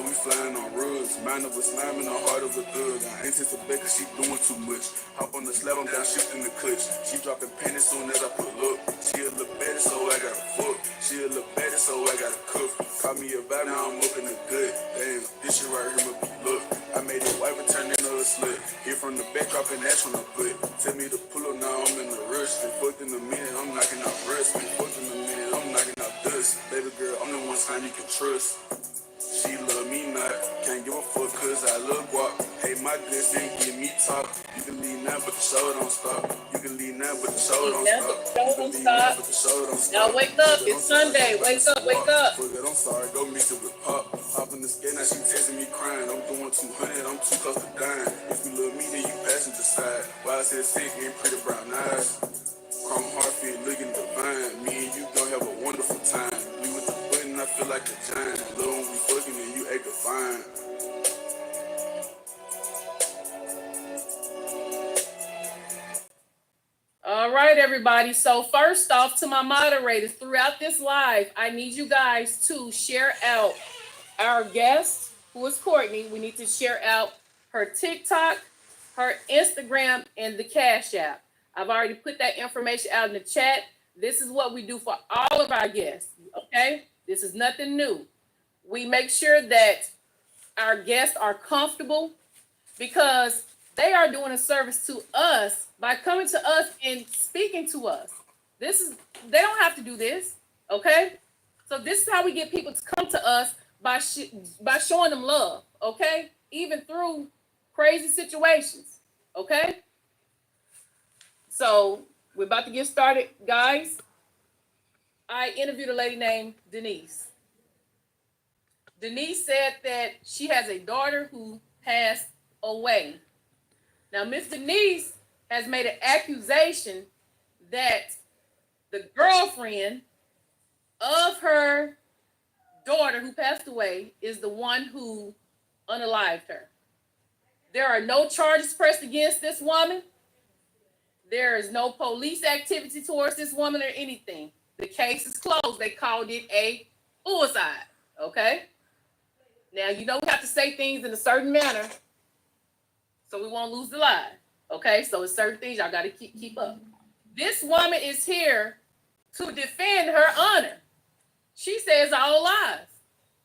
now we flying on rugs. Mind of a slime and the heart of a thug. I anticipate cause she doing too much. Hop on the slab, I'm down shifting the clutch. She dropping panties soon as I pull up. She a little better, so I gotta fuck. She a little better, so I gotta cook. Call me a vibe, now I'm up in the good. Damn, this shit right here must be look. I made it wife and turned into a slut. Hit from the back, dropping ash on the butt. Tell me to pull up, now I'm in the rush. Been fucked in a minute, I'm knocking out rust. Been fucked in a minute, I'm knocking out dust. Baby girl, I'm the one time you can trust. She love me not, can't give a fuck cause I love guap. Hey, my good thing, give me top. You can leave now, but the show don't stop. You can leave now, but the show don't stop. But the show don't stop. Now wake up, it's Sunday. Wake up, wake up. Fuck it, I'm sorry, go mix it with pop. Hop in the skin, now she texting me crying. I'm doing 200, I'm too close to dying. If you love me, then you passenger side. Why I said sick, ain't pretty brown eyes. Chrome heart fit looking divine. Me and you gon' have a wonderful time. We with the button, I feel like a giant. Lil' when we fucking and you act fine. All right, everybody. So first off, to my moderators throughout this live, I need you guys to share out our guest, who is Courtney. We need to share out her TikTok, her Instagram, and the Cash App. I've already put that information out in the chat. This is what we do for all of our guests, okay? This is nothing new. We make sure that our guests are comfortable because they are doing a service to us by coming to us and speaking to us. They don't have to do this, okay? So this is how we get people to come to us by showing them love, okay? Even through crazy situations, okay? So we're about to get started, guys. I interviewed a lady named Denise. Denise said that she has a daughter who passed away. Now, Miss Denise has made an accusation that the girlfriend of her daughter who passed away is the one who unalived her. There are no charges pressed against this woman. There is no police activity towards this woman or anything. The case is closed. They called it a suicide, okay? Now, you know we have to say things in a certain manner so we won't lose the lie, okay? So it's certain things y'all got to keep up. This woman is here to defend her honor. She says all lies.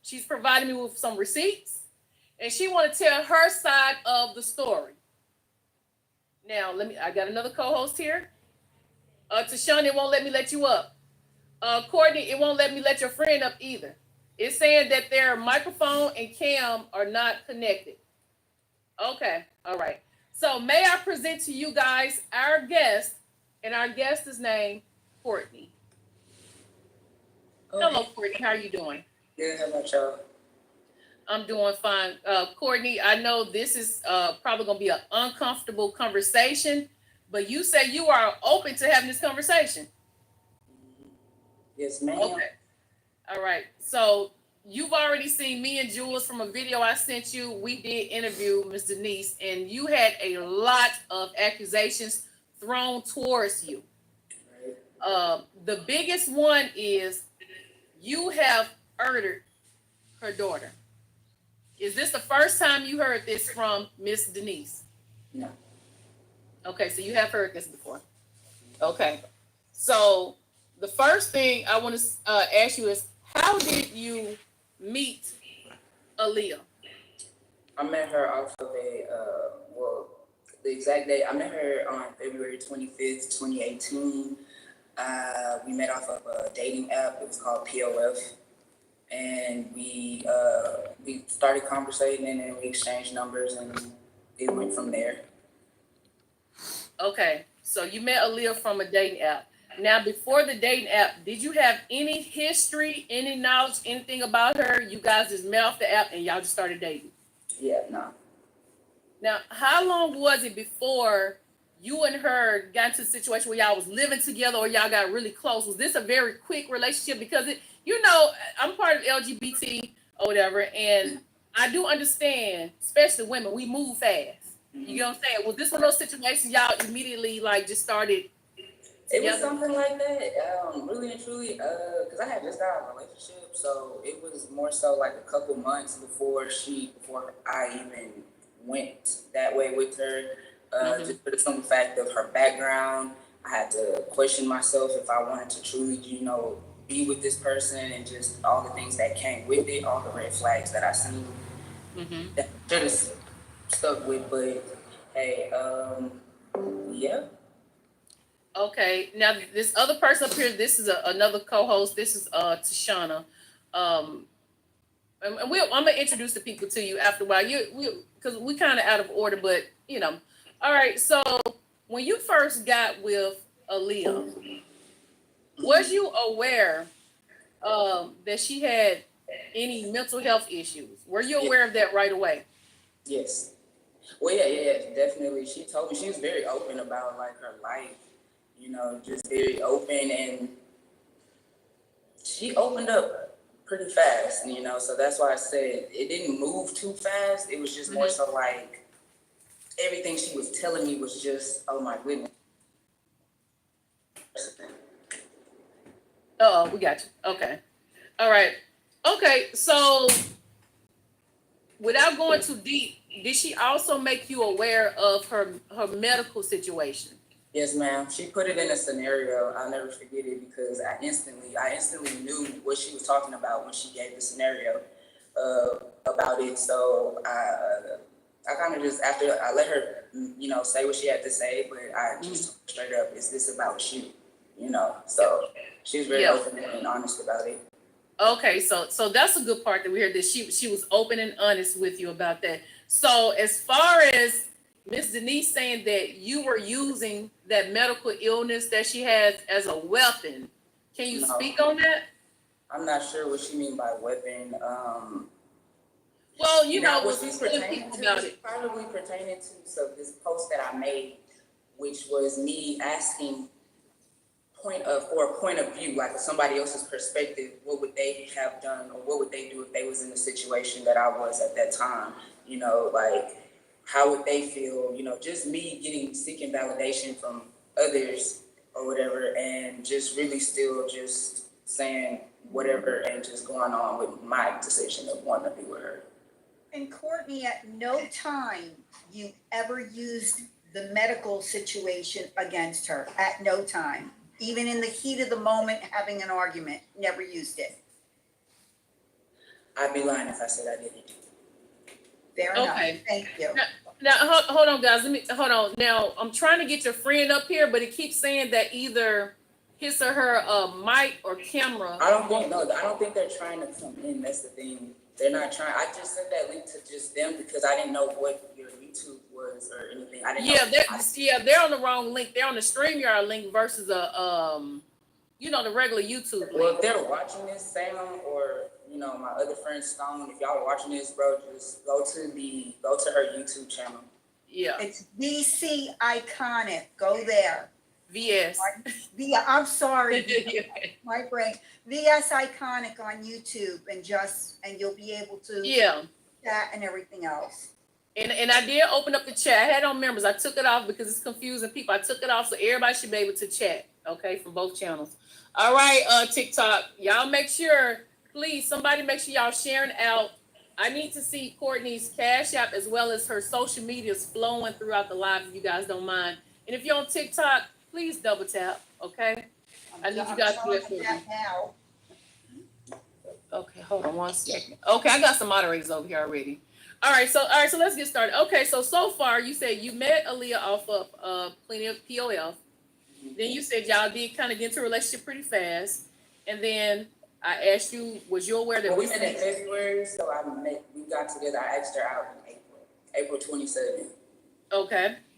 She's providing me with some receipts, and she want to tell her side of the story. Now, I got another co-host here. Tashana, it won't let me let you up. Courtney, it won't let me let your friend up either. It's saying that their microphone and cam are not connected. Okay, all right. So may I present to you guys our guest, and our guest is named Courtney. Okay. Hello, Courtney. How are you doing? Good. How about y'all? I'm doing fine. Courtney, I know this is probably going to be an uncomfortable conversation, but you say you are open to having this conversation. Yes, ma'am. Okay. All right. So you've already seen me and Jules from a video I sent you. We did interview Ms. Denise, and you had a lot of accusations thrown towards you. Right. The biggest one is you have murdered her daughter. Is this the first time you heard this from Miss Denise? No. Okay, so you have heard this before. Okay. So the first thing I want to ask you is, how did you meet Aaliyah? I met her off of the exact date. I met her on February 25th, 2018. We met off of a dating app. It was called POF. And we started conversating, and then we exchanged numbers, and it went from there. Okay, so you met Aaliyah from a dating app. Now, before the dating app, did you have any history, any knowledge, anything about her? You guys just met off the app and y'all just started dating? Yeah, no. Now, how long was it before you and her got into a situation where y'all was living together or y'all got really close? Was this a very quick relationship? Because I'm part of LGBT or whatever, and I do understand, especially women, we move fast. You know what I'm saying? Was this one of those situations y'all immediately just started It was together? something like that, really and truly, because I had just got out of a relationship, so it was more so like a couple months before I even went that way with her. Just for the simple fact of her background, I had to question myself if I wanted to truly, be with this person, and just all the things that came with it, all the red flags that I seen that I should have stuck with. But hey, yeah. Okay, now this other person up here, this is another co-host. This is Tashana. And I'm gonna introduce the people to you after a while. Because we kind of out of order, but All right, so when you first got with Aaliyah, was you aware that she had any mental health issues? Were you aware of that right away? Yes. Well, yeah, definitely. She told me she was very open about like her life, just very open, and she opened up pretty fast, So that's why I said it didn't move too fast. It was just more so like everything she was telling me was just, oh my goodness. Oh, we got you. Okay. All right. Okay, so without going too deep, did she also make you aware of her medical situation? Yes, ma'am. She put it in a scenario. I'll never forget it because I instantly knew what she was talking about when she gave the scenario about it. So I kind of just, after I let her, say what she had to say, but I just told her straight up, is this about you? So she was very open and honest about it. Okay, so that's a good part that we heard, that she was open and honest with you about that. So as far as Miss Denise saying that you were using that medical illness that she has as a weapon, can you speak on that? I'm not sure what she mean by weapon. Well, what she's pertaining to, about it. Probably pertaining to this post that I made, which was me asking a point of view, like somebody else's perspective, what would they have done, or what would they do if they was in the situation that I was at that time? Like how would they feel? Just me seeking validation from others or whatever, and just really still just saying whatever and just going on with my decision of wanting to be with her. And Courtney, at no time you ever used the medical situation against her. At no time. Even in the heat of the moment, having an argument, never used it. I'd be lying if I said I didn't. Fair enough. Thank you. Now hold on, guys. Hold on. Now I'm trying to get your friend up here, but it keeps saying that either his or her mic or camera. I don't think they're trying to come in. That's the thing. They're not trying. I just sent that link to just them because I didn't know what your YouTube was or anything. I didn't know. They're on the wrong link. They're on the StreamYard link versus the regular YouTube link. Well, if they're watching this, Sam, or my other friend Stone, if y'all are watching this, bro, just go to her YouTube channel. Yeah. It's VC Iconic. Go there. VS. I'm sorry. My brain. VS Iconic on YouTube, and you'll be able to chat and everything else. And I did open up the chat. I had on members. I took it off because it's confusing people. I took it off so everybody should be able to chat. Okay, from both channels. All right, TikTok. Y'all make sure, please, somebody make sure y'all sharing out. I need to see Courtney's Cash App as well as her social medias flowing throughout the live, if you guys don't mind. And if you're on TikTok, please double tap, okay? I need you guys to do it for me. Now. Okay, hold on one second. Okay, I got some moderators over here already. All right, so let's get started. Okay, so far you said you met Aaliyah off of Plenty of POF. Then you said y'all did kind of get into a relationship pretty fast. And then I asked you, was you aware that we met in February, so we got together. I asked her out in April 27th.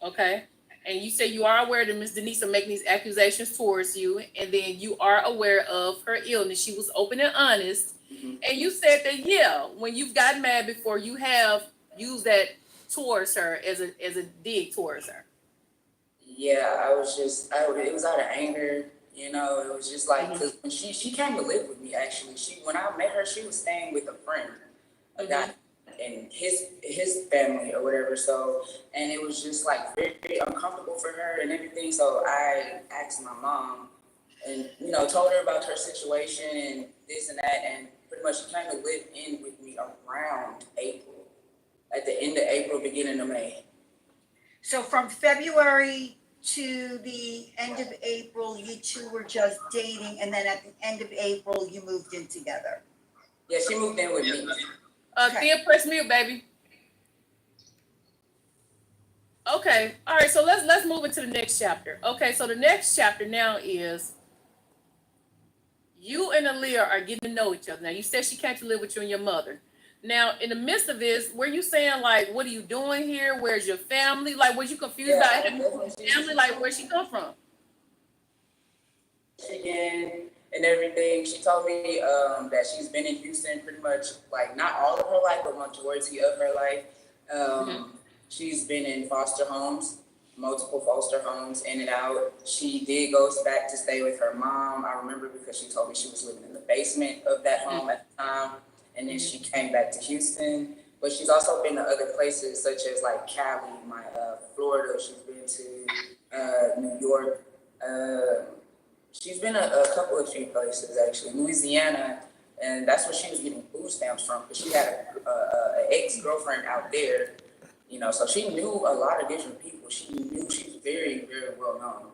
Okay. And you said you are aware that Ms. Denise are making these accusations towards you, and then you are aware of her illness. She was open and honest. Mm-hmm. And you said that, when you've gotten mad before, you have used that towards her as a dig towards her. Yeah, it was out of anger. It was just like, because when she came to live with me, actually, when I met her, she was staying with a friend, a guy. and his family or whatever. So, and it was just like very, very uncomfortable for her and everything. So I asked my mom and, you know, told her about her situation and this and that. And pretty much she came to live in with me around April, at the end of April, beginning of May. So from February to the end of April, you two were just dating, and then at the end of April, you moved in together. Yeah, she moved in with me. Okay. Thea, press mute, baby. Okay, all right, so let's move into the next chapter. Okay, so the next chapter now is you and Aaliyah are getting to know each other. Now, you said she came to live with you and your mother. Now, in the midst of this, were you saying, like, what are you doing here? Where's your family? Like, was you confused about having family? Like, where'd she come from? Michigan and everything. She told me that she's been in Houston pretty much, like, not all of her life, but majority of her life. She's been in foster homes, multiple foster homes, in and out. She did go back to stay with her mom. I remember because she told me she was living in the basement of that home at the time. And then she came back to Houston. But she's also been to other places such as like Cali, Florida. She's been to New York. She's been a couple of few places actually, Louisiana, and that's where she was getting food stamps from because she had an ex-girlfriend out there, you know. So she knew a lot of different people. She knew she was very, very well known.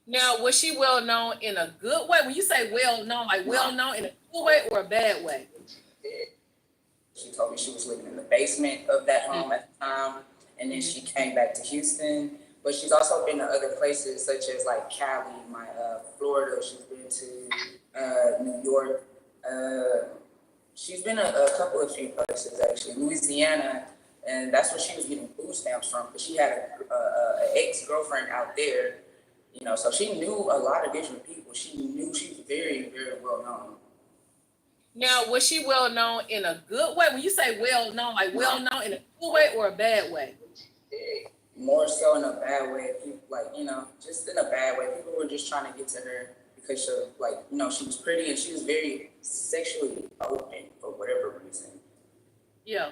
Now, was she well known in a good way? When you say well known, like well known in a good way or a bad way? She told me she was living in the basement of that home at the time, and then she came back to Houston. But she's also been to other places such as like Cali, Florida. She's been to New York. She's been a couple of few places actually, Louisiana, and that's where she was getting food stamps from because she had an ex-girlfriend out there, you know. So she knew a lot of different people. She knew she was very, very well known. Now, was she well known in a good way? When you say well known, like well known in a good way or a bad way? More so in a bad way. People, like, you know, just in a bad way. People were just trying to get to her because she, like, you know, she was pretty and she was very sexually open for whatever reason. Yeah.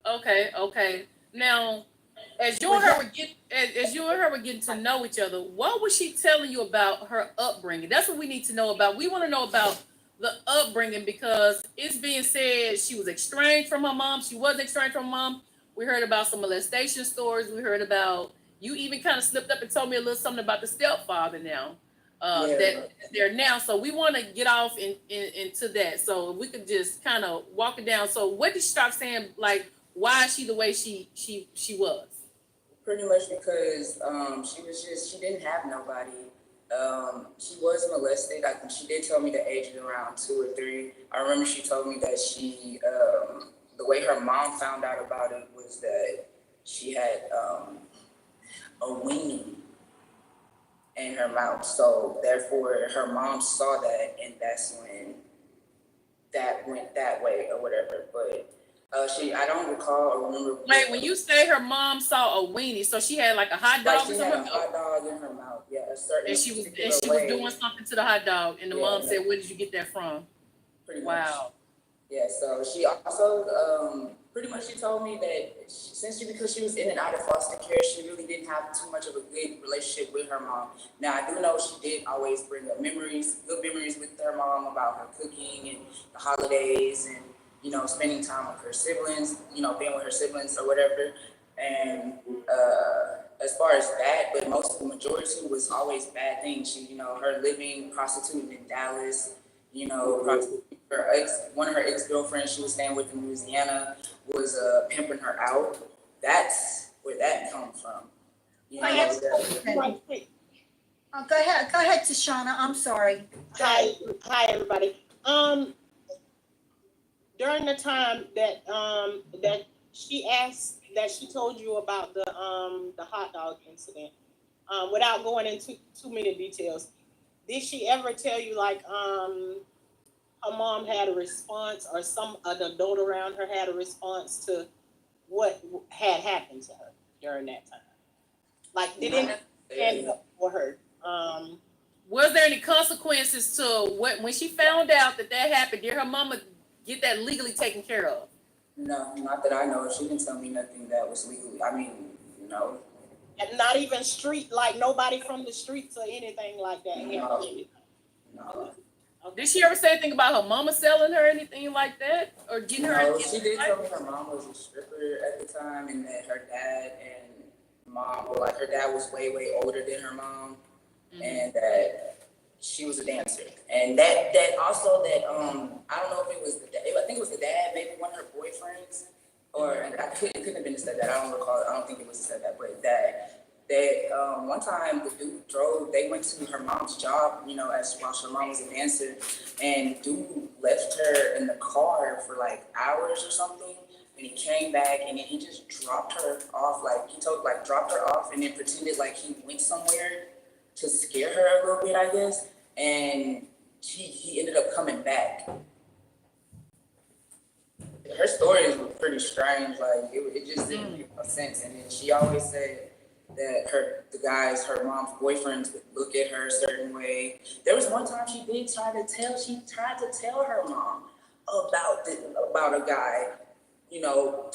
Okay. Now, as you and her were getting to know each other, what was she telling you about her upbringing? That's what we need to know about. We want to know about the upbringing because it's being said she was estranged from her mom. She wasn't estranged from her mom. We heard about some molestation stories. We heard about, you even kind of slipped up and told me a little something about the stepfather now, that they're now. So we want to get off into that. So if we could just kind of walk it down. So what did she start saying? Like, why is she the way she was? Pretty much because she didn't have nobody. She was molested. I think she did tell me the age was around 2 or 3. I remember she told me that she, the way her mom found out about it was that she had a weenie in her mouth. So therefore her mom saw that, and that's when that went that way or whatever. But I don't recall or remember. Wait, when you say her mom saw a weenie, so she had like a hot dog like or she had something? a hot dog in her mouth, yeah. A certain And she was way. doing something to the hot dog, and the mom said, "Where did you get that from?" Pretty much. Wow. Yeah, so she also pretty much she told me that because she was in and out of foster care, she really didn't have too much of a good relationship with her mom. Now I do know she did always bring up good memories with her mom about her cooking and the holidays and, you know, spending time with her siblings, you know, being with her siblings or whatever. And as far as that, but the majority was always bad things. She, you know, her living prostituting in Dallas, you know, one of her ex-girlfriends she was staying with in Louisiana was pimping her out. That's where that comes from. You know, Right. Go ahead, Tashana. I'm sorry. Hi, everybody. During the time that she told you about the hot dog incident, without going into too many details, did she ever tell you like her mom had a response or an adult around her had a response to what had happened to her during that time? Like, did it end up for her? Was there any consequences to when she found out that happened? Did her mama get that legally taken care of? No, not that I know. She didn't tell me nothing that was legally. I mean, no. And not even street, like nobody from the streets or anything like that. No. No. Okay. Did she ever say anything about her mama selling her anything like that, or getting her? No, she did tell me her mom was a stripper at the time, and that her dad and mom, well, like her dad was way older than her mom, and that she was a dancer, and that also that I don't know if it was the dad, I think it was the dad, maybe one of her boyfriends, or it couldn't have been the stepdad. I don't recall. I don't think it was the stepdad, but that one time the dude drove. They went to her mom's job, you know, as while her mom was a dancer, and dude left her in the car for like hours or something. And he came back and then he just dropped her off. Like he dropped her off and then pretended like he went somewhere to scare her a little bit, I guess. And he ended up coming back. Her stories were pretty strange. Like it just didn't make no sense. And then she always said that her mom's boyfriends would look at her a certain way. There was one time she tried to tell her mom about a guy, you know,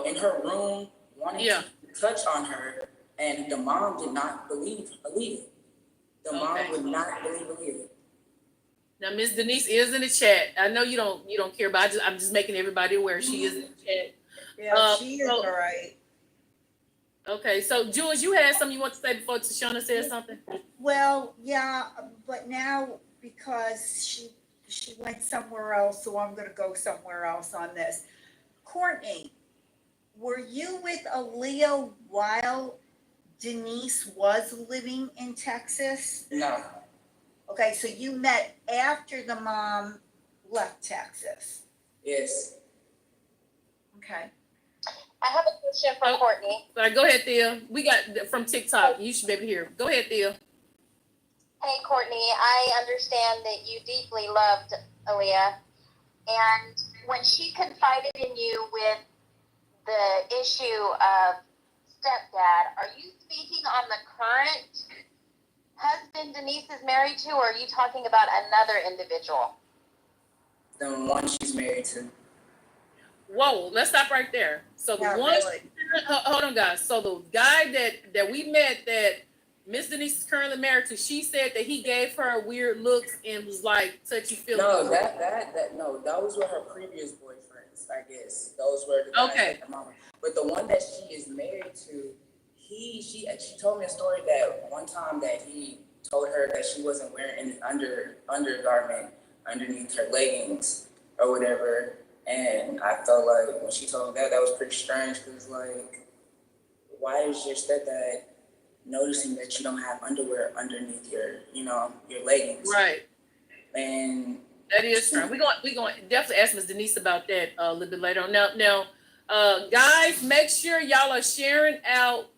in her room, wanting to touch on her, and the mom did not believe it. The mom would not believe it. Now, Miss Denise is in the chat. I know you don't care, but I'm just making everybody aware she is in the chat. Yeah, she is all right. Okay, so Jules, you had something you want to say before Tashana said something? Well, yeah, but now because she went somewhere else, so I'm gonna go somewhere else on this. Courtney, were you with Aaliyah while Denise was living in Texas? No. Okay, so you met after the mom left Texas. Yes. Okay. I have a question for Courtney. All right, go ahead, Thea. We got from TikTok. You should be able to hear. Go ahead, Thea. Hey, Courtney, I understand that you deeply loved Aaliyah, and when she confided in you with the issue of stepdad, are you speaking on the current husband Denise is married to, or are you talking about another individual? The one she's married to. Whoa, let's stop right there. So the Not one, really. hold on, guys. So the guy that we met that Miss Denise is currently married to, she said that he gave her weird looks and was like touchy feely. No, no, those were her previous boyfriends, I guess. Those were the guys that her mama. But the one that she is married to, she told me a story that one time that he told her that she wasn't wearing any undergarment underneath her leggings or whatever. And I felt like when she told me that was pretty strange, because like, why is your stepdad noticing that you don't have underwear underneath your leggings? Right. And that is true. We're going to definitely ask Miss Denise about that a little bit later on. Now, guys, make sure y'all are sharing out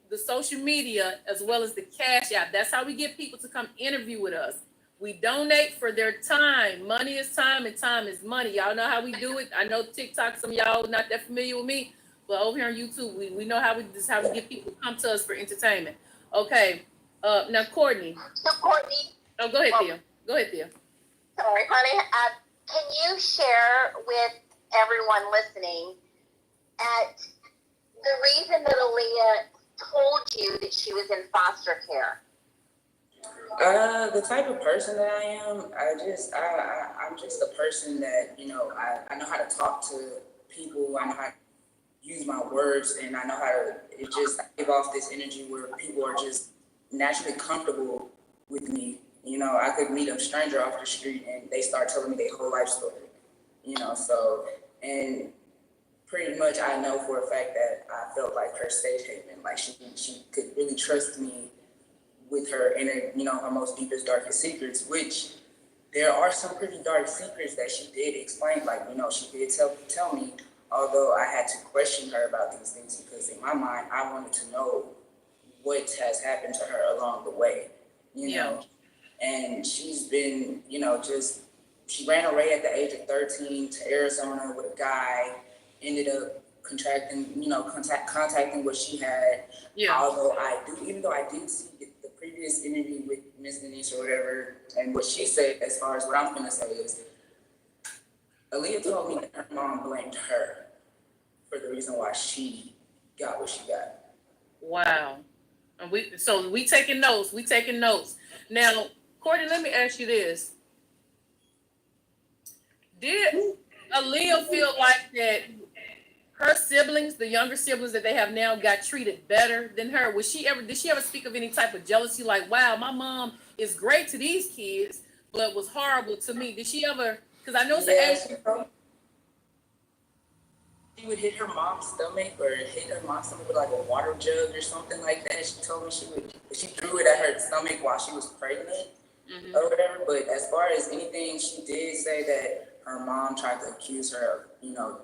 the social media as well as the Cash App. That's how we get people to come interview with us. We donate for their time. Money is time and time is money. Y'all know how we do it. I know TikTok, some of y'all not that familiar with me, but over here on YouTube, we know how we get people to come to us for entertainment. Okay. Now, Courtney. So, Courtney. Oh, go ahead, Thea. Go ahead, Thea. Sorry, honey. Can you share with everyone listening at the reason that Aaliyah told you that she was in foster care? The type of person that I am, I'm just a person that, I know how to talk to people. I know how to use my words, and I know how to give off this energy where people are just naturally comfortable with me. I could meet a stranger off the street and they start telling me their whole life story, so, and pretty much I know for a fact that I felt like her safe haven, like she could really trust me with her inner, her most deepest, darkest secrets, which there are some pretty dark secrets that she did explain, like, she did tell me, although I had to question her about these things because in my mind, I wanted to know what has happened to her along the way, know. And she's been, she ran away at the age of 13 to Arizona with a guy, ended up contacting what she had. Yeah. Even though I did see the previous interview with Miss Denise or whatever, and what she said, as far as what I'm gonna say is, Aaliyah told me that her mom blamed her for the reason why she got what she got. Wow. And we taking notes. We taking notes. Now, Courtney, let me ask you this. Did Aaliyah feel like that her siblings, the younger siblings that they have now, got treated better than her? Did she ever speak of any type of jealousy? Like, wow, my mom is great to these kids, but was horrible to me. Did she ever? Because I know it's Yeah, she would hit her mom's stomach or hit her mom's stomach with like a water jug or something like that. She told me she threw it at her stomach while she was pregnant or whatever. But as far as anything, she did say that her mom tried to accuse her of,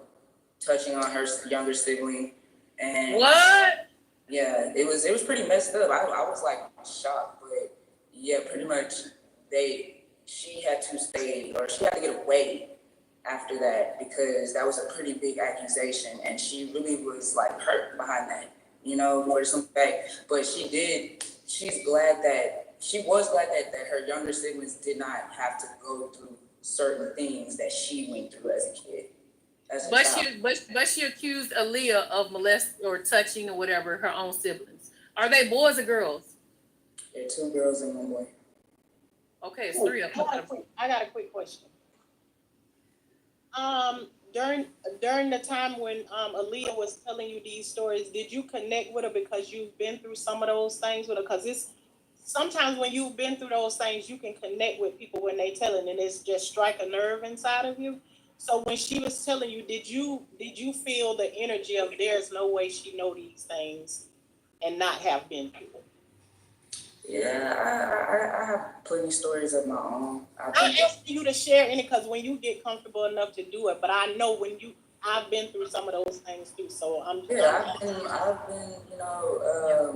touching on her younger sibling. And what? yeah, it was pretty messed up. I was like shocked, but yeah, pretty much she had to stay, or she had to get away after that, because that was a pretty big accusation, and she really was like hurt behind that, for some fact. But she was glad that her younger siblings did not have to go through certain things that she went through as a kid. But she accused Aaliyah of molesting or touching or whatever her own siblings. Are they boys or girls? They're 2 girls and 1 boy. Okay, it's 3 of them. I got a quick question. During the time when Aaliyah was telling you these stories, did you connect with her because you've been through some of those things with her? Because it's sometimes when you've been through those things, you can connect with people when they tell it, and it's just strike a nerve inside of you. So when she was telling you, did you feel the energy of there's no way she know these things and not have been through it? Yeah, I have plenty of stories of my own. I'm asking you to share any, because when you get comfortable enough to do it, but I know I've been through some of those things too. So I've been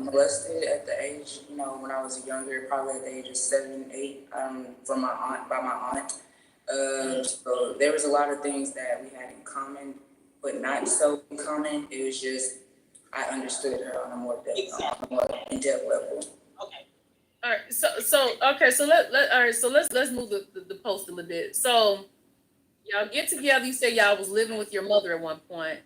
molested at the age, when I was younger, probably at the age of 7, 8, by my aunt. So there was a lot of things that we had in common, but not so in common. It was just I understood her on a more in-depth level. Okay. All right. So let's move the post a little bit. So y'all get together. You say y'all was living with your mother at one point.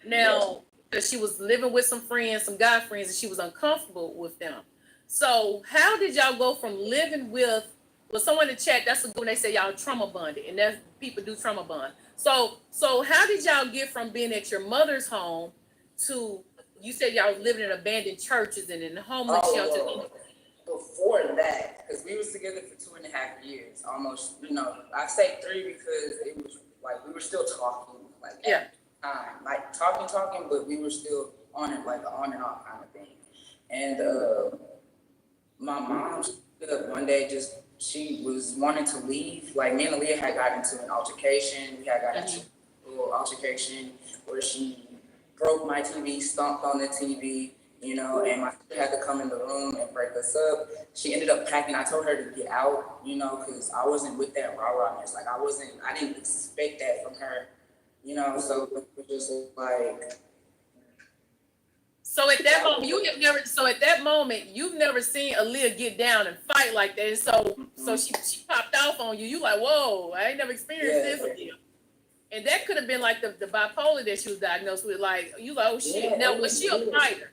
Now, because she was living with some friends, some guy friends, and she was uncomfortable with them. So how did y'all go from living with someone in the chat? That's when they say y'all trauma bonded, and that's people do trauma bond. So how did y'all get from being at your mother's home to, you said y'all was living in abandoned churches and in homeless shelters? Before that, because we was together for 2.5 years, almost. I say 3 because it was like we were still talking, like at the time, like talking, but we were still on it, like on and off kind of thing. And my mom stood up one day, she was wanting to leave. Like me and Aaliyah had got into an altercation. We had got into a little altercation where she broke my TV, stomped on the TV. And my sister had to come in the room and break us up. She ended up packing. I told her to get out, because I wasn't with that rah-rahness. Like I didn't expect that from her, so it was just like. So at that moment, you've never seen Aaliyah get down and fight like that. So she popped off on you. You like, whoa, I ain't never experienced this with you. And that could have been like the bipolar that she was diagnosed with. Like, you like, oh shit. Yeah, now, was she a fighter?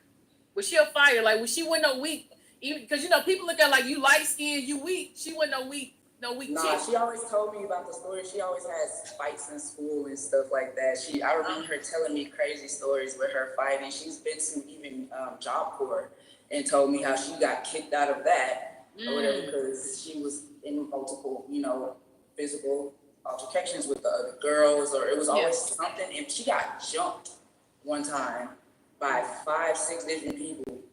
Was she a fighter? Like, was she no weak? Even because people look at like you light skinned, you weak. She wasn't no weak. Nah, she always told me about the story. She always has fights in school and stuff like that. I remember her telling me crazy stories with her fighting. She's been to even Job Corps and told me how she got kicked out of that or whatever because she was in multiple, physical altercations with the other girls, or it was always something. And she got jumped one time by 5, 6 different people.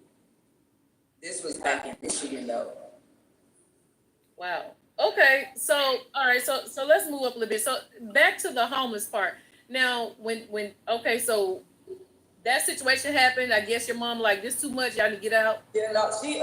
This was back in Michigan, though. Wow. Okay. So, all right. So let's move up a little bit. So back to the homeless part. Now, so that situation happened. I guess your mom like, this too much. Y'all need to get out. Yeah, no. She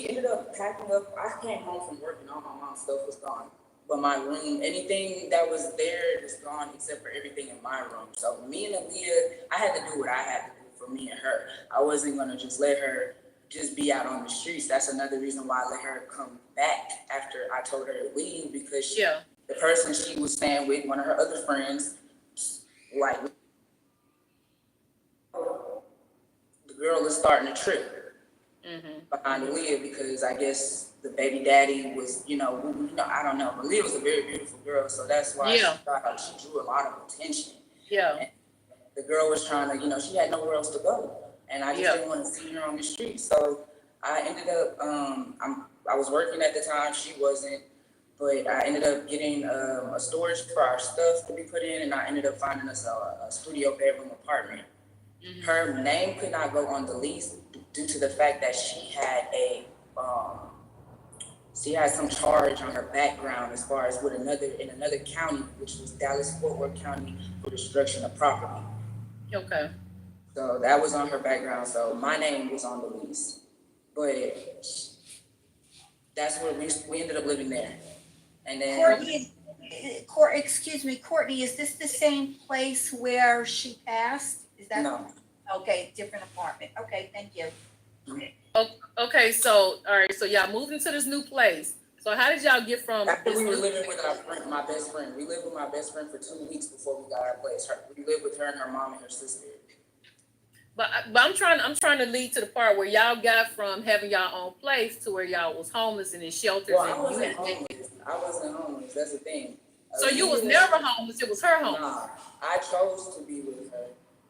ended up packing up. I came home from work and all my mom's stuff was gone. But my room, anything that was there was gone except for everything in my room. So me and Aaliyah, I had to do what I had to do for me and her. I wasn't gonna just let her just be out on the streets. That's another reason why I let her come back after I told her to leave, because the person she was staying with, one of her other friends, like, the girl is starting to trip behind Aaliyah because I guess the baby daddy was, I don't know. Aaliyah was a very beautiful girl, so that's why she drew a lot of attention. Yeah. And the girl was trying to, she had nowhere else to go, and I just didn't want to see her on the street. So I ended up, I was working at the time, she wasn't, but I ended up getting a storage for our stuff to be put in, and I ended up finding us a studio bedroom apartment. Her name could not go on the lease due to the fact that she had some charge on her background as far as in another county, which was Dallas-Fort Worth County, for destruction of property. Okay. So that was on her background. So my name was on the lease, but that's where we ended up living there. And then Courtney, is this the same place where she passed? Is that no. Okay, different apartment. Okay, thank you. Okay, so all right, so y'all moved into this new place. So how did y'all get from After this we were new living with my best friend. We lived with my best friend for 2 weeks before we got our place. We lived with her and her mom and her sister. But I'm trying to lead to the part where y'all got from having y'all own place to where y'all was homeless and in shelters. Well, and I wasn't homeless. That's the thing. So you was never homeless. It was her home. Nah, I chose to be with her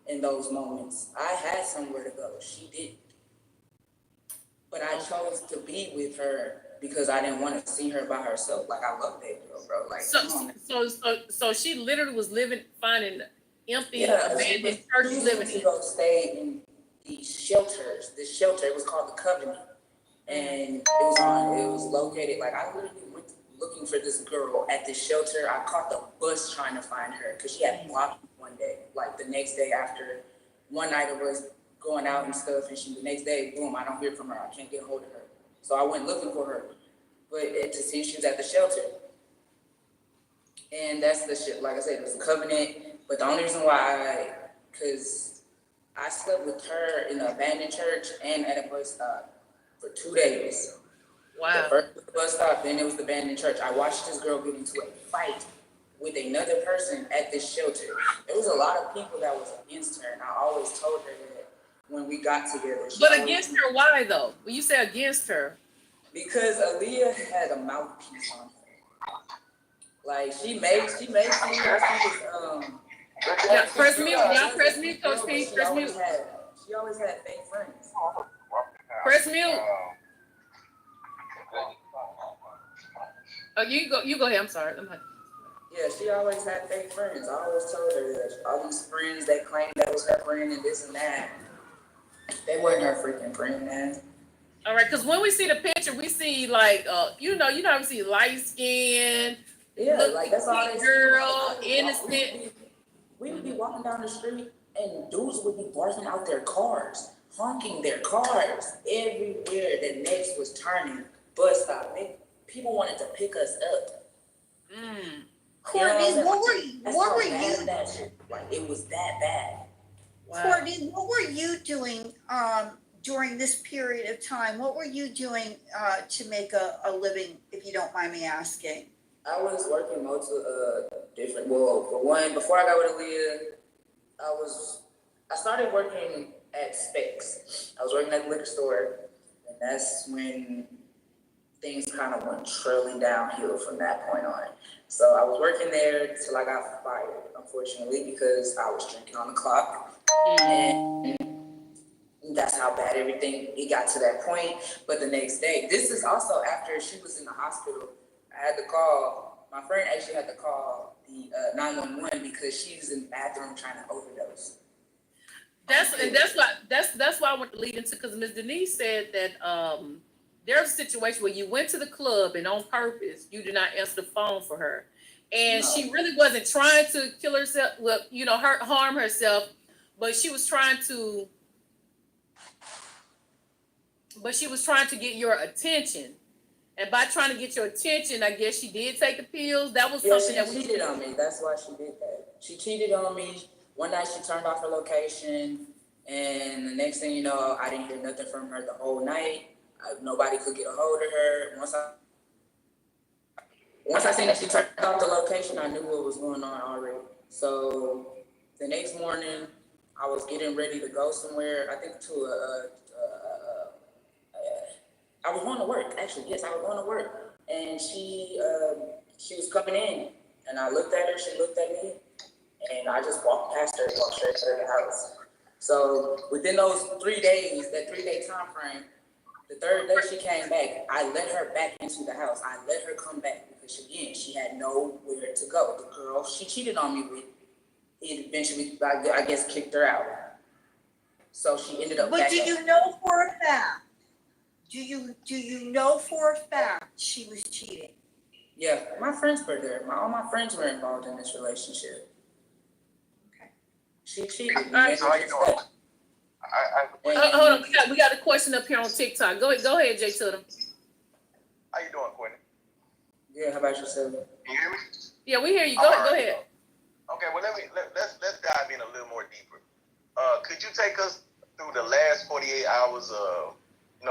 in those moments. I had somewhere to go. She didn't. But I chose to be with her because I didn't want to see her by herself. Like, I love that girl, bro. Like, come on. So she literally was finding empty, abandoned church. churches living to in. go stay in these shelters. This shelter, it was called the Covenant, and it was located. Like, I literally went looking for this girl at this shelter. I caught the bus trying to find her because she had blocked me one day. Like, the next day after one night it was going out and stuff, and the next day, boom, I don't hear from her. I can't get a hold of her. So I went looking for her, but to see she was at the shelter. And that's the shit. Like I said, it was a Covenant. But the only reason why, because I slept with her in an abandoned church and at a bus stop for 2 days. Wow. The first was the bus stop, then it was the abandoned church. I watched this girl get into a fight with another person at this shelter. There was a lot of people that was against her, and I always told her that when we got together. But against her, why though? When you say against her? Because Aaliyah had a mouthpiece on her. Like, she made she was Yeah, press mute. Y'all press mute, Coach P. Press mute. She always had fake friends. Press mute. Oh, you go ahead. I'm sorry. Yeah, she always had fake friends. I always told her that all these friends that claimed that was her friend and this and that, they weren't her freaking friend, man. All right, because when we see the picture, we see like you know how we see light skin, like that's all they girl, innocent. We would be walking down the street and dudes would be barking out their cars, honking their cars everywhere. The next was turning, bus stop. People wanted to pick us up. Courtney, what were you? Like, it was that bad. Wow. Courtney, what were you doing during this period of time? What were you doing to make a living, if you don't mind me asking? I was working different. Well, for one, before I got with Aaliyah, I started working at Specs. I was working at the liquor store, and that's when things kind of went trailing downhill from that point on. So I was working there till I got fired, unfortunately, because I was drinking on the clock. And that's how bad it got to that point. But the next day, this is also after she was in the hospital. I had to call, my friend actually had to call the 911 because she was in the bathroom trying to overdose. That's why I want to lead into, because Ms. Denise said that there's a situation where you went to the club and on purpose you did not answer the phone for her, and she really wasn't trying to kill herself, harm herself, but she was trying to get your attention. And by trying to get your attention, I guess she did take the pills. That was something that she cheated on me. That's why she did that. She cheated on me. One night she turned off her location, and the next thing you know, I didn't hear nothing from her the whole night. Nobody could get a hold of her. once I seen that she turned off the location, I knew what was going on already. So the next morning, I was getting ready to go somewhere. I think to I was going to work. Actually, yes, I was going to work, and she was coming in, and I looked at her. She looked at me, and I just walked past her and walked straight to the house. So within those 3 days, that 3-day time frame, the third day she came back, I let her back into the house. I let her come back because she had nowhere to go. The girl she cheated on me with, it eventually, I guess, kicked her out. So she ended up. But do you know for a fact? Do you know for a fact she was cheating? Yeah, my friends were there. All my friends were involved in this relationship. Okay. She cheated. So how you doing? Hold on, we got a question up here on TikTok. Go ahead, Jay Tudor. How you doing, Courtney? Yeah, how about yourself? Can you hear me? Yeah, we hear you. Go ahead. Okay, well let's dive in a little more deeper. Could you take us through the last 48 hours of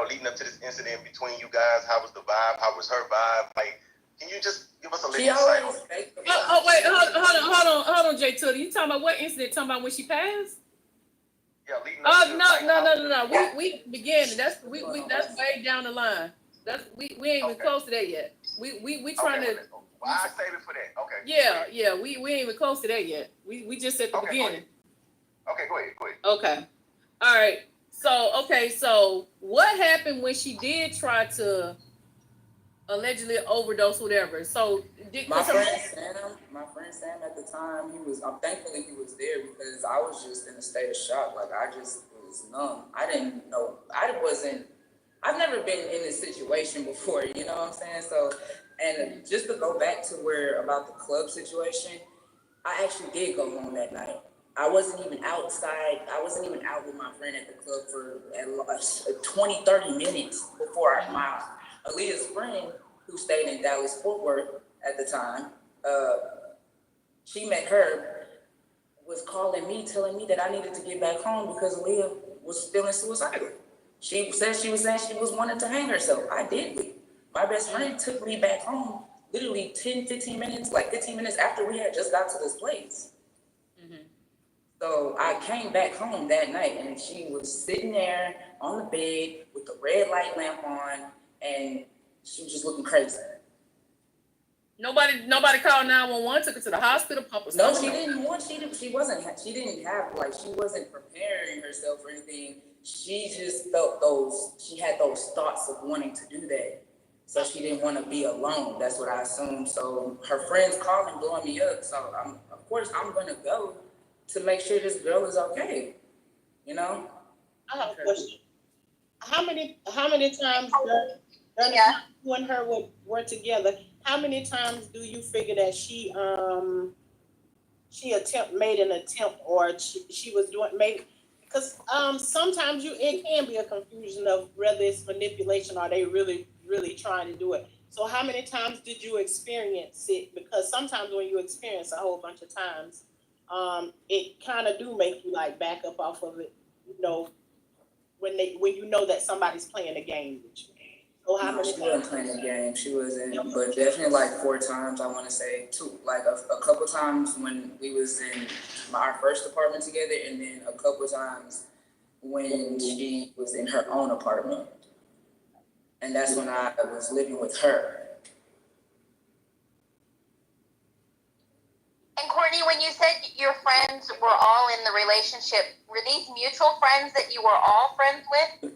leading up to this incident between you guys? How was the vibe? How was her vibe? Like, can you just give us a little insight on it? Wait, hold on, Jay Tudor. You talking about what incident? Talking about when she passed? Yeah, leading up to No. We began. That's way down the line. We ain't even close to that yet. We trying to. Well, I save it for that. Okay. Yeah. We ain't even close to that yet. We just at the beginning. Okay, go ahead. Okay. All right. So what happened when she did try to allegedly overdose, whatever? So my friend Sam at the time, I'm thankfully he was there because I was just in a state of shock. Like I just was numb. I didn't know. I've never been in this situation before, you know what I'm saying? So, and just to go back to about the club situation, I actually did go home that night. I wasn't even outside. I wasn't even out with my friend at the club for 20, 30 minutes before my Aaliyah's friend, who stayed in Dallas, Fort Worth at the time, she met her, was calling me, telling me that I needed to get back home because Aaliyah was feeling suicidal. She said she was saying she was wanting to hang herself. I did leave. My best friend took me back home literally 15 minutes after we had just got to this place. Mm-hmm. So I came back home that night and she was sitting there on the bed with the red light lamp on and she was just looking crazy. Nobody called 911, took her to the hospital, pump her No, stomach. she wasn't preparing herself for anything. She just she had those thoughts of wanting to do that. So she didn't want to be alone. That's what I assumed. So her friends calling, blowing me up. So of course I'm going to go to make sure this girl is okay. You know? I have a question. How many times during you and her were together, how many times do you figure that she made an attempt or she was doing maybe because sometimes it can be a confusion of whether it's manipulation or they really trying to do it. So how many times did you experience it? Because sometimes when you experience a whole bunch of times, it kind of do make you like back up off of it, when you know that somebody's playing a game with you. So how many she wasn't playing the game. She wasn't, but definitely like 4 times. I want to say 2, like a couple times when we was in our first apartment together, and then a couple times when she was in her own apartment, and that's when I was living with her. And Courtney, when you said your friends were all in the relationship, were these mutual friends that you were all friends with?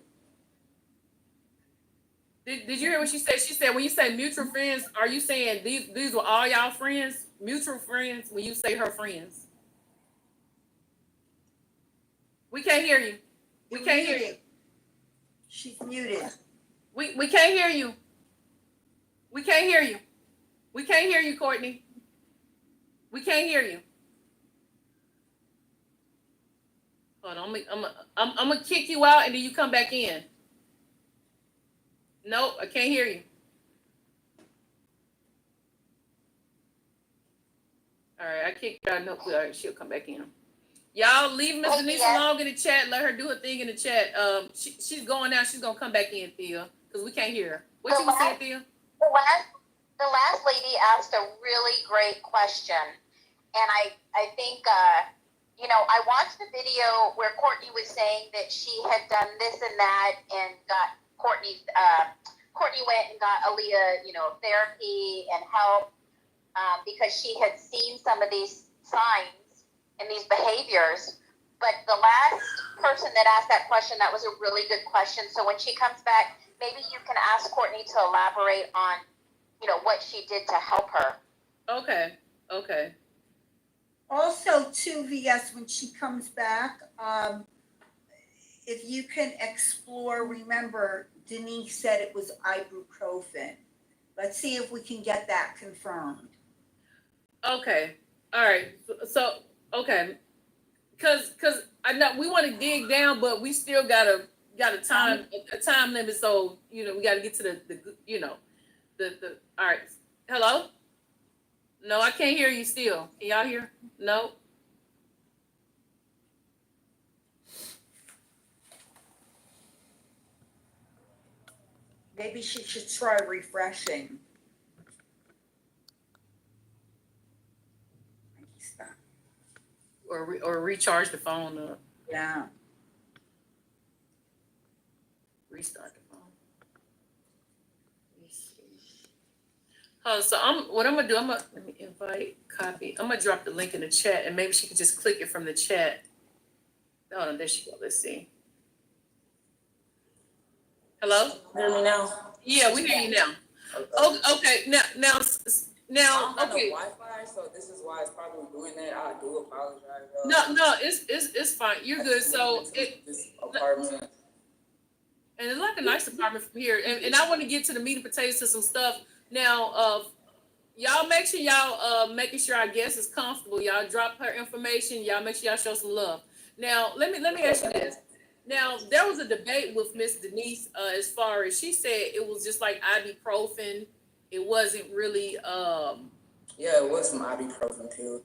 Did you hear what she said? She said, when you say mutual friends, are you saying these were all y'all friends? Mutual friends when you say her friends? We can't hear you. We can't hear you. She's muted. We can't hear you. We can't hear you. We can't hear you, Courtney. We can't hear you. Hold on, I'm gonna kick you out and then you come back in. Nope, I can't hear you. All right, I kicked her out. No, all right, she'll come back in. Y'all leave Miss Denise alone in the chat. Let her do her thing in the chat. She's going out. She's gonna come back in, Thea, because we can't hear her. What you saying, Thea? What? the last lady asked a really great question, and I think I watched the video where Courtney was saying that she had done this and that and got Courtney went and got Aaliyah therapy and help because she had seen some of these signs and these behaviors. But the last person that asked that question, that was a really good question. So when she comes back, maybe you can ask Courtney to elaborate on what she did to help her. Okay. Also, too, VS, when she comes back, if you can explore, remember, Denise said it was ibuprofen. Let's see if we can get that confirmed. Okay. All right. So okay. Cause I know we want to dig down, but we still got a time limit. So we got to get to the all right. Hello? No, I can't hear you still. Can y'all hear? No. Maybe she should try refreshing. Or recharge the phone. Yeah. Restart the phone. So what I'm gonna do, let me invite, copy. I'm gonna drop the link in the chat, and maybe she can just click it from the chat. Oh, there she go. Let's see. Hello? Hear me now? Yeah, we hear you now. Okay. Now. I don't have Okay. no Wi-Fi, so this is why it's probably doing that. I do apologize. No, it's fine. You're good. So this apartment. And it's like a nice apartment from here. And I want to get to the meat and potatoes to some stuff. Now, y'all make sure y'all making sure our guest is comfortable. Y'all drop her information. Y'all make sure y'all show some love. Now, let me ask you this. Now, there was a debate with Miss Denise as far as she said it was just like ibuprofen. It wasn't really Yeah, it was some ibuprofen pill.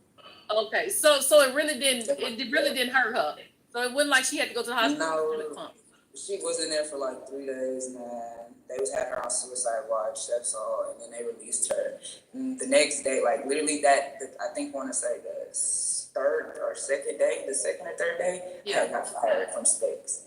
Okay, so it really didn't hurt her. So it wasn't like she had to go to the hospital. No, she was in there for like 3 days, man. They had her on suicide watch, that's all, and then they released her. And the next day, like literally I think want to say the third or second day, the second or third day, I got fired from Specs.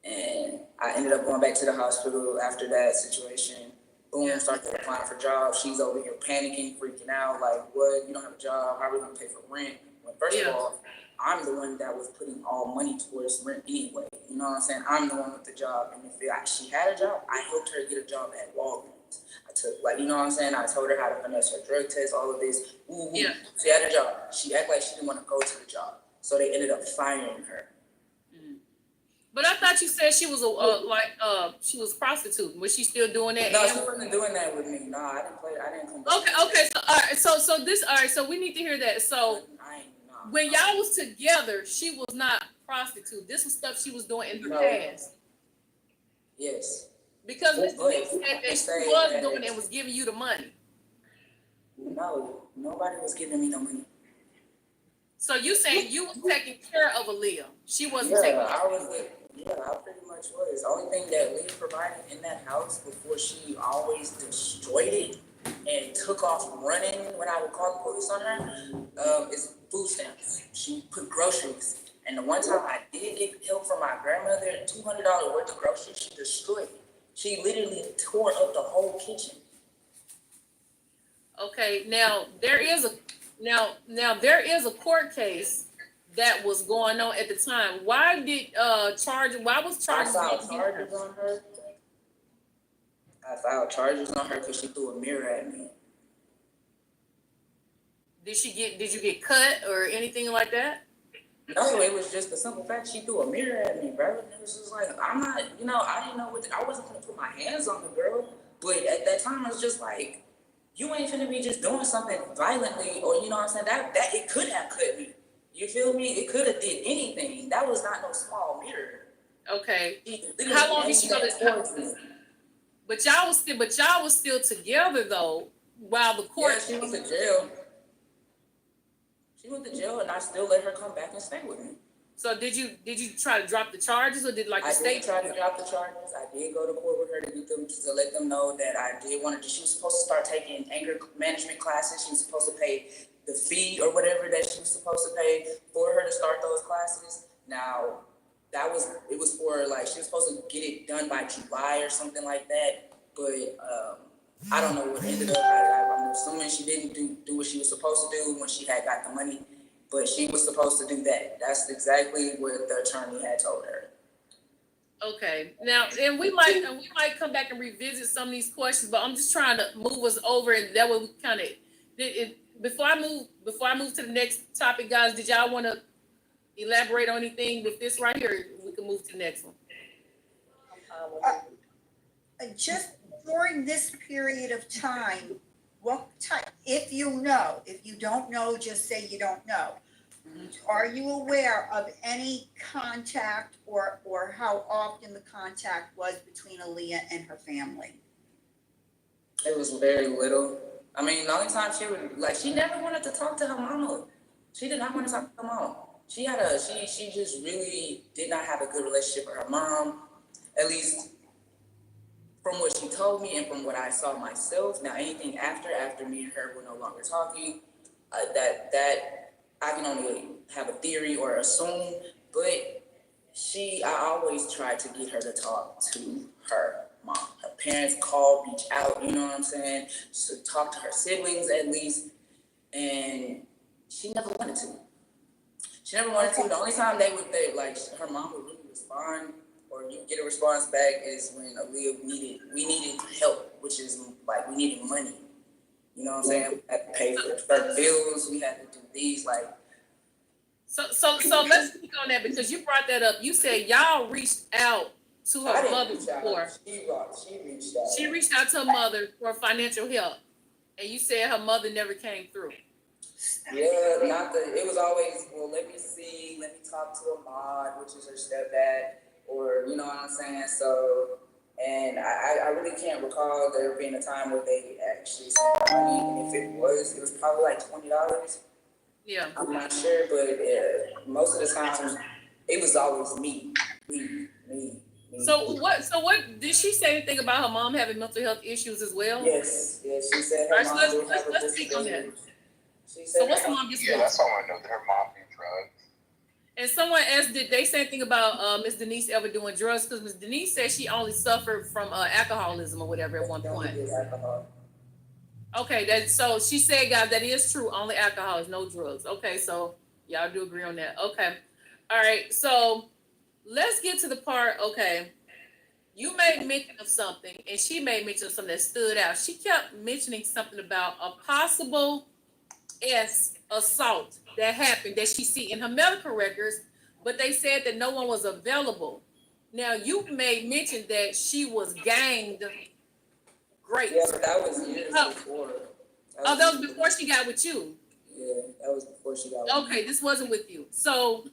And I ended up going back to the hospital after that situation. Boom, started applying for jobs. She's over here panicking, freaking out, like, what? You don't have a job? How are we going to pay for rent? Well, first of all, I'm the one that was putting all money towards rent anyway. You know what I'm saying? I'm the one with the job. And if she had a job, I helped her get a job at Walgreens. I took, you know what I'm saying? I told her how to finesse her drug test, all of this. Ooh. Yeah. She had a job. She acted like she didn't want to go to the job. So they ended up firing her. But I thought you said she was she was prostituting. Was she still doing that? No, she wasn't doing that with me. No, I didn't come back. Okay. So all right. So we need to hear that. So when y'all was together, she was not prostitute. This was stuff she was doing in her past. Yes. Because Miss Denise said that she was doing it and was giving you the money. No, nobody was giving me no money. So you saying you was taking care of Aaliyah? She wasn't taking care of Aaliyah. I pretty much was. The only thing that Lee provided in that house before she always destroyed it and took off running when I would call the police on her is food stamps. She put groceries. And the one time I did get help from my grandmother, $200 worth of groceries, she destroyed it. She literally tore up the whole kitchen. Okay, now there is a court case that was going on at the time. Why was charges? I filed charges on her. I filed charges on her because she threw a mirror at me. Did you get cut or anything like that? No, it was just the simple fact she threw a mirror at me, bro. It was just like, I'm not, I didn't know I wasn't gonna put my hands on the girl, but at that time it was just like, you ain't finna be just doing something violently, or you know what I'm saying? That it could have cut me. You feel me? It could have did anything. That was not no small mirror. Okay. How long did she go to? But y'all was still together though, while the court. Yeah, she went to jail. She went to jail, and I still let her come back and stay with me. So did you try to drop the charges, or did like the I state did try to drop the charges. I did go to court with her to get them to let them know that I did want to. She was supposed to start taking anger management classes. She was supposed to pay the fee or whatever that she was supposed to pay for her to start those classes. Now, it was for like she was supposed to get it done by July or something like that. But I don't know what ended up. I'm assuming she didn't do what she was supposed to do when she had got the money. But she was supposed to do that. That's exactly what the attorney had told her. Okay, now, and we might come back and revisit some of these questions, but I'm just trying to move us over, and that way we kind of, before I move to the next topic, guys, did y'all want to elaborate on anything with this right here? We can move to the next one. Just during this period of time, if you don't know, just say you don't know. Are you aware of any contact or how often the contact was between Aaliyah and her family? It was very little. I mean, the only time she never wanted to talk to her mama. She did not want to talk to her mom. She just really did not have a good relationship with her mom, at least from what she told me and from what I saw myself. Now, anything after me and her were no longer talking, that I can only have a theory or assume, but I always tried to get her to talk to her mom. Her parents called, reach out, you know what I'm saying? To talk to her siblings at least, and she never wanted to. The only time her mom would really respond or you get a response back is when Aaliyah we needed help, which is like we needed money. You know what I'm saying? We had to pay for certain bills. We had to do these So let's speak on that, because you brought that up. You said y'all reached out to her mother before. She reached out to her mother for financial help, and you said her mother never came through. Yeah, it was always, well, let me talk to Ahmad, which is her stepdad, or, you know what I'm saying? So, and I really can't recall there being a time where they actually sent money, and if it was probably like $20. Yeah. I'm not sure, but most of the time, it was always me. So what did she say anything about her mom having mental health issues as well? Yes, she said her mom did have a let's speak on that. So what's the mom? Yeah, that's all I know. That her mom did drugs. And someone asked, did they say anything about Miss Denise ever doing drugs? Because Miss Denise said she only suffered from alcoholism or whatever at one point. Okay, so she said, guys, that is true. Only alcohol, no drugs. Okay, so y'all do agree on that. Okay, all right. So let's get to the part. Okay, you made mention of something, and she made mention of something that stood out. She kept mentioning something about a possible assault that happened that she see in her medical records, but they said that no one was available. Now you made mention that she was ganged. Great. Yeah, but that was years before. That was before she got with you. Yeah, that was before she got with me. Okay, this wasn't with you. So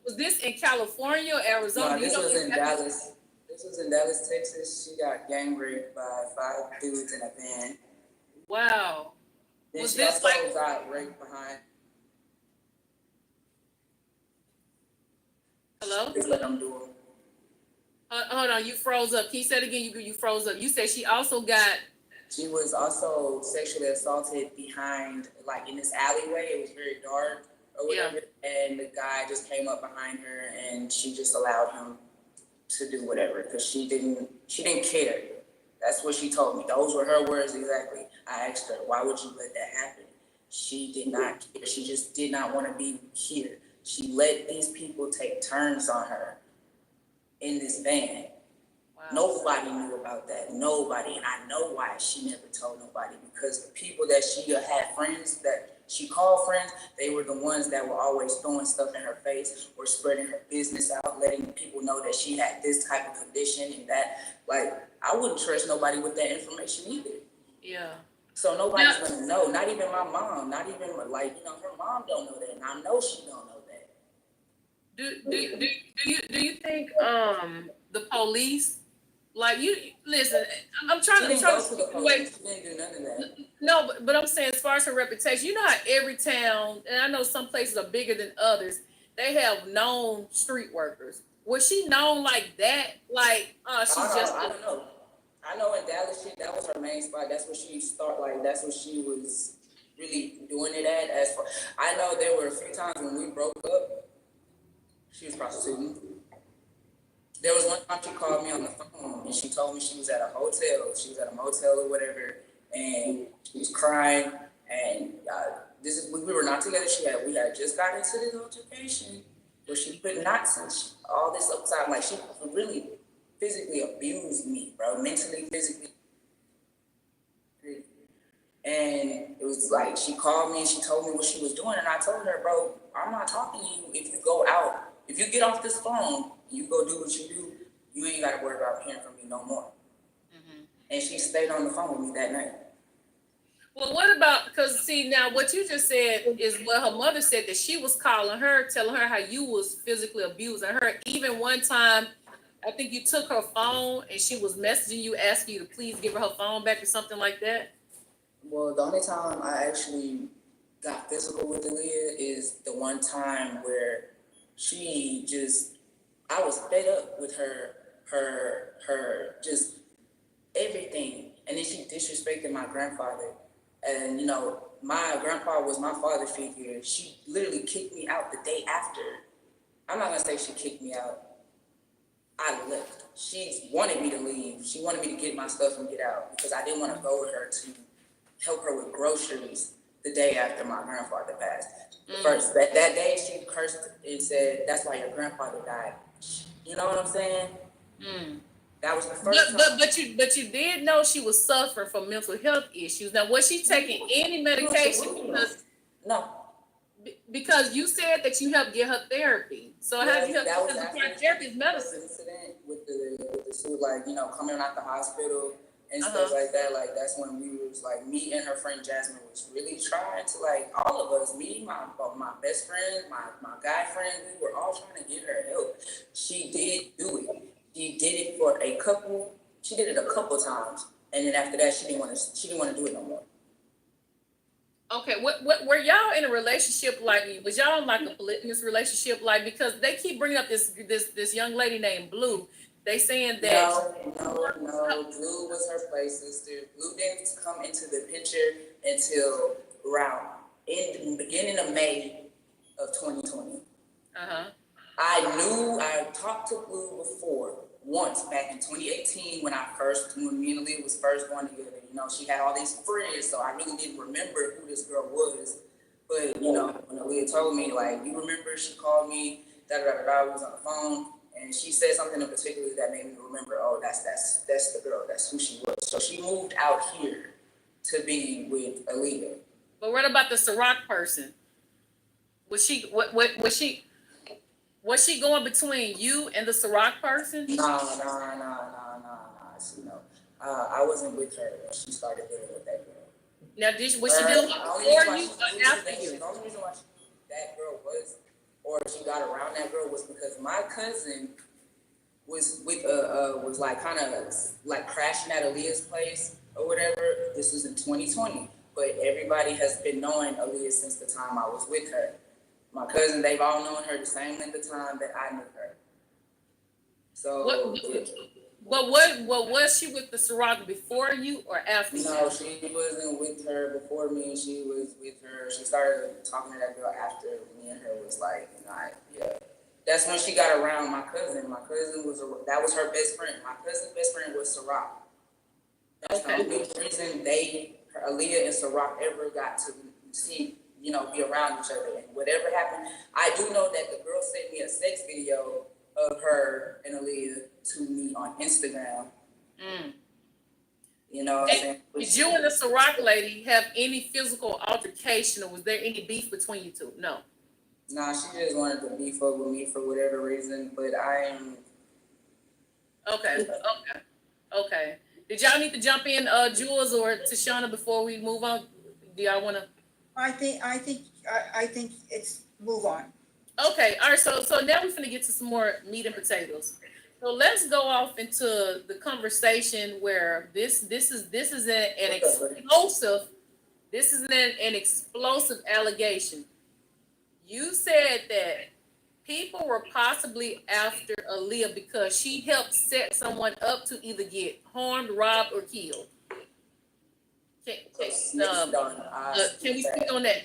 was this in California or Arizona? No, this was in Dallas. This was in Dallas, Texas. She got gang raped by 5 dudes in a van. Wow. Then Was she this also like got raped behind. Hello? It's like I'm doing. Hold on, you froze up. Can you say it again? You froze up. You said she also got. She was also sexually assaulted behind, like in this alleyway. It was very dark or whatever. Yeah. And the guy just came up behind her and she just allowed him to do whatever because she didn't care. That's what she told me. Those were her words exactly. I asked her, why would you let that happen? She did not care. She just did not want to be here. She let these people take turns on her in this van. Wow. Nobody knew about that. Nobody. And I know why she never told nobody, because the people that she had friends that she called friends, they were the ones that were always throwing stuff in her face or spreading her business out, letting people know that she had this type of condition and that. Like, I wouldn't trust nobody with that information either. Yeah. So nobody's gonna know. Not even my mom. Not even her mom don't know that, and I know she don't know that. Do you think the police, like, you listen? I'm trying to wait. She didn't do none of that. No, but I'm saying as far as her reputation, you know how every town, and I know some places are bigger than others, they have known street workers. Was she known like that? Like, she's just. I don't know. I know in Dallas, that was her main spot. That's where she started. Like, that's what she was really doing it at. As for, I know there were a few times when we broke up, she was prostituting. There was one time she called me on the phone and she told me she was at a hotel. She was at a motel or whatever, and she was crying. And we were not together. We had just got into this altercation where she put knots and all this upside. Like, she really physically abused me, bro. Mentally, physically. And it was like, she called me and she told me what she was doing. And I told her, bro, I'm not talking to you if you go out. If you get off this phone, you go do what you do, you ain't got to worry about hearing from me no more. Mm-hmm. And she stayed on the phone with me that night. Well, what about, because see, now what you just said is what her mother said, that she was calling her, telling her how you was physically abusing her. Even one time, I think you took her phone and she was messaging you, asking you to please give her phone back or something like that. Well, the only time I actually got physical with Aaliyah is the one time where she just, I was fed up with her just everything. And then she disrespected my grandfather. And, you know, my grandpa was my father figure. She literally kicked me out the day after. I'm not going to say she kicked me out. I left. She wanted me to leave. She wanted me to get my stuff and get out because I didn't want to go with her to help her with groceries the day after my grandfather passed. First, that day she cursed and said, "That's why your grandfather died." You know what I'm saying? That was the first time. But you did know she was suffering from mental health issues. Now, was she taking any medication? No. Because you said that you helped get her therapy. So how you help her therapy is medicine. Incident with the suit, like, you know, coming out the hospital and stuff like that. Like, that's when we was like, me and her friend Jasmine was really trying to, like, all of us, me, my best friend, my guy friend, we were all trying to get her help. She did do it. She did it she did it a couple times, and then after that she didn't want to do it no more. Okay, what were y'all in a relationship like? Was y'all in like a polygamous relationship, like, because they keep bringing up this young lady named Blue. They saying that no, Blue was her play sister. Blue didn't come into the picture until around in the beginning of May of 2020. I talked to Blue before once back in 2018 when me and Aaliyah was first going together. You know, she had all these friends, so I really didn't remember who this girl was. But, you know, when Aaliyah told me, like, you remember, she called me, we was on the phone, and she said something in particular that made me remember, oh, that's the girl, that's who she was. So she moved out here to be with Aaliyah. But what about the Ciroc person? Was she going between you and the Ciroc person? No. See, no. I wasn't with her when she started dealing with that girl. Now, was she dealing before you or after you? The only reason why that girl was, or she got around that girl, was because my cousin was with was like kind of like crashing at Aaliyah's place or whatever. This was in 2020, but everybody has been knowing Aaliyah since the time I was with her. My cousin, they've all known her the same length of time that I knew her. So. What was she with the Ciroc before you or after you? No, she wasn't with her before me. She was with her. She started talking to that girl after me and her was like, yeah. That's when she got around my cousin. My cousin that was her best friend. My cousin's best friend was Ciroc. That's the only reason Aaliyah and Ciroc ever got to see, you know, be around each other. And whatever happened, I do know that the girl sent me a sex video of her and Aaliyah to me on Instagram. You know what I'm saying? Did you and the Ciroc lady have any physical altercation, or was there any beef between you two? No. Nah, she just wanted to beef up with me for whatever reason, but I am. Okay. Did y'all need to jump in, Jules or Tashana, before we move on? Do y'all want to? I think it's move on. Okay, all right. So now we're gonna get to some more meat and potatoes. So let's go off into the conversation where this is an explosive. This is an explosive allegation. You said that people were possibly after Aaliyah because she helped set someone up to either get harmed, robbed, or killed. Can we speak on that?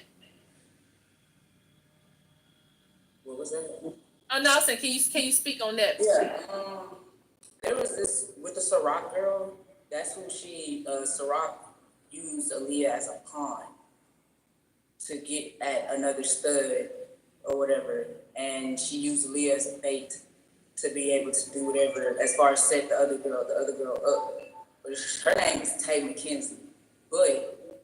What was that? Oh no, I said, can you speak on that? Yeah. There was this with the Ciroc girl. That's who Ciroc used Aaliyah as a pawn to get at another stud or whatever, and she used Aaliyah as a bait to be able to do whatever as far as set the other girl up. But her name is Tay McKenzie. But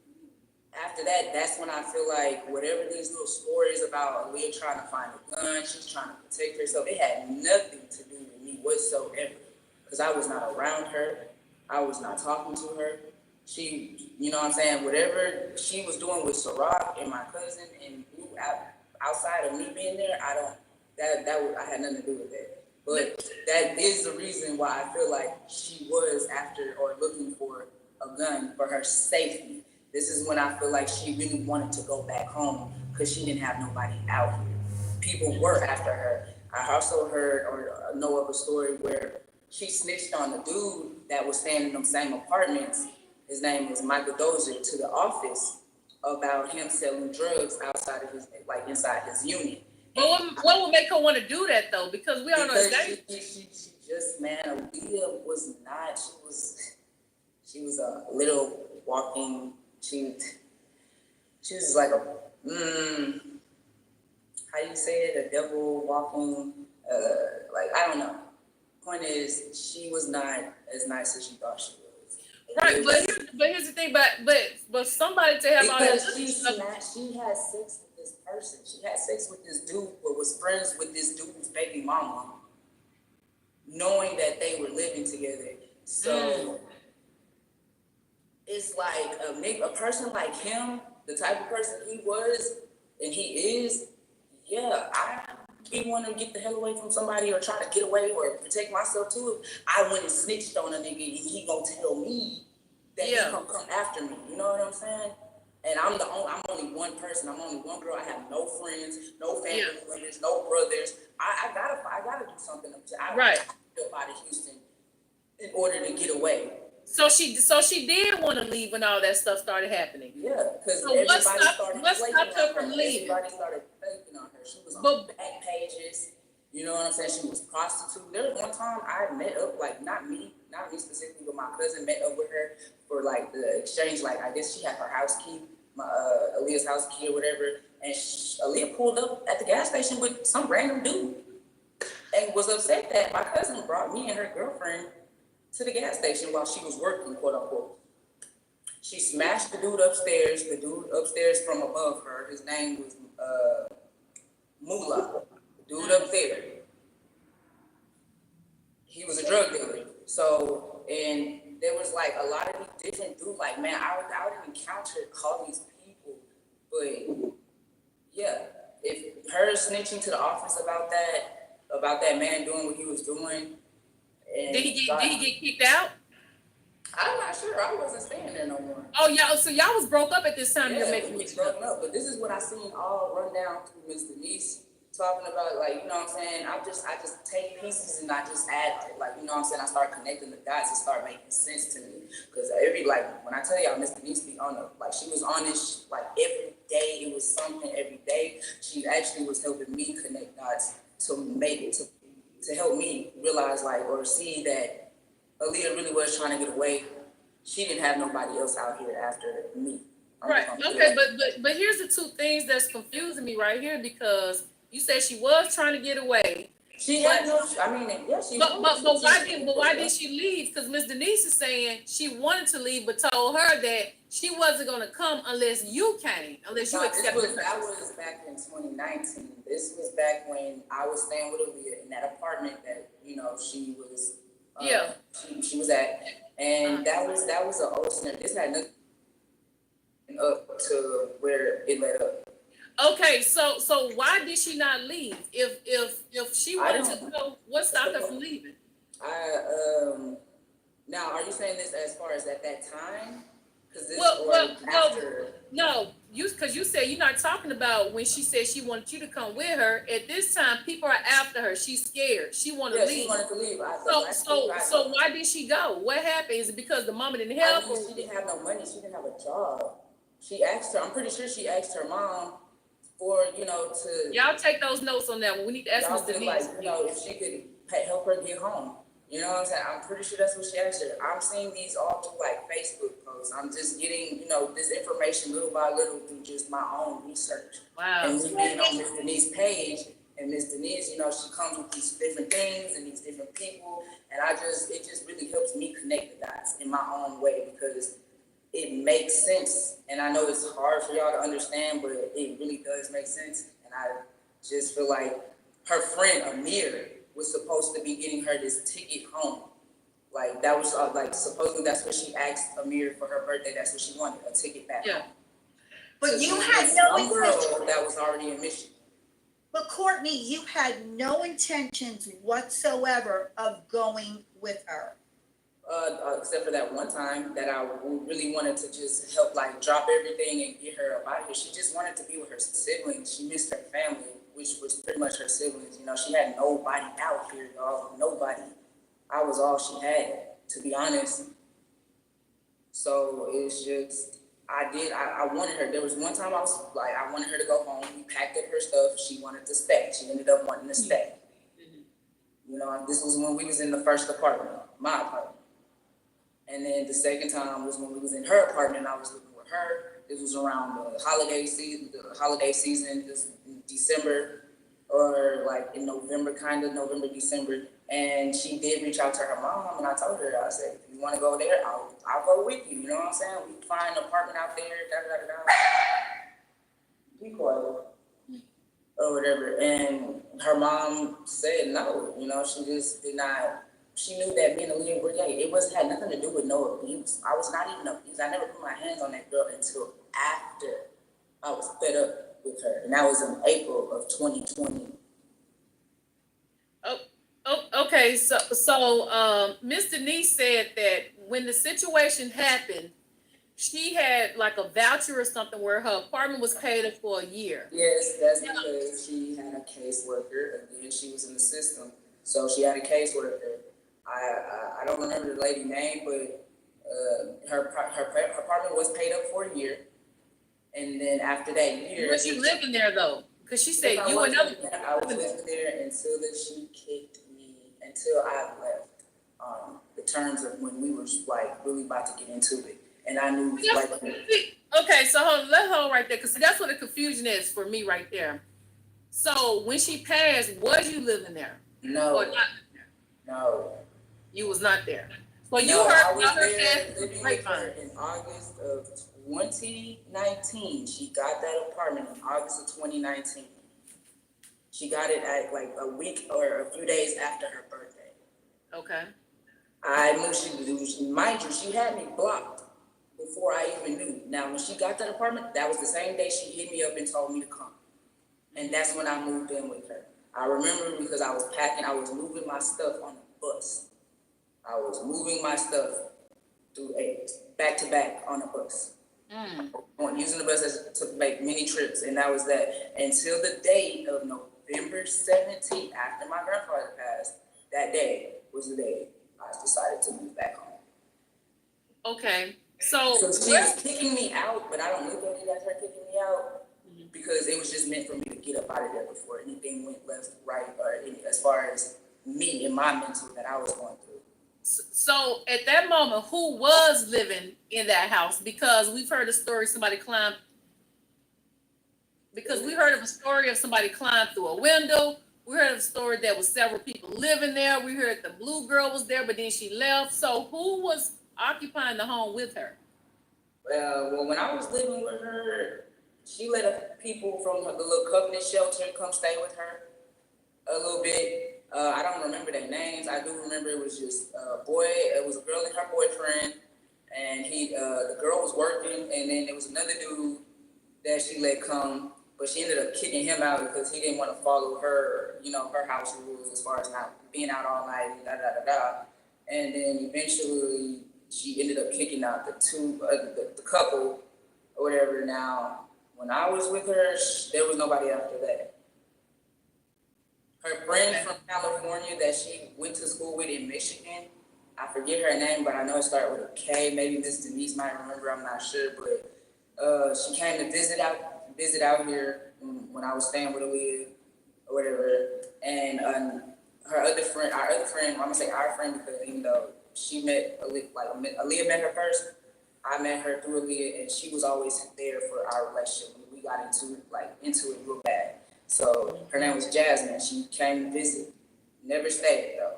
after that, that's when I feel like whatever these little stories about Aaliyah trying to find a gun, she's trying to protect herself, it had nothing to do with me whatsoever. Because I was not around her. I was not talking to her. She, you know what I'm saying, whatever she was doing with Ciroc and my cousin and outside of me being there, I had nothing to do with that. But that is the reason why I feel like she was after or looking for a gun for her safety. This is when I feel like she really wanted to go back home because she didn't have nobody out here. People were after her. I also heard or know of a story where she snitched on the dude that was staying in them same apartments. His name was Michael Dozier, to the office about him selling drugs outside of his, like inside his unit. But what would make her want to do that though? Because we all know she just, man, Aaliyah was not. She was a little walking. She was like a how you say it? A devil walking. Like I don't know. Point is, she was not as nice as she thought she was. Right, but here's the thing, but somebody to have all that. She had sex with this person. She had sex with this dude, but was friends with this dude's baby mama, knowing that they were living together. So it's like a person like him, the type of person he was and he is. Yeah, I be want to get the hell away from somebody or try to get away or protect myself too. I went and snitched on a nigga and he gonna tell me that he gonna come after me. You know what I'm saying? And I'm only one person. I'm only one girl. I have no friends, no family members, no brothers. I gotta do something. I gotta get out of Houston in order to get away. So she did want to leave when all that stuff started happening. Yeah, because what stopped her from leaving? Everybody started faking on her. She was on back pages. You know what I'm saying? She was prostitute. There was one time I met up, like not me specifically, but my cousin met up with her for like the exchange. Like I guess she had her house key, Aaliyah's house key or whatever, and Aaliyah pulled up at the gas station with some random dude, and was upset that my cousin brought me and her girlfriend to the gas station while she was working, quote unquote. She smashed the dude upstairs from above her. His name was Moolah. The dude up there. He was a drug dealer. So, and there was like a lot of these different dudes, like, man, I would encounter all these people. But yeah, if her snitching to the office about that man doing what he was doing. And did he get kicked out? I'm not sure. I wasn't staying there no more. Oh, y'all was broke up at this time. Yeah, You're making me broken up. But this is what I seen all run down through Ms. Denise talking about, like, you know what I'm saying? I just take pieces and I just add, like, you know what I'm saying? I start connecting the dots and start making sense to me. Because when I tell y'all, Ms. Denise be on she was on this, like, every day. It was something every day. She actually was helping me connect dots to help me realize, like, or see that Aaliyah really was trying to get away. She didn't have nobody else out here after me. Right. Okay, but here's the two things that's confusing me right here, because you said she was trying to get away. She had no. I mean, yeah, she. But why did she leave? Because Miss Denise is saying she wanted to leave, but told her that she wasn't going to come unless you came, unless you accepted her. That was back in 2019. This was back when I was staying with Aaliyah in that apartment that she was. She was at, and that was an old scenario. This had nothing up to where it led up. Okay, so why did she not leave? If she wanted to go, what stopped her from leaving? Now, are you saying this as far as at that time? Because this after? No, because you said you're not talking about when she said she wanted you to come with her. At this time, people are after her. She's scared. She want to Yeah, leave. she wanted to leave. So why did she go? What happened? Is it because the mama didn't help? She didn't have no money. She didn't have a job. She asked her. I'm pretty sure she asked her mom for to. Y'all take those notes on that one. We need to ask Y'all Ms. feel Denise. if she could help her get home. You know what I'm saying? I'm pretty sure that's what she asked her. I'm seeing these all through Facebook posts. I'm just getting, this information little by little through just my own research. Wow. And me being on Ms. Denise's page, and Ms. Denise, she comes with these different things and these different people. And it just really helps me connect the dots in my own way because it makes sense. And I know it's hard for y'all to understand, but it really does make sense. And I just feel like her friend Amir was supposed to be getting her this ticket home. Like that was supposedly that's what she asked Amir for her birthday. That's what she wanted, a ticket back home. But So you had no intention. that was already in Michigan. But Courtney, you had no intentions whatsoever of going with her. Except for that one time that I really wanted to just help, drop everything and get her up out of here. She just wanted to be with her siblings. She missed her family, which was pretty much her siblings. She had nobody out here, y'all. Nobody. I was all she had, to be honest. So it's just, I wanted her. There was one time I wanted her to go home. We packed up her stuff. She wanted to stay. She ended up wanting to stay. This was when we was in the first apartment, my apartment. And then the second time was when we was in her apartment and I was living with her. This was around the holiday season, this December, or in November, November, December. And she did reach out to her mom, and I told her, I said, if you want to go there, I'll go with you. You know what I'm saying? We find an apartment out there, Be quiet. Or whatever. And her mom said no. She just did not. She knew that me and Aaliyah were gay. It had nothing to do with no abuse. I was not even abused. I never put my hands on that girl until after I was fed up with her. And that was in April of 2020. Okay. So Miss Denise said that when the situation happened, she had a voucher or something where her apartment was paid up for a year. Yes, that's because she had a caseworker. Again, she was in the system. So she had a caseworker. I don't remember the lady's name, but her apartment was paid up for a year, and then after that year, was you living there though? Because she said you and other. I was living there until she kicked me until I left. The terms of when we were really about to get into it, and I knew Okay, so let's hold right there because that's what the confusion is for me right there. So when she passed, was you living there? No. Or not? No. You was not there. Well, you heard about her past living with her in August of 2019. She got that apartment in August of 2019. She got it at a week or a few days after her birthday. Okay. I knew mind you, she had me blocked before I even knew. Now, when she got that apartment, that was the same day she hit me up and told me to come. And that's when I moved in with her. I remember because I was packing, I was moving my stuff on a bus. I was moving my stuff through back to back on a bus. Using the bus to make many trips, and that was that until the day of November 17th, after my grandfather passed. That day was the day I decided to move back home. Okay, so she was kicking me out, but I don't look at it as her kicking me out because it was just meant for me to get up out of there before anything went left, right, or as far as me and my mental that I was going through. So at that moment, who was living in that house? Because we've heard a story somebody climbed. Because we heard of a story of somebody climbed through a window. We heard of a story that was several people living there. We heard the blue girl was there, but then she left. So who was occupying the home with her? Well, when I was living with her, she let people from the little covenant shelter come stay with her a little bit. I don't remember their names. I do remember it was just a boy. It was a girl and her boyfriend, and the girl was working, and then there was another dude that she let come, but she ended up kicking him out because he didn't want to follow her, her house rules as far as not being out all night, And then eventually she ended up kicking out the couple or whatever. Now When I was with her, there was nobody after that. Her friend from California that she went to school with in Michigan, I forget her name, but I know it started with a K. Maybe Miss Denise might remember. I'm not sure, but she came to visit out here when I was staying with Aaliyah or whatever. And our other friend, I'm gonna say our friend because even though she met Aaliyah, like Aaliyah met her first, I met her through Aaliyah, and she was always there for our relationship. We got into it real bad. So her name was Jasmine. She came to visit, never stayed though.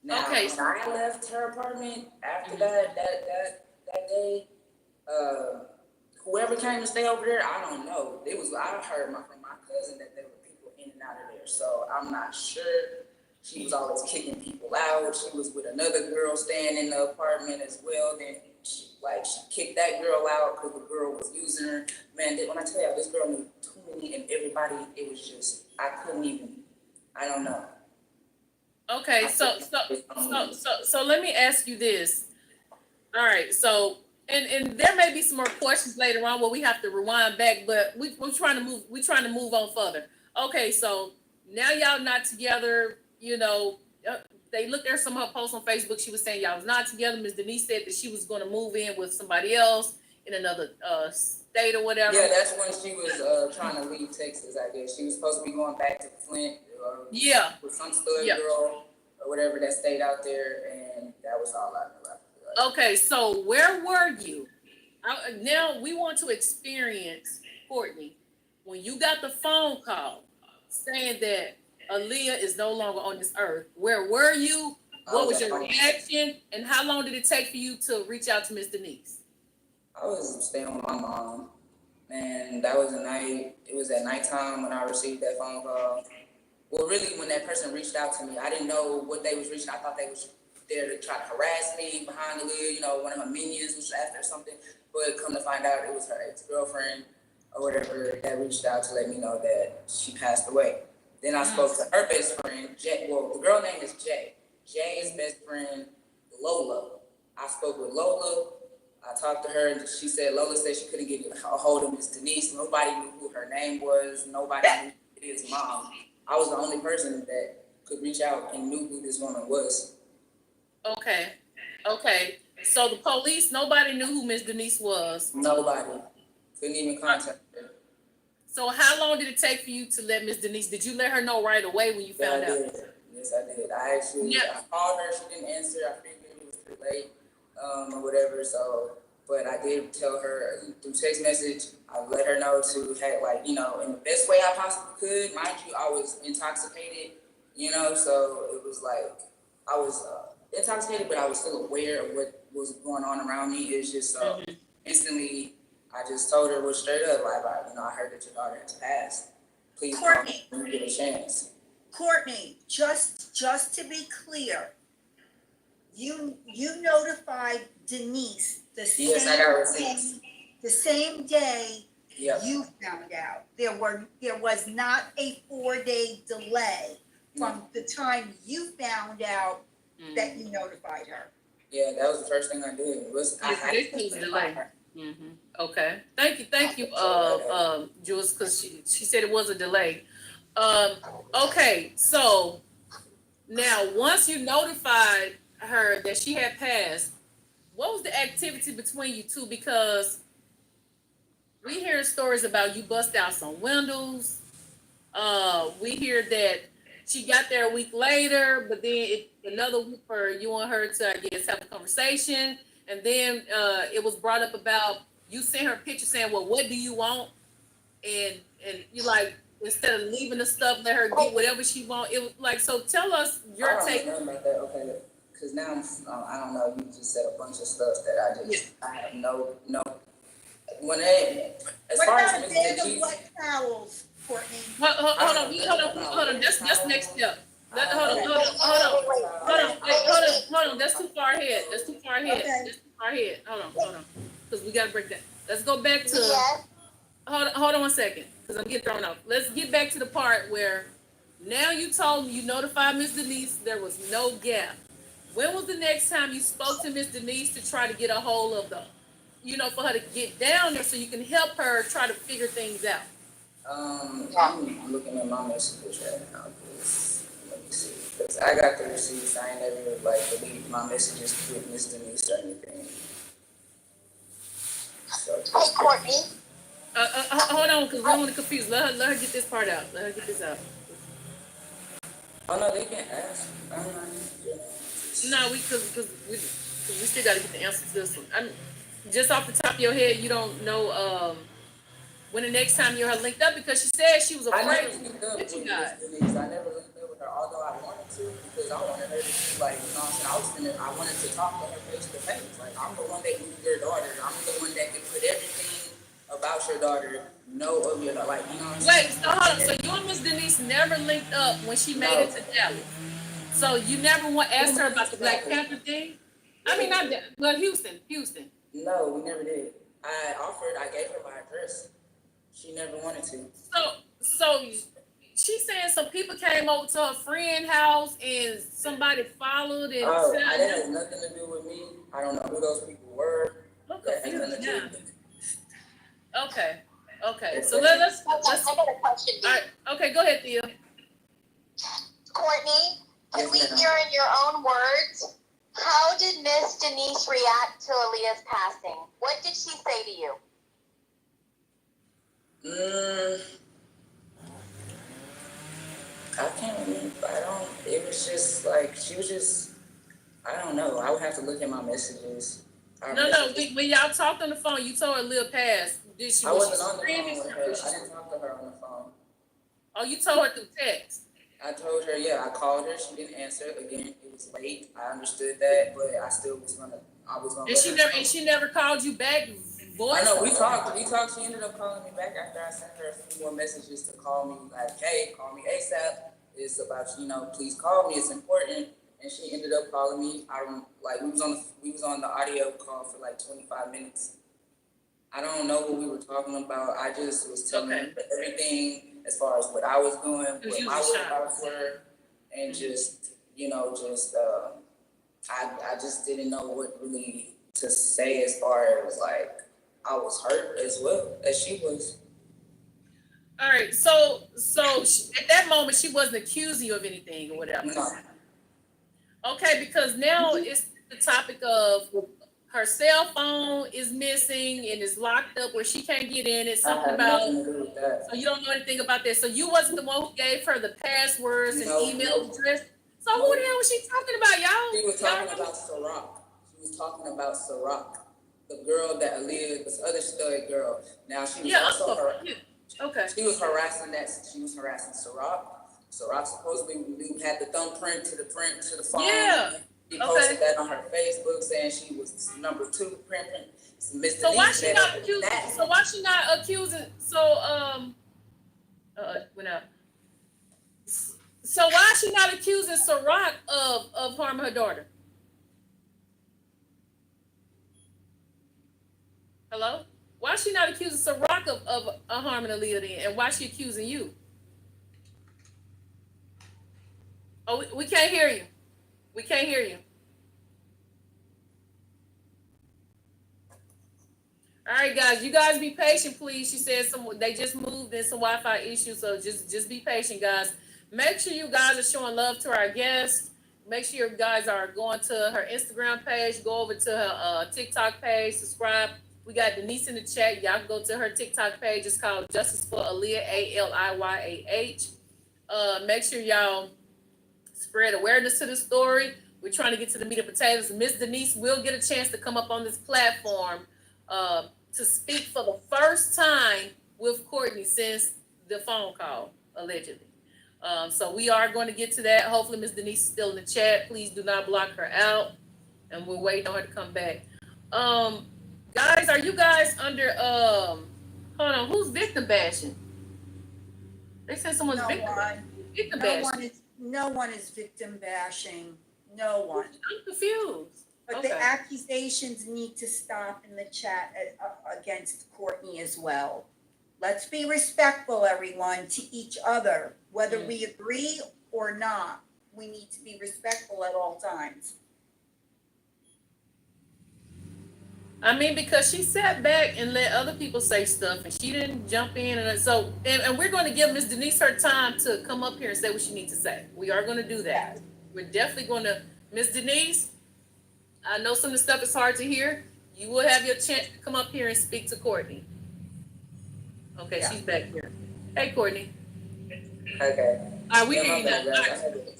Now, Okay. when I left her apartment after that day, whoever came to stay over there, I don't know. I heard from my cousin that there were people in and out of there, so I'm not sure. She was always kicking people out. She was with another girl staying in the apartment as well. Then she kicked that girl out because the girl was using her. Man, when I tell you, this girl knew too many and everybody. It was just I don't know. Okay, so let me ask you this. All right, so and there may be some more questions later on where we have to rewind back, but we're trying to move on further. Okay, so now y'all not together. You know, they looked at some of her posts on Facebook. She was saying y'all was not together. Ms. Denise said that she was going to move in with somebody else in another state or whatever. Yeah, that's when she was trying to leave Texas. I guess she was supposed to be going back to Flint. With some stud girl or whatever that stayed out there, and that was all I knew after that. Okay, so where were you? Now we want to experience, Courtney, when you got the phone call saying that Aaliyah is no longer on this earth. Where were you? What was your reaction? And how long did it take for you to reach out to Miss Denise? I was staying with my mom, and that was it was at nighttime when I received that phone call. Well, really, when that person reached out to me, I didn't know what they was reaching. I thought they was there to try to harass me behind Aaliyah, one of her minions was after or something. But come to find out, it was her ex-girlfriend or whatever that reached out to let me know that she passed away. Then I spoke to her best friend, Jay. Well, the girl name is Jay. Jay's best friend, Lola. I spoke with Lola. I talked to her, and Lola said she couldn't get a hold of Miss Denise. Nobody knew who her name was. Nobody knew his mom. I was the only person that could reach out and knew who this woman was. Okay. So the police, nobody knew who Miss Denise was. Nobody. Couldn't even contact her. So how long did it take for you to let Miss Denise? Did you let her know right away when you found out? Yes, I did. I called her. She didn't answer. I figured it was too late, or whatever. So, but I did tell her through text message. I let her know to in the best way I possibly could. Mind you, I was intoxicated. So it was like I was intoxicated, but I was still aware of what was going on around me. It's just instantly. I just told her straight up, I heard that your daughter has passed. Please call me when you get a chance. Courtney, just to be clear, you notified Denise the same day you found out. There was not a 4-day delay from the time you found out that you notified her. Yeah, that was the first thing I did. I had to delay her. Mm-hmm. Okay. Thank you, Jules, because she said it was a delay. Okay, so now once you notified her that she had passed, what was the activity between you two? Because we hear stories about you bust out some windows. We hear that she got there a week later, but then another week for you and her to, I guess, have a conversation. And then it was brought up about you sent her a picture saying, well, what do you want? And you instead of leaving the stuff, let her get whatever she want. It was so tell us your take. I don't know about that, okay. Because now, I don't know, you just said a bunch of stuff that I have no. What about a bag of wet towels, Courtney? Hold on. That's next step. Hold on. That's too far ahead. Okay. Hold on. Because we gotta break that. Let's go back to. Hold on 1 second, because I'm getting thrown off. Let's get back to the part where now you told me you notified Miss Denise there was no gap. When was the next time you spoke to Miss Denise to try to get a hold of you know, for her to get down there so you can help her try to figure things out? I'm looking at my messages right now. Let me see. Cause I got the receipts. I ain't never like deleted my messages with Miss Denise or anything. So Hey, Courtney. Hold on, because we don't want to confuse. Let her get this part out. Let her get this out. oh no, they can ask. I'm not. No, because we still got to get the answer to this one. I'm just off the top of your head. You don't know when the next time you're linked up, because she said she was I afraid never linked up to with you Miss guys. Denise. I never linked up with her, although I wanted to, because I wanted her to be like, you know what I'm saying? I wanted to talk to her face to face. Like, I'm the one that moved your daughter. I'm the one that can put everything about your daughter, know of your daughter. Like, you know what I'm Wait, saying? so hold on. So you and Miss Denise never linked up when she made it No. to Dallas. So you never asked her about the Black Panther thing? I mean, not that, but Houston. No, we never did. I gave her my address. She never wanted to. So she's saying some people came over to her friend's house and somebody followed and Oh, said, that has nothing to do with me. I don't know who those people were. I'm That has confused nothing to do now. with me. Okay. So let's I got a question, all right. Okay, go ahead, Thea. Courtney, can we Yes, ma'am. hear in your own words, how did Miss Denise react to Aaliyah's passing? What did she say to you? I can't remember. It was just like, she was just, I don't know. I would have to look at my messages. No. When y'all talked on the phone, you told her Lil passed. Did she? I Was wasn't she on the screaming? phone with her. I didn't talk to her on the phone. Oh, you told her through text. I told her, yeah, I called her. She didn't answer. Again, it was late. I understood that, but I still was gonna. I was gonna. And she never called you back. Voice. I know we talked. She ended up calling me back after I sent her a few more messages to call me. Like, hey, call me ASAP. It's about, please call me. It's important. And she ended up calling me. I don't like. We was on the audio call for like 25 minutes. I don't know what we were talking about. I just was telling her everything as far as what I was doing, what my workouts were, and I just didn't know what really to say as far as like I was hurt as well as she was. All right. So at that moment, she wasn't accusing you of anything or whatever. No. Okay, because now it's the topic of her cell phone is missing and is locked up where she can't get in. It's something about. Nothing to do with that. So you don't know anything about that. So you wasn't the one who gave her the passwords and email address. So who the hell was she talking about, y'all? She was talking about Ciroc. She was talking about Ciroc, the girl that Aaliyah, this other stud girl. Now she was also okay. She was harassing Ciroc. Ciroc supposedly had the thumbprint to the phone. Yeah. She posted that on her Facebook saying she was number 2 print. So why she not accusing? So why she not accusing? Went out. So why is she not accusing Ciroc of harming her daughter? Hello? Why is she not accusing Ciroc of harming Aaliyah then? And why is she accusing you? Oh, we can't hear you. We can't hear you. All right, guys. You guys be patient, please. She said they just moved in some Wi-Fi issues, so just be patient, guys. Make sure you guys are showing love to our guests. Make sure you guys are going to her Instagram page. Go over to her TikTok page. Subscribe. We got Denise in the chat. Y'all can go to her TikTok page. It's called JUSTICE4ALIYAH, ALIYAH. Make sure y'all spread awareness to the story. We're trying to get to the meat and potatoes. Miss Denise will get a chance to come up on this platform to speak for the first time with Courtney since the phone call, allegedly. So we are going to get to that. Hopefully Miss Denise is still in the chat. Please do not block her out. And we're waiting on her to come back. Guys, are you guys under, hold on, who's victim bashing? They said someone's victim bashing. No one is victim bashing. No one. I'm confused. But the accusations need to stop in the chat against Courtney as well. Let's be respectful, everyone, to each other. Whether we agree or not, we need to be respectful at all times. I mean, because she sat back and let other people say stuff, and she didn't jump in, and so, and we're going to give Miss Denise her time to come up here and say what she needs to say. We are going to do that. We're definitely going to, Miss Denise. I know some of the stuff is hard to hear. You will have your chance to come up here and speak to Courtney. Okay, Yeah. she's back here. Hey, Courtney. Okay. All right, we Yeah, hear my you bad, now. guys. I had to-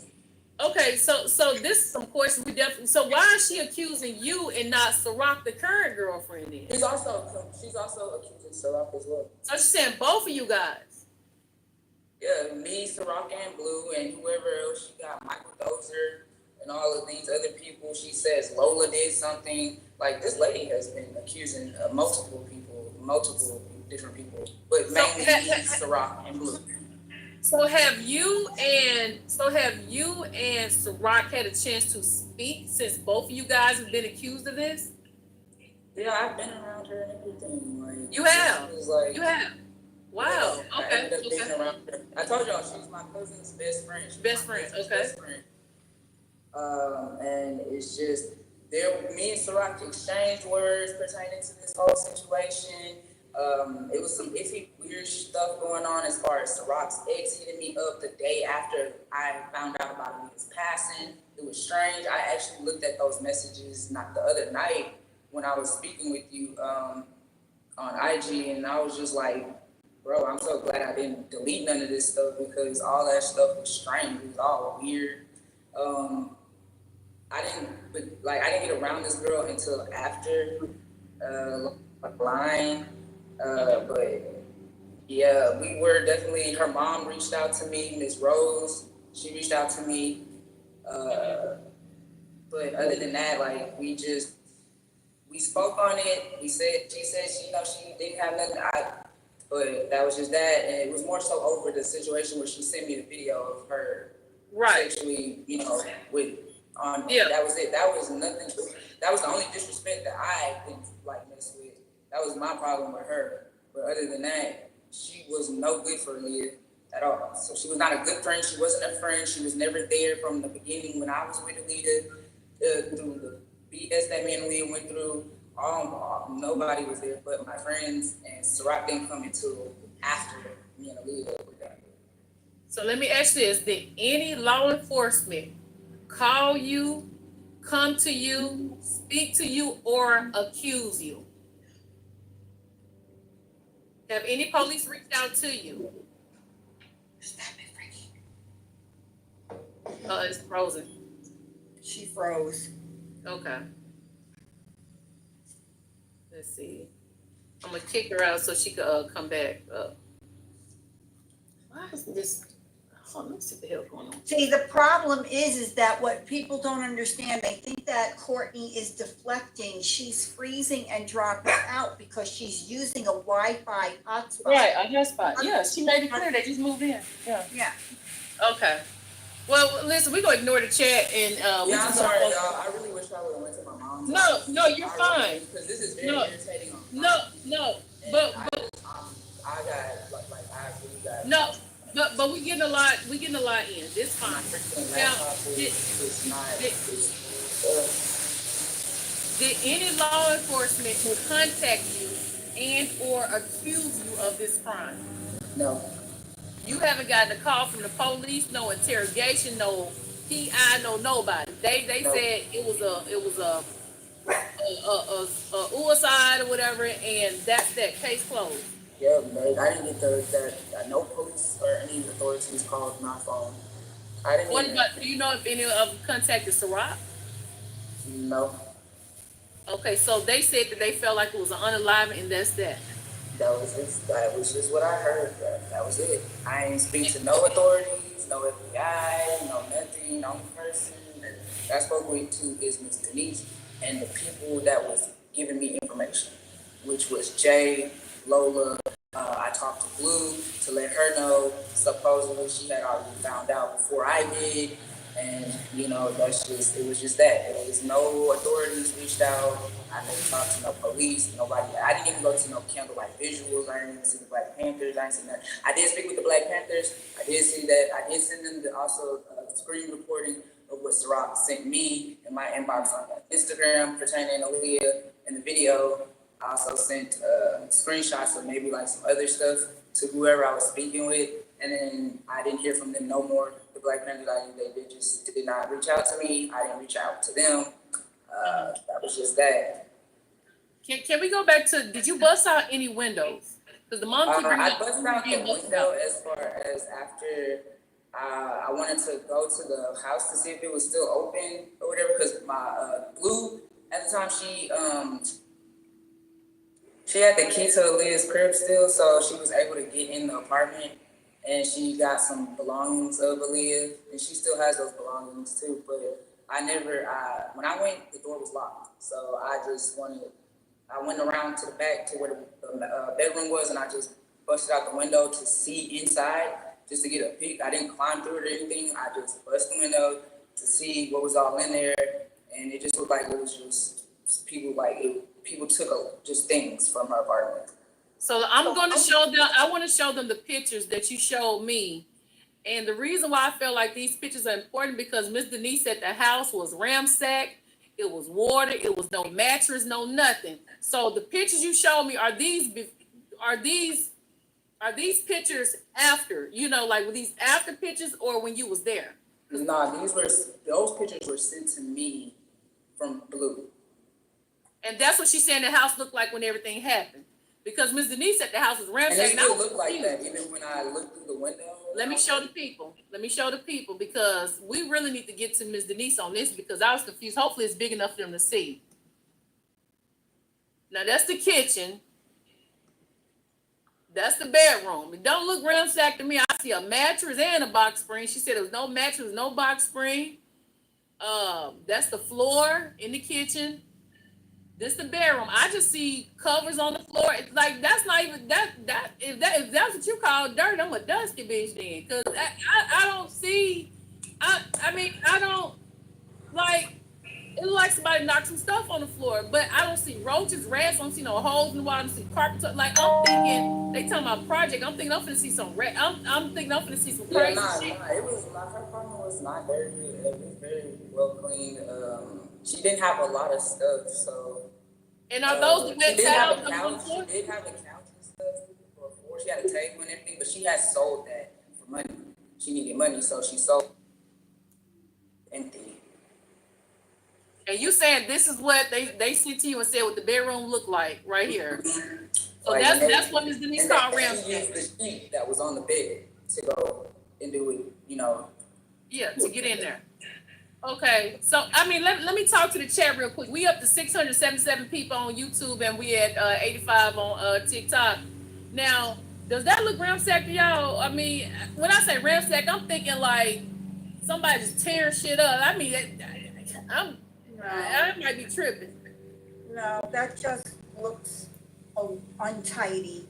Okay, so this is some questions we definitely. So why is she accusing you and not Ciroc, the current girlfriend? Then she's also accusing Ciroc as well. so she's saying both of you guys. Yeah, me, Ciroc, and Blue, and whoever else she got, Michael Dozer, and all of these other people. She says Lola did something. Like, this lady has been accusing multiple different people, but mainly me, Ciroc, and Blue. So have you and Ciroc had a chance to speak since both of you guys have been accused of this? Yeah, I've been around her and everything. Like, You have. Like, You have. Wow. Yeah, Okay. I ended up being around her. I told y'all she's my cousin's best friend. Best friend. Okay. Best friend. And it's just me and Ciroc exchanged words pertaining to this whole situation. It was some iffy, weird stuff going on as far as Ciroc's ex hitting me up the day after I found out about his passing. It was strange. I actually looked at those messages not the other night when I was speaking with you on IG, and I was just like, bro, I'm so glad I didn't delete none of this stuff because all that stuff was strange. It was all weird. I didn't get around this girl until after line. But yeah, we were definitely, her mom reached out to me, Miss Rose, she reached out to me. But other than that, like, we spoke on it. She said she didn't have nothing. But that was just that, and it was more so over the situation where she sent me the video of her sexually, with on. Yeah. That was it. That was nothing. That was the only disrespect that I didn't mess with. That was my problem with her. But other than that, she was no good for Leah at all. So she was not a good friend. She wasn't a friend. She was never there from the beginning when I was with Leah through the BS that me and Leah went through. Nobody was there but my friends, and Ciroc didn't come until after me and Aaliyah were done. So let me ask this: did any law enforcement call you, come to you, speak to you, or accuse you? Have any police reached out to you? It's frozen. She froze. Okay. Let's see. I'm gonna kick her out so she could come back up. Why is this? Hold on, let me see what the hell going on. See, the problem is that what people don't understand, they think that Courtney is deflecting. She's freezing and dropping out because she's using a Wi-Fi hotspot. Right, a hotspot. Yeah, she made it clear they just moved in. Yeah. Yeah. Okay. Well, listen, we're gonna ignore the chat and yeah, I'm sorry, y'all. I really wish I would have went to my mom's. No, you're fine. Because this is very irritating. No, but I really got. No, but we getting a lot in. It's fine. Now, did any law enforcement contact you and or accuse you of this crime? No. You haven't gotten a call from the police, no interrogation, no PI, no nobody. They said it was a suicide or whatever, and that's that case closed. Yeah, man, I didn't get no police or any authorities called my phone. I didn't. What about? Do you know if any of them contacted Ciroc? No. Okay, so they said that they felt like it was an unalive, and that's that. That was just what I heard. That was it. I ain't speak to no authorities, no FBI, no nothing. The only person that I spoke with to is Miss Denise and the people that was giving me information, which was Jay, Lola. I talked to Blue to let her know. Supposedly she had already found out before I did. And, it was just that. There was no authorities reached out. I didn't talk to no police, nobody. I didn't even go to no candlelight visuals. I didn't even see the Black Panthers. I didn't see that. I did speak with the Black Panthers. I did see that. I did send them also screen recording of what Ciroc sent me in my inbox on Instagram pertaining to Aaliyah. in the video. I also sent screenshots of maybe like some other stuff to whoever I was speaking with, and then I didn't hear from them no more. The Black Panthers, they just did not reach out to me. I didn't reach out to them. That was just that. Can we go back to, did you bust out any windows? Because the mom keep I busted out the window as far as after I wanted to go to the house to see if it was still open or whatever, because my Blue, at the time, she had the key to Aaliyah's crib still, so she was able to get in the apartment, and she got some belongings of Aaliyah, and she still has those belongings too, but when I went, the door was locked, so I went around to the back to where the bedroom was, and I just busted out the window to see inside, just to get a peek. I didn't climb through it or anything. I just busted the window to see what was all in there, and it just looked like it was just people took just things from her apartment. So I'm going to show them, I want to show them the pictures that you showed me. And the reason why I feel like these pictures are important because Miss Denise said the house was ransacked. It was water. It was no mattress, no nothing. So the pictures you showed me, are these pictures after, like were these after pictures or when you was there? Nah, those pictures were sent to me from Blue. And that's what she's saying the house looked like when everything happened. Because Miss Denise said the house was ransacked. And it still looked like that even when I looked through the window. Let me show the people because we really need to get to Miss Denise on this because I was confused. Hopefully it's big enough for them to see. Now that's the kitchen. That's the bedroom. It don't look ransacked to me. I see a mattress and a box spring. She said there was no mattress, no box spring. That's the floor in the kitchen. This the bedroom. I just see covers on the floor. It's like that's not even if that's what you call dirt, I'm a dusty bitch then. Cause I don't see. I don't like. It looks like somebody knocked some stuff on the floor, but I don't see roaches, rats. I don't see no holes in the wall. I don't see carpet. Like I'm thinking they talking about project. I'm thinking I'm gonna see some rat. I'm thinking I'm gonna see some crazy shit. It was not, her apartment was not dirty. It was very well cleaned. She didn't have a lot of stuff, so. And are those the wet towels? She did have a couch and stuff before. She had a table and everything, but she had sold that for money. She needed money, so she sold empty. And you saying this is what they sent to you and said what the bedroom looked like right here. So like, that's what Ms. Denise called ransack. She used the sheet that was on the bed to go and do it, Yeah, to get in there. Okay, so let me talk to the chat real quick. We up to 677 people on YouTube and we at 85 on TikTok. Now, does that look ransacked to y'all? I mean, when I say ransacked, I'm thinking like somebody just tearing shit up. I mean, I might be tripping. No, that just looks untidy.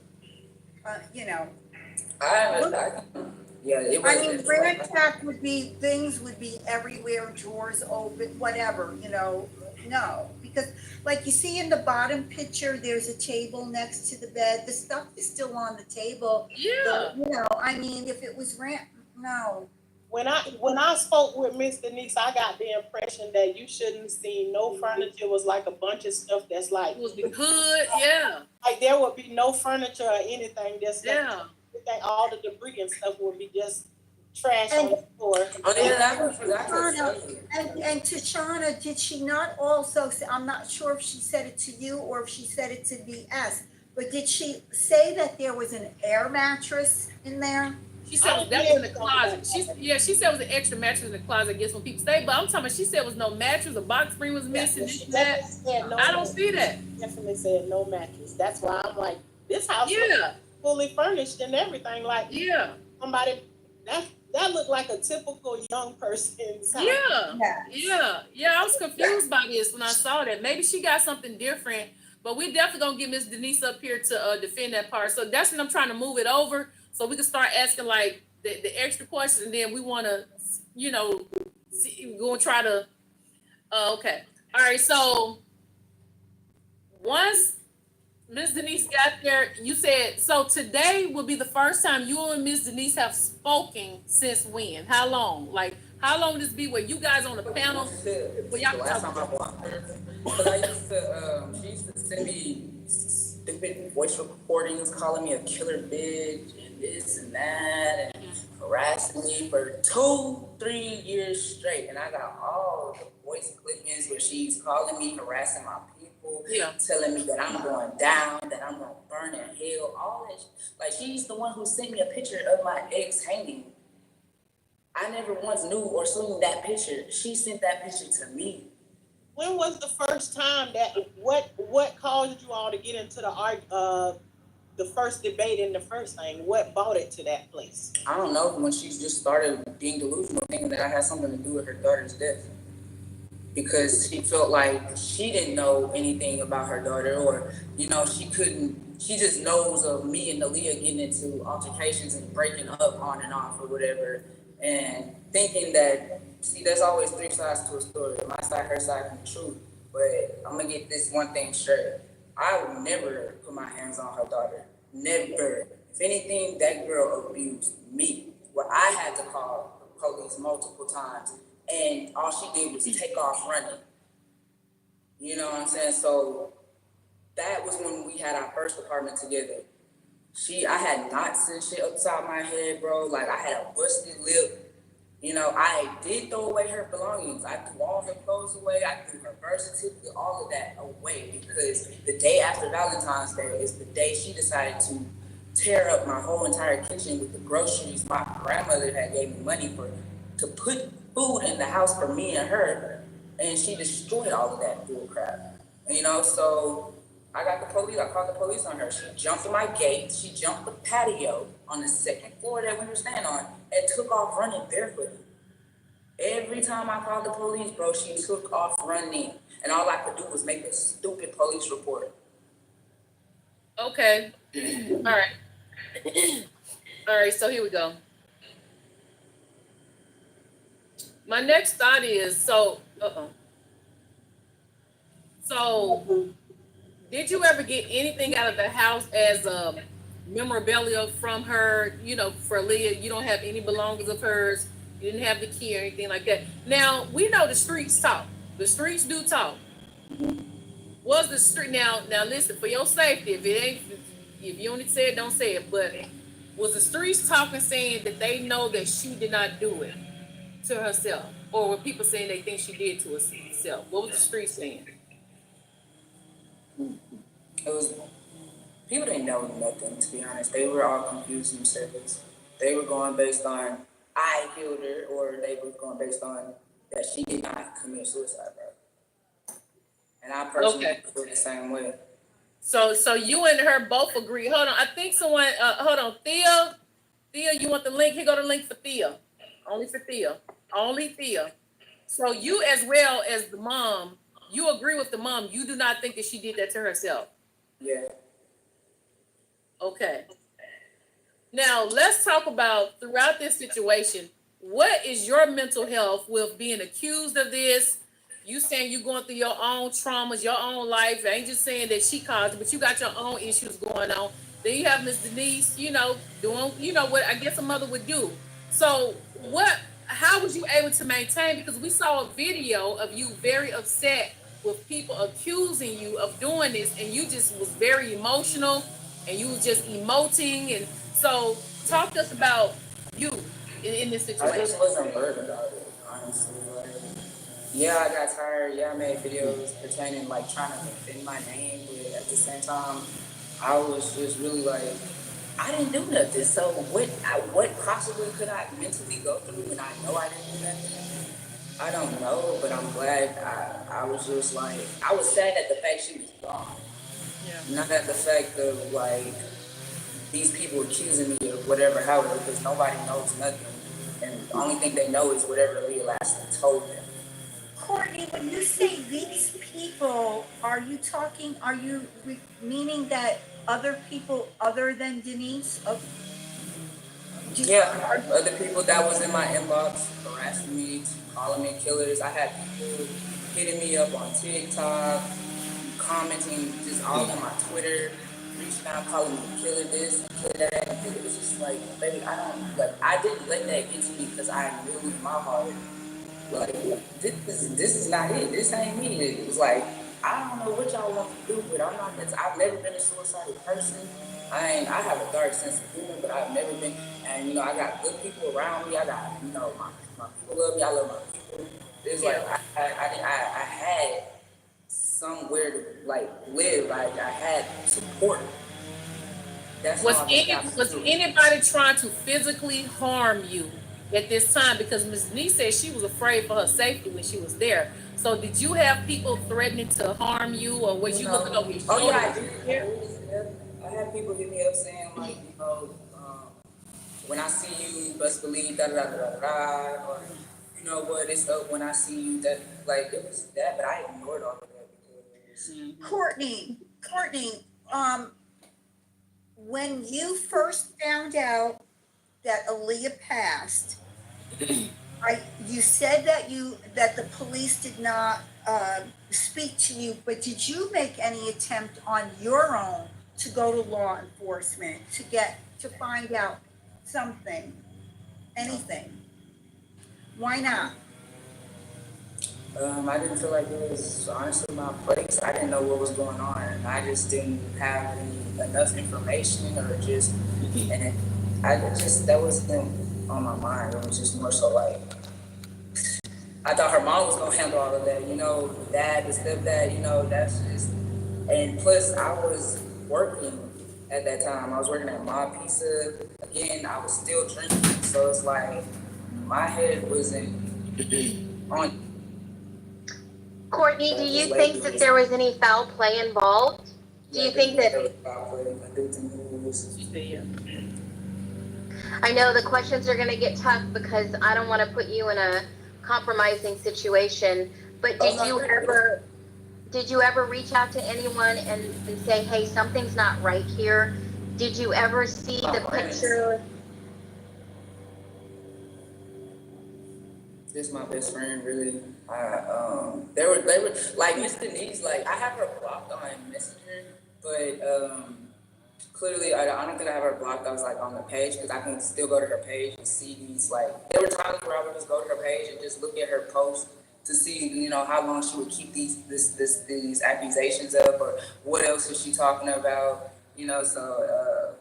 Yeah, it was. Ransack would be, things would be everywhere, drawers open, whatever, no. Because like you see in the bottom picture, there's a table next to the bed. The stuff is still on the table. Yeah. If it was no. When I spoke with Miss Denise, I got the impression that you shouldn't see no furniture. It was like a bunch of stuff that's like. It was the hood, yeah. Like there would be no furniture or anything. Just yeah. All the debris and stuff would be just trash on the floor. And Tashana, did she not also say, I'm not sure if she said it to you or if she said it to VS, but did she say that there was an air mattress in there? She said that was in the closet. She said it was an extra mattress in the closet, I guess, when people stay. But I'm talking about, she said it was no mattress, a box spring was missing. I don't see that. Definitely said no mattress. That's why I'm like, this house is fully furnished and everything. Like, somebody that looked like a typical young person's house. Yeah. I was confused by this when I saw that. Maybe she got something different, but we definitely gonna get Miss Denise up here to defend that part. So that's when I'm trying to move it over. So we can start asking like the extra questions, and then we want to, we're going to try to, okay. All right, so once Ms. Denise got there, you said, so today will be the first time you and Ms. Denise have spoken since when? How long? Like, How long would this be where you guys on the panel? Where y'all The can last talk time I blocked her, because I used to, she used to send me stupid voice recordings calling me a killer bitch and this and that and harassing me for 2-3 years straight. And I got all the voice clippings where she's calling me, harassing my people, telling me that I'm going down, that I'm going to burn in hell, all that. Like, she's the one who sent me a picture of my ex hanging. I never once knew or seen that picture. She sent that picture to me. When was the first time that what caused you all to get into the first debate and the first thing? What brought it to that place? I don't know, when she just started being delusional, thinking that I had something to do with her daughter's death. Because she felt like she didn't know anything about her daughter, or, you know, she just knows of me and Aaliyah getting into altercations and breaking up on and off or whatever. And thinking that, see, there's always 3 sides to a story. My side, her side, and the truth. But I'm gonna get this one thing straight. I would never put my hands on her daughter. Never. If anything, that girl abused me. Where I had to call the police multiple times, and all she did was take off running. You know what I'm saying? So that was when we had our first apartment together. I had knots and shit upside my head, bro. Like, I had a busted lip. You know, I did throw away her belongings. I threw all her clothes away. I threw her birth certificate, all of that away, because the day after Valentine's Day is the day she decided to tear up my whole entire kitchen with the groceries my grandmother had gave me money for, to put food in the house for me and her, and she destroyed all of that bull crap. You know, so I called the police on her. She jumped my gate, she jumped the patio on the 2nd floor that we were staying on, and took off running barefoot. Every time I called the police, bro, she took off running, and all I could do was make a stupid police report. Okay. All right. All right, so here we go. My next thought is, so did you ever get anything out of the house as a memorabilia from her, you know, for Leah? You don't have any belongings of hers. You didn't have the key or anything like that. Now, we know the streets talk. The streets do talk. Was the street, now listen, for your safety, if you only say it, don't say it, but was the streets talking, saying that they know that she did not do it to herself? Or were people saying they think she did to herself? What was the streets saying? It was, people didn't know nothing, to be honest. They were all confused themselves. They were going based on I killed her, or they were going based on that she did not commit suicide, bro. And I personally feel the same way. So you and her both agree. Hold on, I think someone. Hold on, Thea, you want the link? Here go the link for Thea. Only for Thea. Only Thea. So you, as well as the mom, you agree with the mom. You do not think that she did that to herself. Yeah. Okay. Now let's talk about, throughout this situation, what is your mental health with being accused of this? You saying you going through your own traumas, your own life. I ain't just saying that she caused it, but you got your own issues going on. Then you have Miss Denise, you know, doing, you know, what I guess a mother would do. So how was you able to maintain? Because we saw a video of you very upset with people accusing you of doing this, and you just was very emotional, and you was just emoting. And so talk to us about you in this situation. I just wasn't worried about it, honestly. Like, yeah, I got tired. Yeah, I made videos pertaining, like, trying to defend my name, but at the same time, I was just really like, I didn't do nothing. So what possibly could I mentally go through when I know I didn't do nothing? I don't know, but I'm glad. I was just like, I was sad at the fact she was gone. Yeah. Not at the fact of, like, these people accusing me of whatever, however, because nobody knows nothing. And the only thing they know is whatever Leah Lashley told them. Courtney, when you say these people, are you meaning that other people other than Denise? Yeah, other people that was in my inbox harassing me, calling me killers. I had people hitting me up on TikTok, commenting just all on my Twitter, reaching out, calling me killer this, killer that. It was just like, baby, I didn't let that get to me, because I knew in my heart like, this is not it. This ain't me. It was like, I don't know what y'all want to do, but I've never been a suicidal person. I have a dark sense of humor, but I've never been, and you know, I got good people around me. I got, you know, my people love me. I love my people. It's like, I had somewhere to like live. I had support. That's Was all I got was anybody trying to physically harm you at this time? Because Ms. Nee said she was afraid for her safety when she was there. So did you have people threatening to harm you, or was you looking over your shoulder? Oh yeah, I did. Yeah. I had people hit me up saying like, you know, when I see you, best believe da da da da da, or you know what, it's up when I see you. That like it was that, but I ignored all of that because Courtney, when you first found out that Aaliyah passed, you said that the police did not speak to you, but did you make any attempt on your own to go to law enforcement to find out something, anything? Why not? I didn't feel like it was honestly my place. I didn't know what was going on, and I just didn't have enough information, or just, and that wasn't on my mind. It was just more so like, I thought her mom was gonna handle all of that, you know, dad, the stepdad, you know, that's just, and plus I was working at that time. I was working at Ma Pizza. Again, I was still drinking, so it's like my head wasn't on. Courtney, do you think that there was any foul play involved? Do you think that? I know the questions are going to get tough because I don't want to put you in a compromising situation. But did you ever reach out to anyone and say, hey, something's not right here? Did you ever see the picture? This is my best friend, really. They were like Miss Denise. Like I have her blocked on Messenger, but clearly I don't think I have her blocked. I was like on the page because I can still go to her page and see these. Like there were times where I would just go to her page and just look at her post to see, you know, how long she would keep these accusations up, or what else is she talking about, you know. So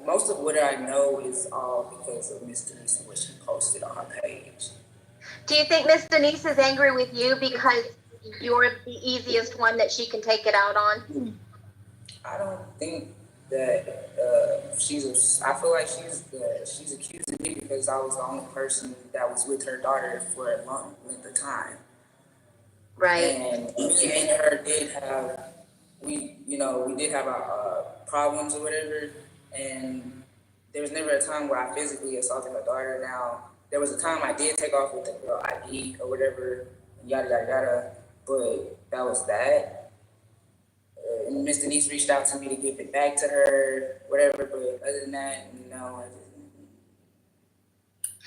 most of what I know is all because of Miss Denise and what she posted on her page. Do you think Miss Denise is angry with you because you're the easiest one that she can take it out on? I don't think that I feel like she's accusing me because I was the only person that was with her daughter for a long length of time. Right. And me and her did have our problems or whatever, and there was never a time where I physically assaulted her daughter. Now, there was a time I did take off with the girl ID or whatever, yada yada yada, but that was that. And Miss Denise reached out to me to give it back to her, whatever, but other than that, no.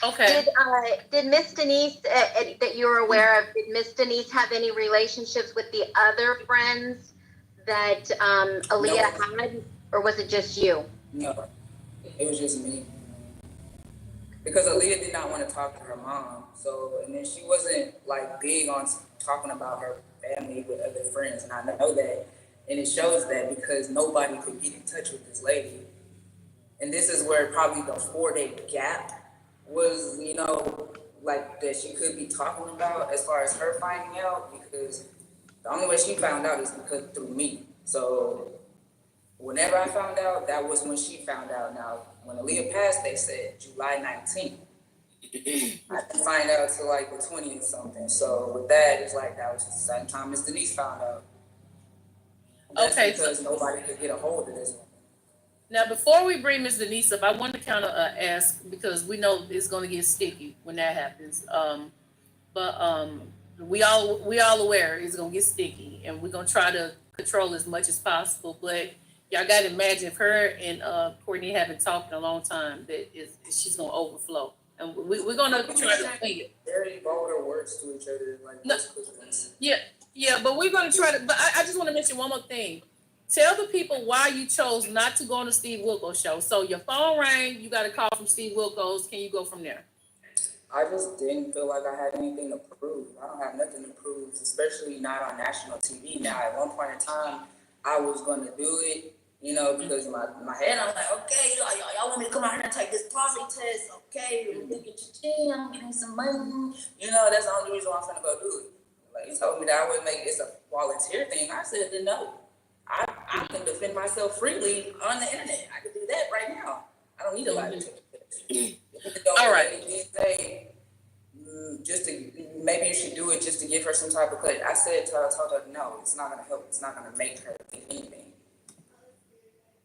Okay. Did Miss Denise, that you're aware of, did Miss Denise have any relationships with the other friends that Aaliyah had, or was it just you? No, it was just me. Because Aaliyah did not want to talk to her mom, and then she wasn't like big on talking about her family with other friends, and I know that, and it shows that because nobody could get in touch with this lady, and this is where probably the 4-day gap was, you know, like that she could be talking about as far as her finding out, because the only way she found out is because through me. So whenever I found out, that was when she found out. Now, when Aaliyah passed, they said July 19th. I didn't find out till like the 20th something. So with that, it's like that was the same time Miss Denise found out. That's because nobody could get a hold of this. Now, before we bring Ms. Denise up, I want to kind of ask, because we know it's going to get sticky when that happens. But we all aware it's going to get sticky, and we're going to try to control as much as possible. But y'all got to imagine if her and Courtney haven't talked in a long time, she's going to overflow. And we're going to try to clean it. Very vulgar words to each other. Like no, yeah, but we're going to try to, but I just want to mention one more thing. Tell the people why you chose not to go on the Steve Wilkos show. So your phone rang, you got a call from Steve Wilkos. Can you go from there? I just didn't feel like I had anything to prove. I don't have nothing to prove, especially not on national TV. Now, at one point in time, I was going to do it, you know, because in my head, I'm like, okay, y'all want me to come out here and take this poly test, okay, I'm gonna get your chin, I'm getting some money. You know, that's the only reason why I'm going to go do it. Like, he told me that I would make it's a volunteer thing. I said, then no. I can defend myself freely on the internet. I can do that right now. I don't need a lie detector test. All right. Say, just to maybe you should do it just to give her some type of credit. I told her no, it's not gonna help. It's not gonna make her think anything.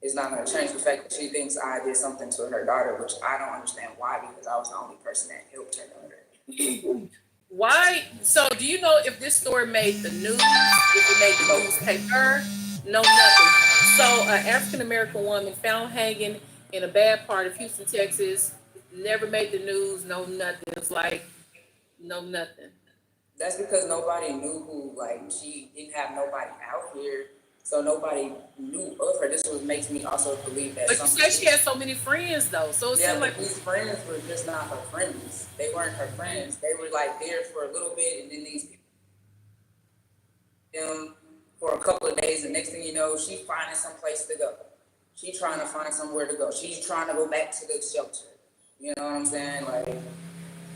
It's not gonna change the fact that she thinks I did something to her daughter, which I don't understand why, because I was the only person that helped her daughter. Why? So, do you know if this story made the news? If it made the newspaper? No, nothing. So, an African American woman found hanging in a bad part of Houston, Texas. Never made the news. No, nothing. It was like no, nothing. That's because nobody knew who. Like, she didn't have nobody out here, so nobody knew of her. This was makes me also believe that. But you said she had so many friends, though. So it seemed like these friends were just not her friends. They weren't her friends. They were like there for a little bit, and then these people for a couple of days. And next thing you know, she's finding some place to go. She's trying to find somewhere to go. She's trying to go back to the shelter. You know what I'm saying? Like,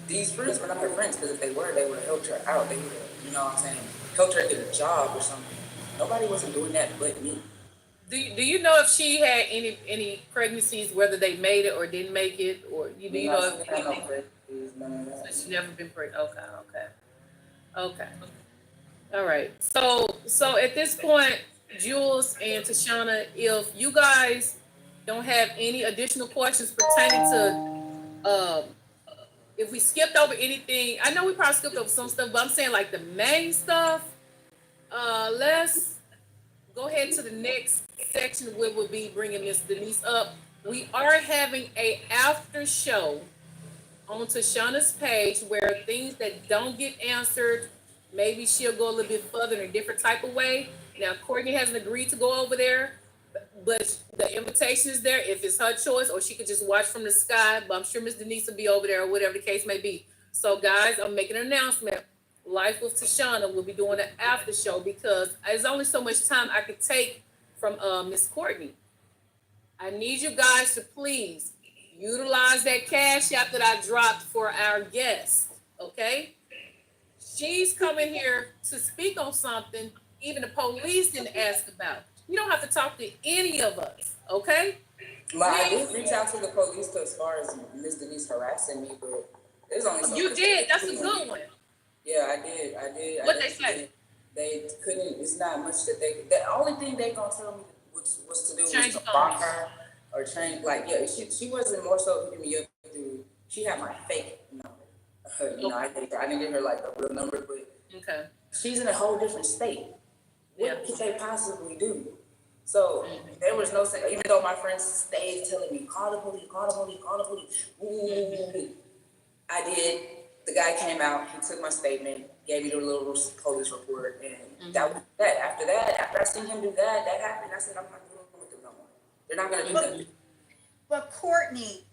these friends were not her friends, because if they would have helped her out. They would have, you know what I'm saying, helped her get a job or something. Nobody wasn't doing that but me. Do you know if she had any pregnancies, whether they made it or didn't make it, or do you know if anything? So she's never been pregnant. Okay. All right. So at this point, Jules and Tashana, if you guys don't have any additional questions pertaining to if we skipped over anything, I know we probably skipped over some stuff, but I'm saying like the main stuff. Let's go ahead to the next section where we'll be bringing Miss Denise up. We are having a after show on Tashana's page where things that don't get answered, maybe she'll go a little bit further in a different type of way. Now, Courtney hasn't agreed to go over there, but the invitation is there if it's her choice, or she could just watch from the sky. But I'm sure Miss Denise will be over there, or whatever the case may be. So, guys, I'm making an announcement. Life with Tashana will be doing an after show because there's only so much time I could take from Miss Courtney. I need you guys to please utilize that cash app that I dropped for our guest, okay? She's coming here to speak on something even the police didn't ask about. You don't have to talk to any of us, okay? Well, I did reach out to the police as far as Miss Denise harassing me, but there's only so You did. That's a good one. Yeah, I did. What they say? They couldn't. It's not much that they. The only thing they gonna tell me was to do change was to block her or change. Like, yeah, she wasn't more so hitting me up through. She had my fake number. You know, I didn't give her like a real number, but okay, she's in a whole different state. What could they possibly do? So there was no, even though my friends stayed telling me, call the police. I did. The guy came out, he took my statement, gave me the little police report, and that was that. After I seen him do that happened. I said, I'm not dealing with them no more. They're not going to do nothing. But Courtney,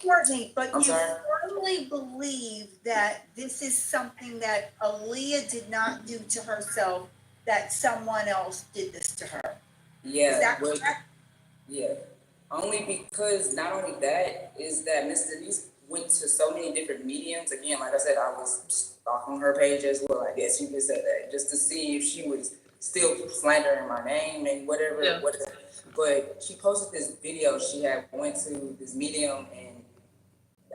Courtney, but you firmly believe that this is something that Aaliyah did not do to herself, that someone else did this to her. Yeah. Is that correct? Yeah. Only because not only that is that Miss Denise went to so many different mediums. Again, like I said, I was stalking her page as well. I guess you could say that, just to see if she was still slandering my name and whatever. Yeah. But she posted this video. She had went to this medium, and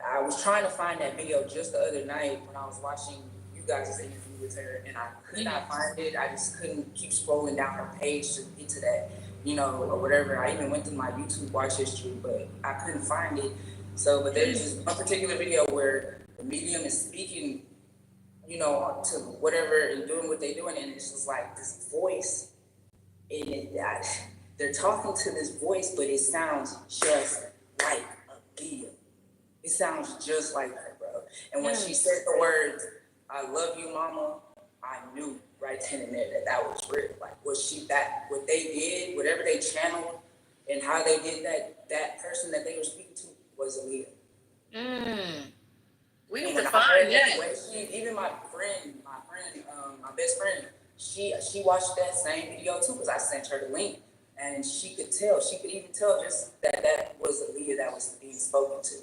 I was trying to find that video just the other night when I was watching you guys' interview with her, and I could not find it. I just couldn't keep scrolling down her page to get to that, you know, or whatever. I even went through my YouTube watch history, but I couldn't find it. So, but there's just one particular video where the medium is speaking, you know, to whatever and doing what they're doing, and it's just like this voice, and they're talking to this voice, but it sounds just like Aaliyah. It sounds just like her, bro. And when she said the words, "I love you, mama," I knew right then and there that was real. Like, what they did, whatever they channeled, and how they did that person that they were speaking to was Aaliyah. We need And to when I find heard that. the way even my best friend, she watched that same video too, because I sent her the link, and she could even tell just that was Aaliyah that was being spoken to.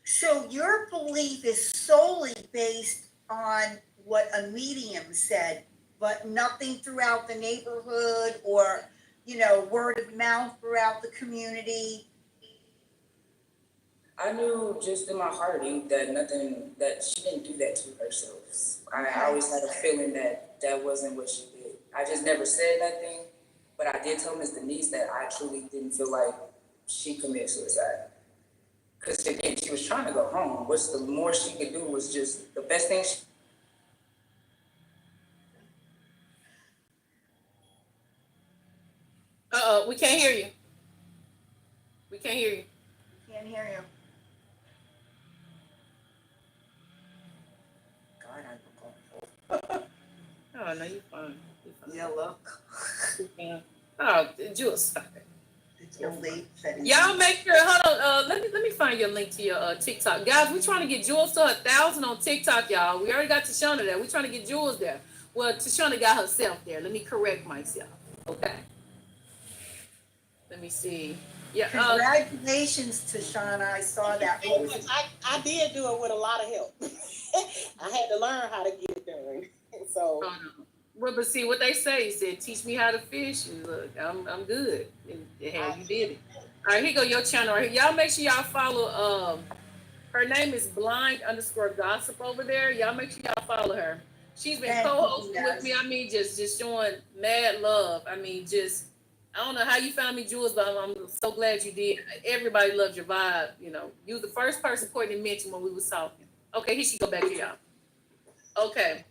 So your belief is solely based on what a medium said, but nothing throughout the neighborhood or, word of mouth throughout the community. I knew just in my heart that she didn't do that to herself. I always had a feeling that wasn't what she did. I just never said nothing, but I did tell Miss Denise that I truly didn't feel like she committed suicide. Because again, she was trying to go home. What's the more she could do was just the best thing. We can't hear you. We can't hear you. Can't hear you. Oh, no, you're fine. Yeah, look. Oh, Jules, stop it. Y'all make sure. Hold on. Let me find your link to your TikTok, guys. We're trying to get Jules to 1,000 on TikTok, y'all. We already got Tashana there. We're trying to get Jules there. Well, Tashana got herself there. Let me correct myself. Okay. Let me see. Yeah. Congratulations, Tashana. I saw that. I did do it with a lot of help. I had to learn how to get it done. So. Well, but see what they say. He said, "Teach me how to fish," and look, I'm good. And hey, you did it. All right, here go your channel right here. Y'all make sure y'all follow. Her name is blind_gossip over there. Y'all make sure y'all follow her. She's been co-hosting with me. I mean, just showing mad love. I mean, I don't know how you found me, Jules, but I'm so glad you did. Everybody loved your vibe. You was the first person Courtney mentioned when we was talking. Okay, here she go back to y'all. Okay.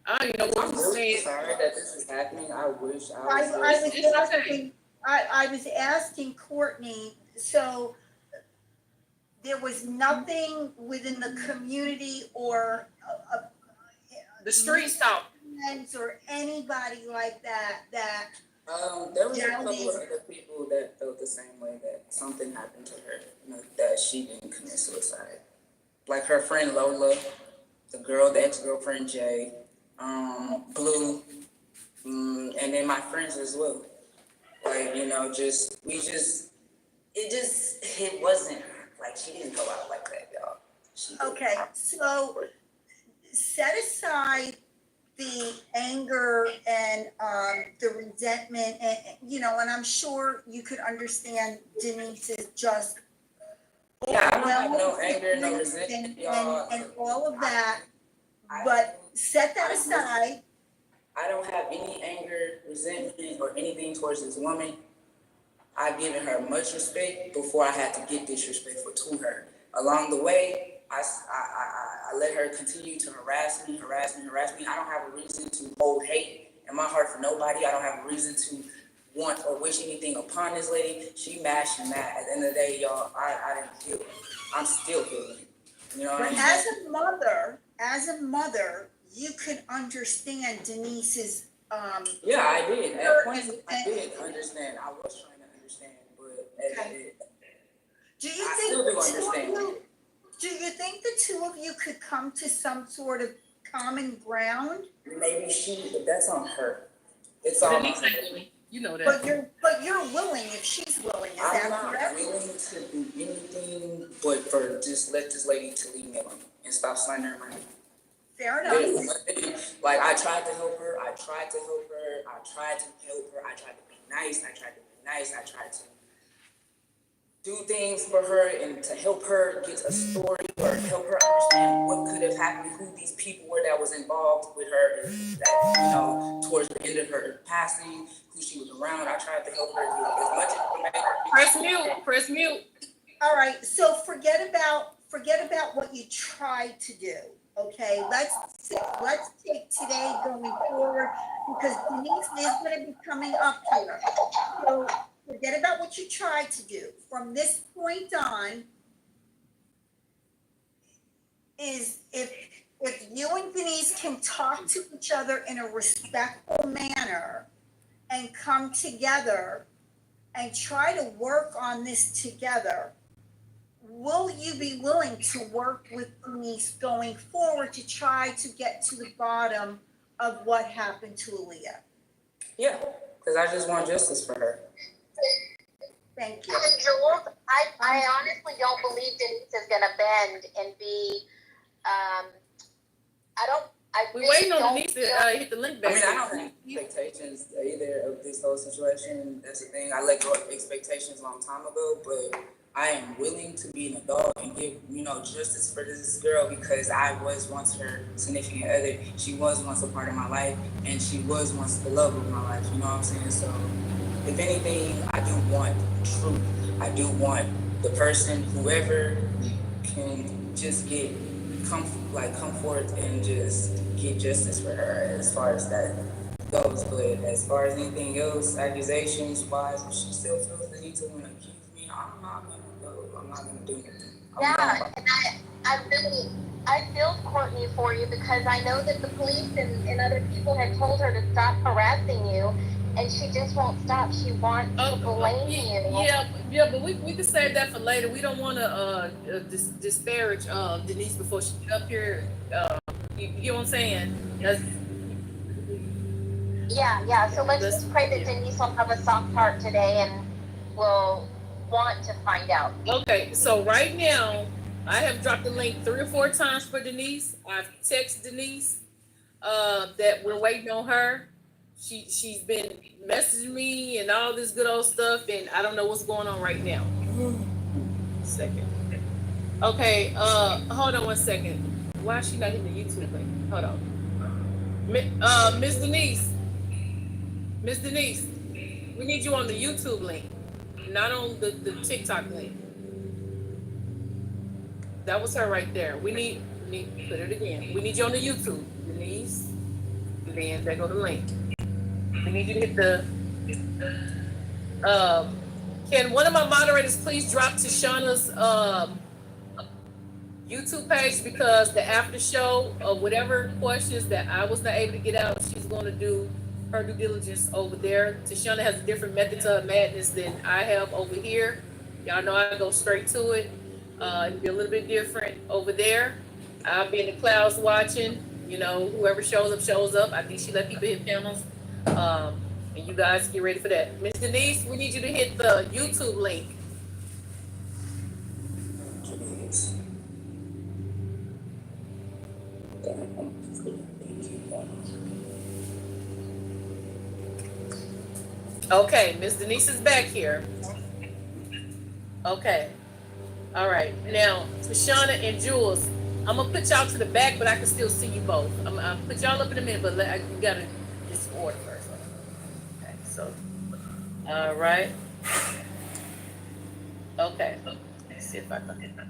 I don't even know what I'm really sorry that this is happening. I wish I was asking Courtney, so there was nothing within the community or the streets talk or anybody like that there was a couple of other people that felt the same way, that something happened to her, that she didn't commit suicide. Like her friend Lola, the ex-girlfriend Jay, Blue, and then my friends as well. Like, it wasn't like, she didn't go out like that, y'all. Okay, so set aside the anger and the resentment, and I'm sure you could understand Denise is just I don't have no anger, no resentment, y'all, and all of that. But set that aside. I don't have any anger, resentment, or anything towards this woman. I've given her much respect before I had to get disrespectful to her. Along the way, I let her continue to harass me. I don't have a reason to hold hate in my heart for nobody. I don't have a reason to want or wish anything upon this lady. She mad. At the end of the day, y'all, I didn't heal. I'm still healing. But as a mother, you could understand Denise's yeah, I did. At points, I did understand. I was trying to understand, but do you think the two of you could come to some sort of common ground? Maybe that's on her. It's all on her. You know that. But you're willing if she's willing. I'm not willing to do anything but for just let this lady to leave me alone and stop slandering my name. Fair enough. Like, I tried to help her. I tried to be nice. I tried to do things for her and to help her get a story or help her understand what could have happened, who these people were that was involved with her, and that, towards the end of her passing, who she was around. I tried to help her get as much information. Press mute. All right, so forget about what you tried to do. Okay, let's take today going forward, because Denise is going to be coming up here. So forget about what you tried to do. From this point on, is if you and Denise can talk to each other in a respectful manner and come together and try to work on this together, will you be willing to work with Denise going forward to try to get to the bottom of what happened to Aaliyah? Yeah, because I just want justice for her. Thank you. Jules, I honestly don't believe Denise is gonna bend and be, We're waiting on Denise to hit the link back. I mean, I don't have expectations either of this whole situation. That's the thing. I let go of expectations a long time ago, but I am willing to be an adult and give, justice for this girl because I was once her significant other. She was once a part of my life, and she was once the love of my life. You know what I'm saying? So, if anything, I do want truth. I do want the person, whoever can just get come forth and just get justice for her as far as that goes. But as far as anything else, accusations wise, if she still feels the need to want to accuse me, I'm not gonna go. I'm not gonna do anything. Yeah, and I feel Courtney for you because I know that the police and other people had told her to stop harassing you, and she just won't stop. She wants to blame you. Yeah, but we can save that for later. We don't want to disparage Denise before she get up here. You get what I'm saying? Yeah. So let's just pray that Denise will have a soft heart today and will want to find out. Okay, so right now I have dropped the link 3 or 4 times for Denise. I've texted Denise that we're waiting on her. She's been messaging me and all this good old stuff, and I don't know what's going on right now. Second. Okay, hold on 1 second. Why is she not hitting the YouTube link? Hold on. Miss Denise. Miss Denise, we need you on the YouTube link, not on the TikTok link. That was her right there. We need put it again. We need you on the YouTube, Denise. And then there go the link. We need you to hit the. Can one of my moderators please drop to Shauna's YouTube page, because the after show of whatever questions that I was not able to get out, she's going to do her due diligence over there. Tashana has a different method to her madness than I have over here. Y'all know I go straight to it. It'll be a little bit different over there. I'll be in the clouds watching. Whoever shows up. I think she let people hit panels. And you guys get ready for that. Miss Denise, we need you to hit the YouTube link. Okay, Miss Denise is back here. Okay. All right. Now, Tashana and Jules, I'm going to put y'all to the back, but I can still see you both. I'll put y'all up in a minute, but you got to just order first. Okay, so, all right. Okay. Let's see if I can.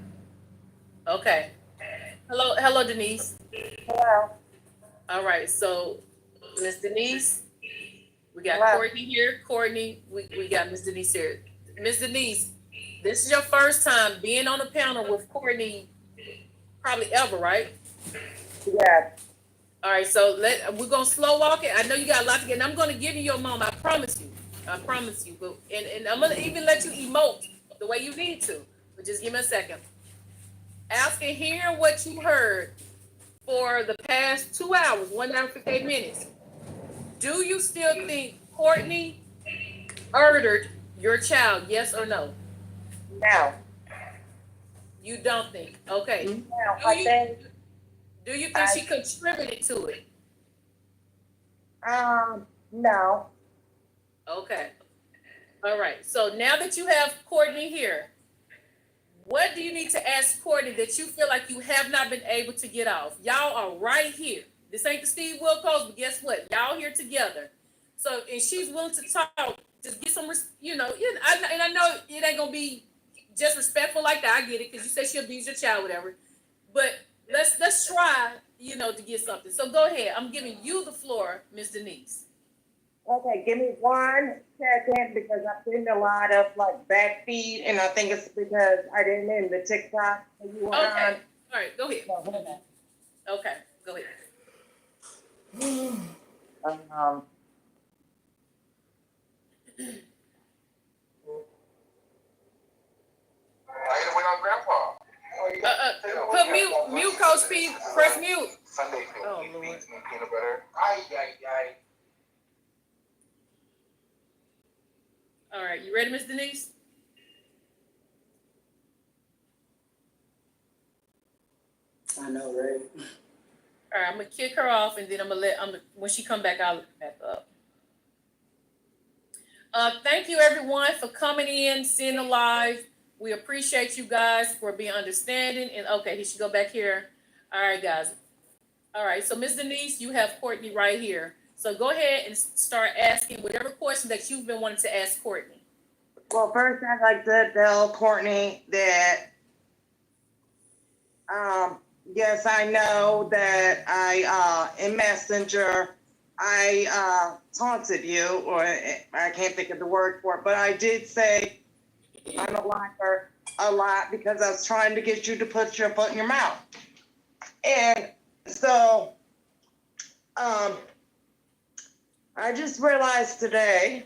Okay. Hello, Denise. Hello. All right, so, Miss Denise, we got Hello. Courtney here. Courtney, we got Miss Denise here. Miss Denise, this is your first time being on a panel with Courtney, probably ever, right? Yeah. All right, so we're gonna slow walk it. I know you got a lot to get, and I'm gonna give you your moment. I promise you. But and I'm gonna even let you emote the way you need to. But just give me a second. After hearing what you heard for the past 2 hours, 1 hour 58 minutes, do you still think Courtney murdered your child? Yes or no? No. You don't think? Okay. No. Do you think she contributed to it? No. Okay. All right. So now that you have Courtney here, what do you need to ask Courtney that you feel like you have not been able to get off? Y'all are right here. This ain't the Steve Wilkos, but guess what? Y'all here together. So, and she's willing to talk. Just get some, and I know it ain't gonna be just respectful like that. I get it, because you said she abused your child, whatever. But let's try, to get something. So go ahead. I'm giving you the floor, Ms. Denise. Okay, give me 1 second because I'm getting a lot of back feed, and I think it's because I didn't end the TikTok. Okay. All right. Go ahead. No, hold on. Okay. Go ahead. I gotta wait on Grandpa. put mute, Coach P. Press mute. Sunday Oh, feeds Lord. me peanut butter. All right, you ready, Miss Denise? I know, right? All right, I'm gonna kick her off, and then when she come back, I'll look back up. Thank you everyone for coming in, seeing the live. We appreciate you guys for being understanding. And okay, he should go back here. All right, guys. All right, so Miss Denise, you have Courtney right here. So go ahead and start asking whatever question that you've been wanting to ask Courtney. Well, first I'd like to tell Courtney that, yes, I know that in Messenger, I taunted you, or I can't think of the word for it, but I did say I'm a liar a lot because I was trying to get you to put your foot in your mouth. And so, I just realized today,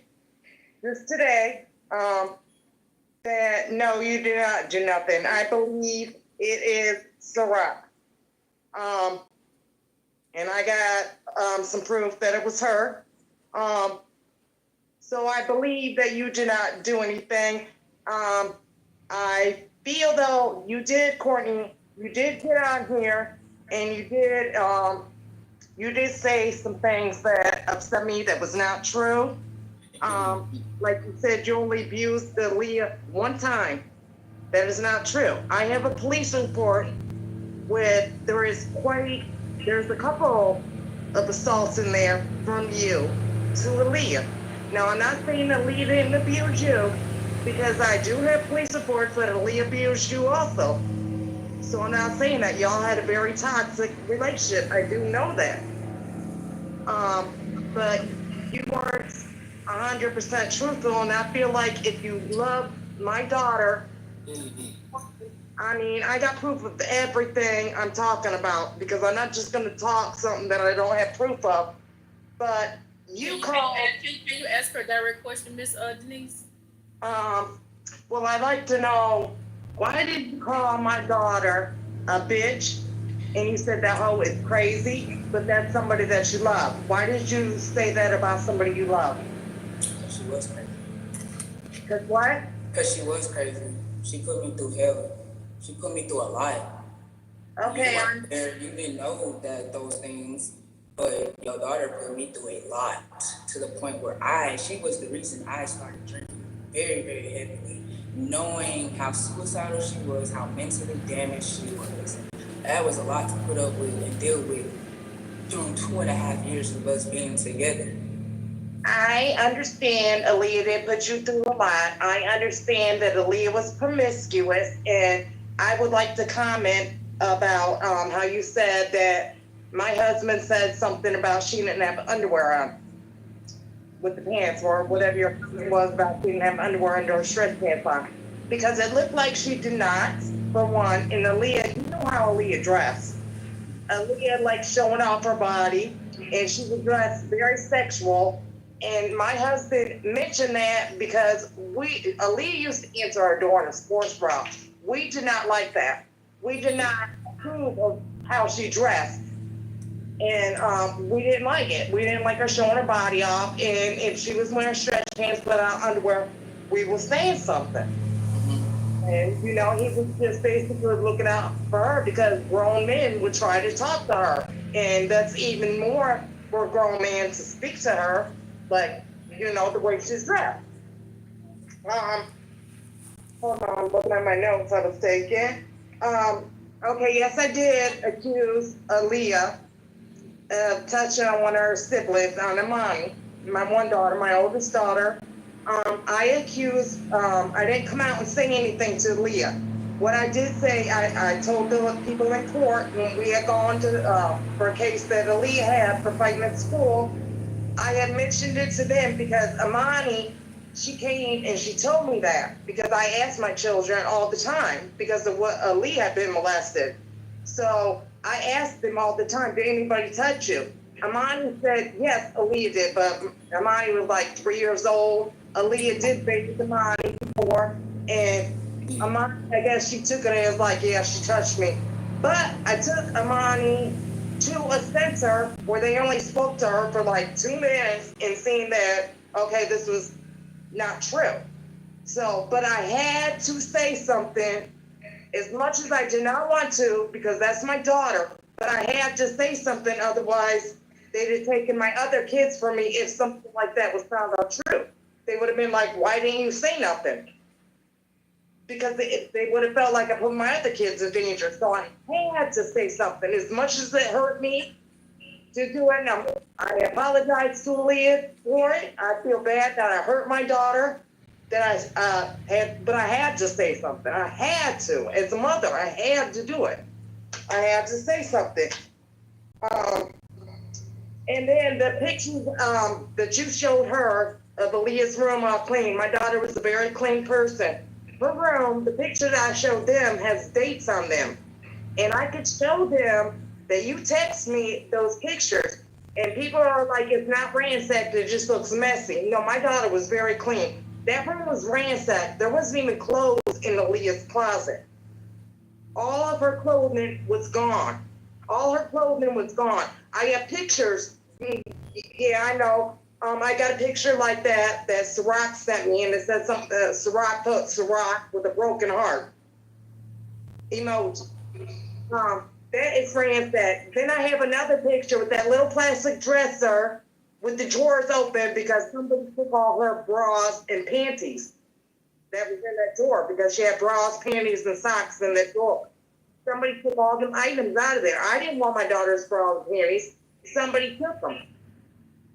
that no, you did not do nothing. I believe it is Sarah. And I got some proof that it was her. So I believe that you did not do anything. I feel though you did, Courtney, you did get on here and you did say some things that upset me that was not true. Like you said, you only abused Aaliyah one time. That is not true. I have a police report with there's a couple of assaults in there from you to Aaliyah. Now I'm not saying Aaliyah didn't abuse you, because I do have police reports that Aaliyah abused you also. So I'm not saying that y'all had a very toxic relationship. I do know that. But you weren't 100% truthful, and I feel like if you love my daughter, I mean, I got proof of everything I'm talking about, because I'm not just going to talk something that I don't have proof of. But you called. Can you ask her a direct question, Miss Denise? Well, I'd like to know, why did you call my daughter a bitch? And you said that hoe is crazy, but that's somebody that you love. Why did you say that about somebody you love? She was crazy. Because what? Because she was crazy. She put me through hell. She put me through a lot. Okay, You didn't know that those things, but your daughter put me through a lot, to the point where she was the reason I started drinking very, very heavily, knowing how suicidal she was, how mentally damaged she was. That was a lot to put up with and deal with during 2.5 years of us being together. I understand Aaliyah did put you through a lot. I understand that Aaliyah was promiscuous, and I would like to comment about how you said that my husband said something about she didn't have underwear on with the pants, or whatever your comment was about she didn't have underwear under her stretch pants on. Because it looked like she did not, for one. And Aaliyah, you know how Aaliyah dressed. Aaliyah liked showing off her body, and she was dressed very sexual. And my husband mentioned that because Aaliyah used to answer our door in a sports bra. We did not like that. We did not approve of how she dressed. And we didn't like it. We didn't like her showing her body off. And if she was wearing stretch pants without underwear, we were saying something. And, you know, he was just basically looking out for her, because grown men would try to talk to her. And that's even more for a grown man to speak to her, like, you know, the way she's dressed. Hold on, I'm looking at my notes I was taking. Okay, yes, I did accuse Aaliyah of touching on one of her siblings, on Imani, my one daughter, my oldest daughter. I didn't come out and say anything to Aaliyah. What I did say, I told the people in court when we had gone to for a case that Aaliyah had for fighting at school. I had mentioned it to them because Imani, she came and she told me that, because I asked my children all the time because of what Aaliyah had been molested. So I asked them all the time, did anybody touch you? Imani said, yes, Aaliyah did, but Imani was like 3 years old. Aaliyah did bathe Imani before, and Amani, I guess she took it and was like, yeah, she touched me. But I took Amani to a center where they only spoke to her for like 2 minutes and seen that, okay, this was not true. So, but I had to say something as much as I did not want to, because that's my daughter, but I had to say something, otherwise they'd have taken my other kids from me if something like that was found out true. They would have been like, why didn't you say nothing? Because they would have felt like I put my other kids in danger. So I had to say something. As much as it hurt me to do it, and I apologize to Aaliyah for it. I feel bad that I hurt my daughter, that but I had to say something. I had to. As a mother, I had to do it. I had to say something. And then the pictures that you showed her of Aaliyah's room all clean. My daughter was a very clean person. Her room, the picture that I showed them has dates on them. And I could show them that you text me those pictures. And people are like, it's not ransacked, it just looks messy. No, my daughter was very clean. That room was ransacked. There wasn't even clothes in Aaliyah's closet. All of her clothing was gone. All her clothing was gone. I have pictures. Yeah, I know. I got a picture like that Ciroc sent me, and it said something, Ciroc with a broken heart emoji. That is ransacked. Then I have another picture with that little plastic dresser with the drawers open because somebody took all her bras and panties that was in that drawer because she had bras, panties, and socks in that drawer. Somebody took all them items out of there. I didn't want my daughter's bras and panties. Somebody took them.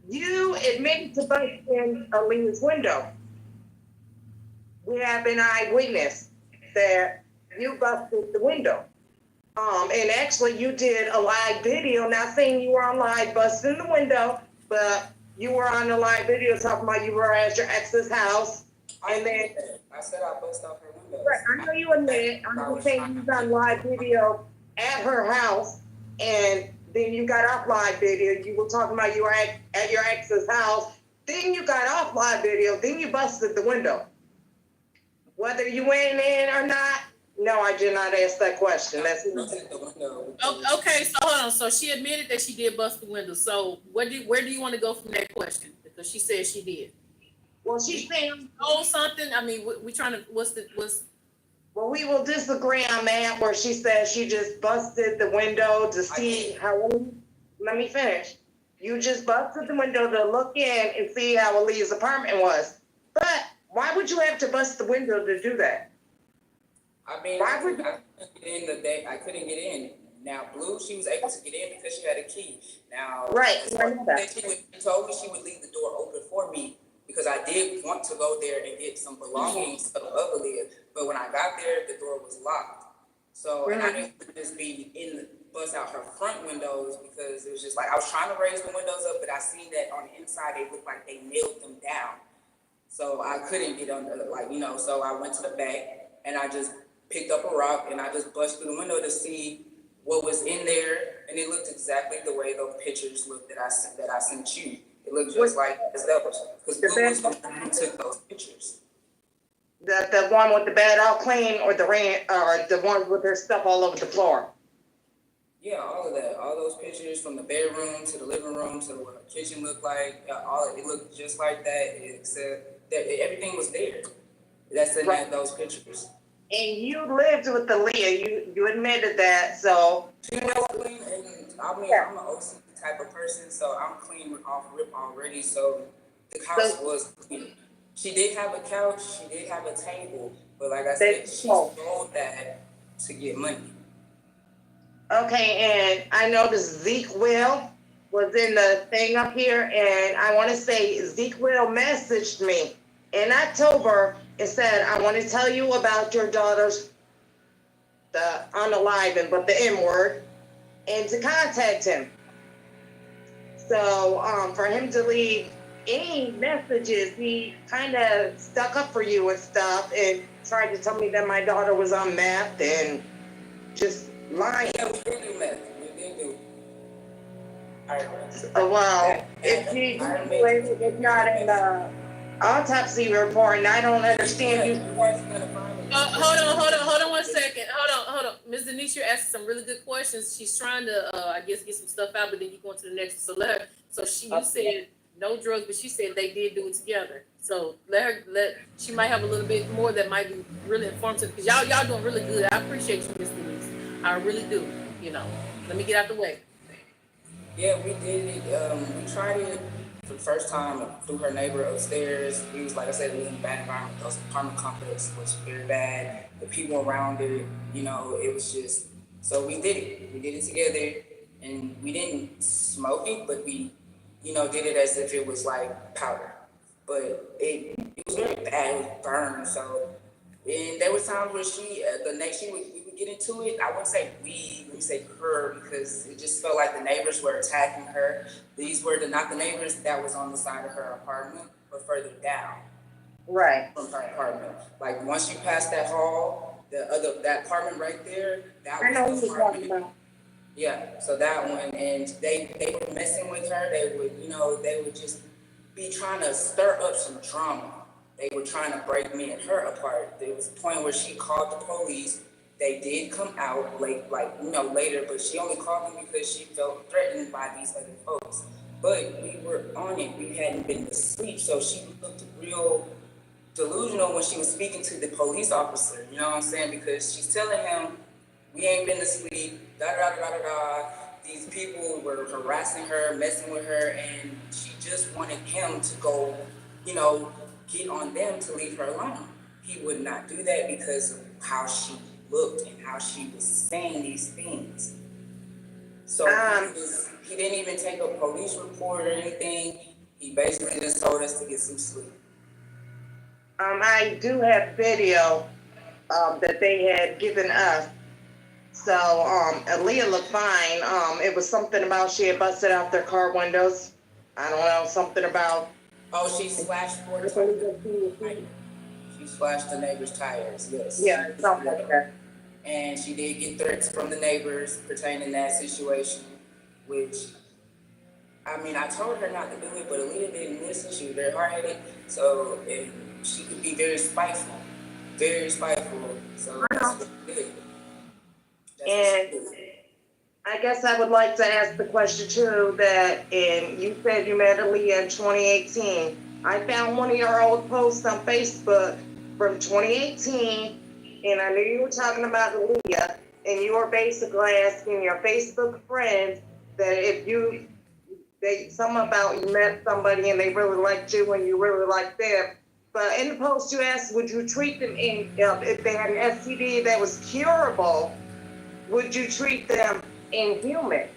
You admitted to busting Aaliyah's window. We have an eyewitness that you busted the window. And actually you did a live video, not saying you were on live busting the window, but you were on a live video talking about you were at your ex's house. And then I said I bust out her window. right, I know you admit, I'm just saying you was on live video at her house, and then you got off live video. You were talking about you were at your ex's house. Then you got off live video. Then you busted the window. Whether you went in or not, no, I did not ask that question. That's Okay, so hold on. So she admitted that she did bust the window. So where do you want to go from that question? Because she said she did. Well, she's saying something. I mean, we trying to. Well, we will disagree on that. Where she says she just busted the window to see how. Let me finish. You just busted the window to look in and see how Aaliyah's apartment was. But why would you have to bust the window to do that? I mean, I couldn't get in. Now, Blue, she was able to get in because she had a key. Now, right. She told me she would leave the door open for me because I did want to go there and get some belongings of Aaliyah. But when I got there, the door was locked. So, and I didn't just be bust out her front windows because it was just like, I was trying to raise the windows up, but I seen that on the inside, they looked like they nailed them down. So I couldn't get under, so I went to the back and I just picked up a rock and I just busted through the window to see what was in there, and it looked exactly the way those pictures looked that I sent you. It looked just like those, because Blue was the one who took those pictures. The one with the bed all clean, or the one with her stuff all over the floor? Yeah, all of that. All those pictures from the bedroom to the living room to what the kitchen looked like. It looked just like that, except that everything was there. That's in those pictures. And you lived with Aaliyah. You admitted that, so. She was clean, and I'm an OCD type of person, so I'm clean off rip already. So the house was clean. She did have a couch. She did have a table, but like I said, she sold that to get money. Okay, and I noticed Zeke Will was in the thing up here, and I want to say Zeke Will messaged me in October and said, I want to tell you about your daughter's unaliving, but the M word, and to contact him. So for him to leave any messages, he kind of stuck up for you and stuff and tried to tell me that my daughter was on meth and just lying. Yeah, we did do meth. We did do. Well, it's not in the autopsy report, and I don't understand you. Hold on 1 second. Hold on. Ms. Denise, you're asking some really good questions. She's trying to, I guess, get some stuff out, but then you go into the next. So let her. So you said no drugs, but she said they did do it together. So she might have a little bit more that might be really informative because y'all doing really good. I appreciate you, Ms. Denise. I really do. Let me get out the way. Yeah, we did it. We tried it for the first time through her neighbor upstairs. We was, like I said, we was in the bad environment. Those apartment complex was very bad. The people around it, it was just, so we did it. We did it together, and we didn't smoke it, but we, did it as if it was like powder. But it was very bad. It was burned. So, and there was times where we would get into it. I wouldn't say we say her, because it just felt like the neighbors were attacking her. These were not the neighbors that was on the side of her apartment, but further down. Right. From her apartment. Like once you pass that hall, that apartment right there, that I know was who the you're talking apartment. about. Yeah, so that one, and they were messing with her. They would just be trying to stir up some drama. They were trying to break me and her apart. There was a point where she called the police. They did come out later, but she only called me because she felt threatened by these other folks. But we were on it. We hadn't been asleep, so she looked real delusional when she was speaking to the police officer. You know what I'm saying? Because she's telling him, we ain't been asleep, da da da da da. These people were harassing her, messing with her, and she just wanted him to go, get on them to leave her alone. He would not do that because of how she looked and how she was saying these things. So he didn't even take a police report or anything. He basically just told us to get some sleep. I do have video that they had given us. So Aaliyah looked fine. It was something about she had busted out their car windows. I don't know, something about. Oh, she slashed 4 tires. She slashed the neighbor's tires, yes. Yeah, something like that. And she did get threats from the neighbors pertaining to that situation, which, I told her not to do it, but Aaliyah didn't listen. She was very hard-headed, so she could be very spiteful. Very spiteful, so that's what she did. And I guess I would like to ask the question too, that you said you met Aaliyah in 2018. I found one of your old posts on Facebook from 2018, and I knew you were talking about Aaliyah, and you were basically asking your Facebook friends that if you met somebody and they really liked you and you really liked them. But in the post you asked, would you treat them if they had an STD that was curable, would you treat them inhuman?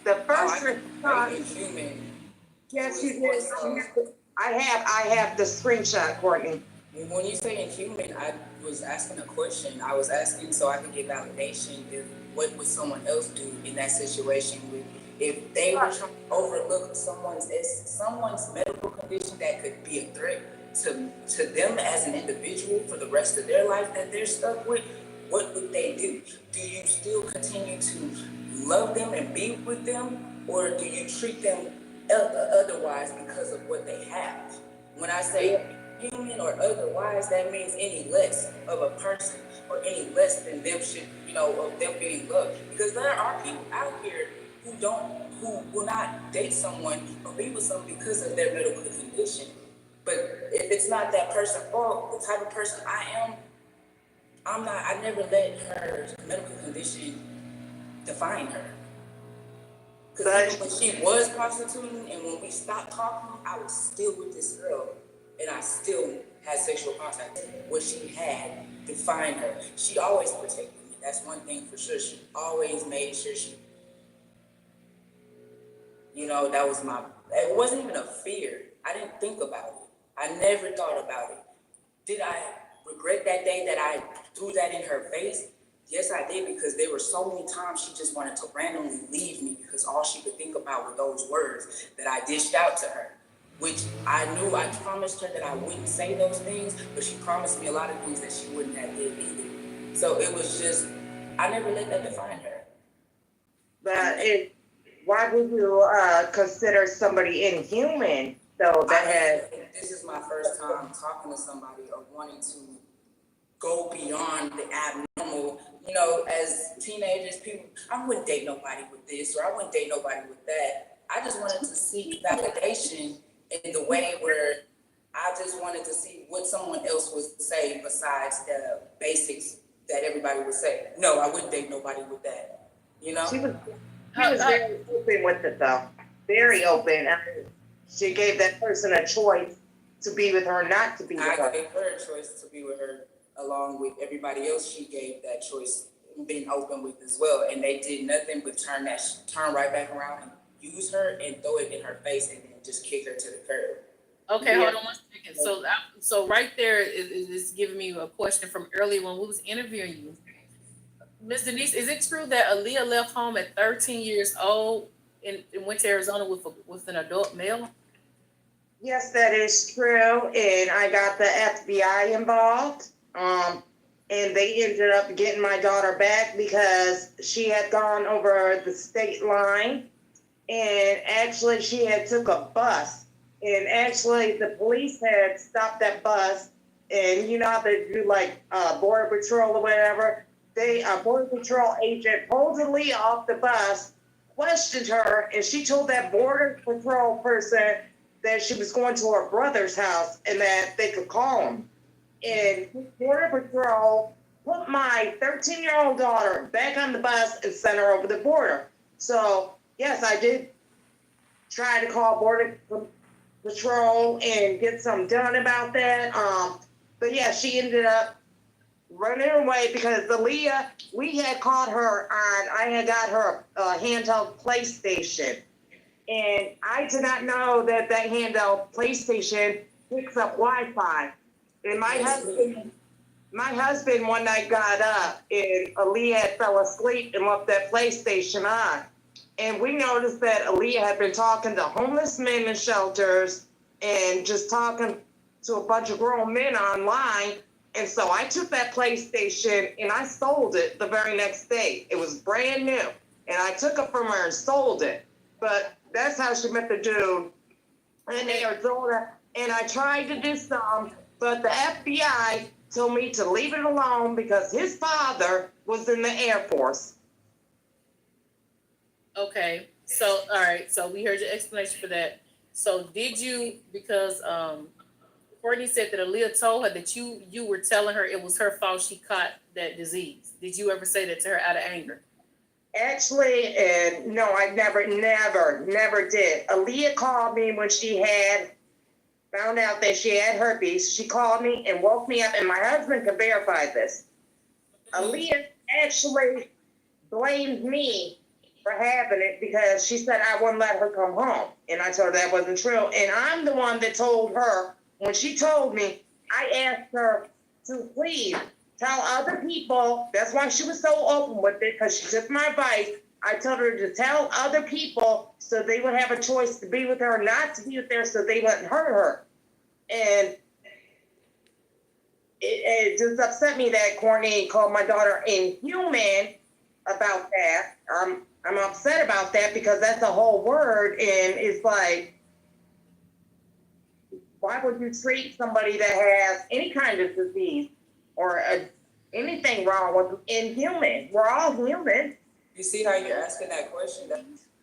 The first response. Inhuman. Yes, you did. I have the screenshot, Courtney. When you say inhuman, I was asking a question. I was asking so I could get validation. What would someone else do in that situation? If they were trying to overlook someone's medical condition that could be a threat to them as an individual for the rest of their life that they're stuck with, what would they do? Do you still continue to love them and be with them, or do you treat them otherwise because of what they have? When I say human or otherwise, that means any less of a person or any less than them of them being loved. Because there are people out here who will not date someone or be with someone because of their medical condition. But if it's not that person's fault, the type of person I am, I never let her medical condition define her. Because even when she was prostituting and when we stopped talking, I was still with this girl and I still had sexual contact. What she had defined her. She always protected me. That's one thing for sure. She always made sure that was it wasn't even a fear. I didn't think about it. I never thought about it. Did I regret that day that I threw that in her face? Yes, I did, because there were so many times she just wanted to randomly leave me because all she could think about were those words that I dished out to her, which I knew I promised her that I wouldn't say those things, but she promised me a lot of things that she wouldn't have did either. So it was just, I never let that define her. But why would you consider somebody inhuman, though, This is my first time talking to somebody or wanting to go beyond the abnormal. You know, as teenagers, people, I wouldn't date nobody with this, or I wouldn't date nobody with that. I just wanted to seek validation in the way where I just wanted to see what someone else would say besides the basics that everybody would say. No, I wouldn't date nobody with that. You know? She was very open with it though. Very open. I mean, she gave that person a choice to be with her, not to be with her. I gave her a choice to be with her along with everybody else. She gave that choice, being open with as well. And they did nothing but turn right back around and use her and throw it in her face and then just kick her to the curb. Okay, hold on one second. So right there is giving me a question from earlier when we was interviewing you. Ms. Denise, is it true that Aaliyah left home at 13 years old and went to Arizona with an adult male? Yes, that is true. And I got the FBI involved. And they ended up getting my daughter back because she had gone over the state line. And actually, she had took a bus. And actually, the police had stopped that bus. And you know how they do like Border Patrol or whatever? A Border Patrol agent pulled Aaliyah off the bus, questioned her, and she told that Border Patrol person that she was going to her brother's house and that they could call him. And Border Patrol put my 13-year-old daughter back on the bus and sent her over the border. So, yes, I did try to call Border Patrol and get something done about that. But yeah, she ended up running away because Aaliyah, we had caught her on, I had got her a handheld PlayStation. And I did not know that handheld PlayStation picks up Wi-Fi. And my husband one night got up and Aaliyah had fell asleep and left that PlayStation on. And we noticed that Aaliyah had been talking to homeless men in shelters and just talking to a bunch of grown men online. And so I took that PlayStation and I sold it the very next day. It was brand new. And I took it from her and sold it. But that's how she met the dude in Arizona. And I tried to do some, but the FBI told me to leave it alone because his father was in the Air Force. Okay, so all right, so we heard your explanation for that. So did you, because Courtney said that Aaliyah told her that you were telling her it was her fault she caught that disease. Did you ever say that to her out of anger? Actually, no, I never did. Aaliyah called me when she had found out that she had herpes. She called me and woke me up, and my husband can verify this. Aaliyah actually blamed me for having it because she said I wouldn't let her come home. And I told her that wasn't true. And I'm the one that told her, when she told me, I asked her to please tell other people. That's why she was so open with it, because she took my advice. I told her to tell other people so they would have a choice to be with her or not to be with her, so they wouldn't hurt her. And it just upset me that Courtney called my daughter inhuman about that. I'm upset about that because that's a whole word, and it's like, why would you treat somebody that has any kind of disease or anything wrong with inhuman? We're all human. You see how you're asking that question?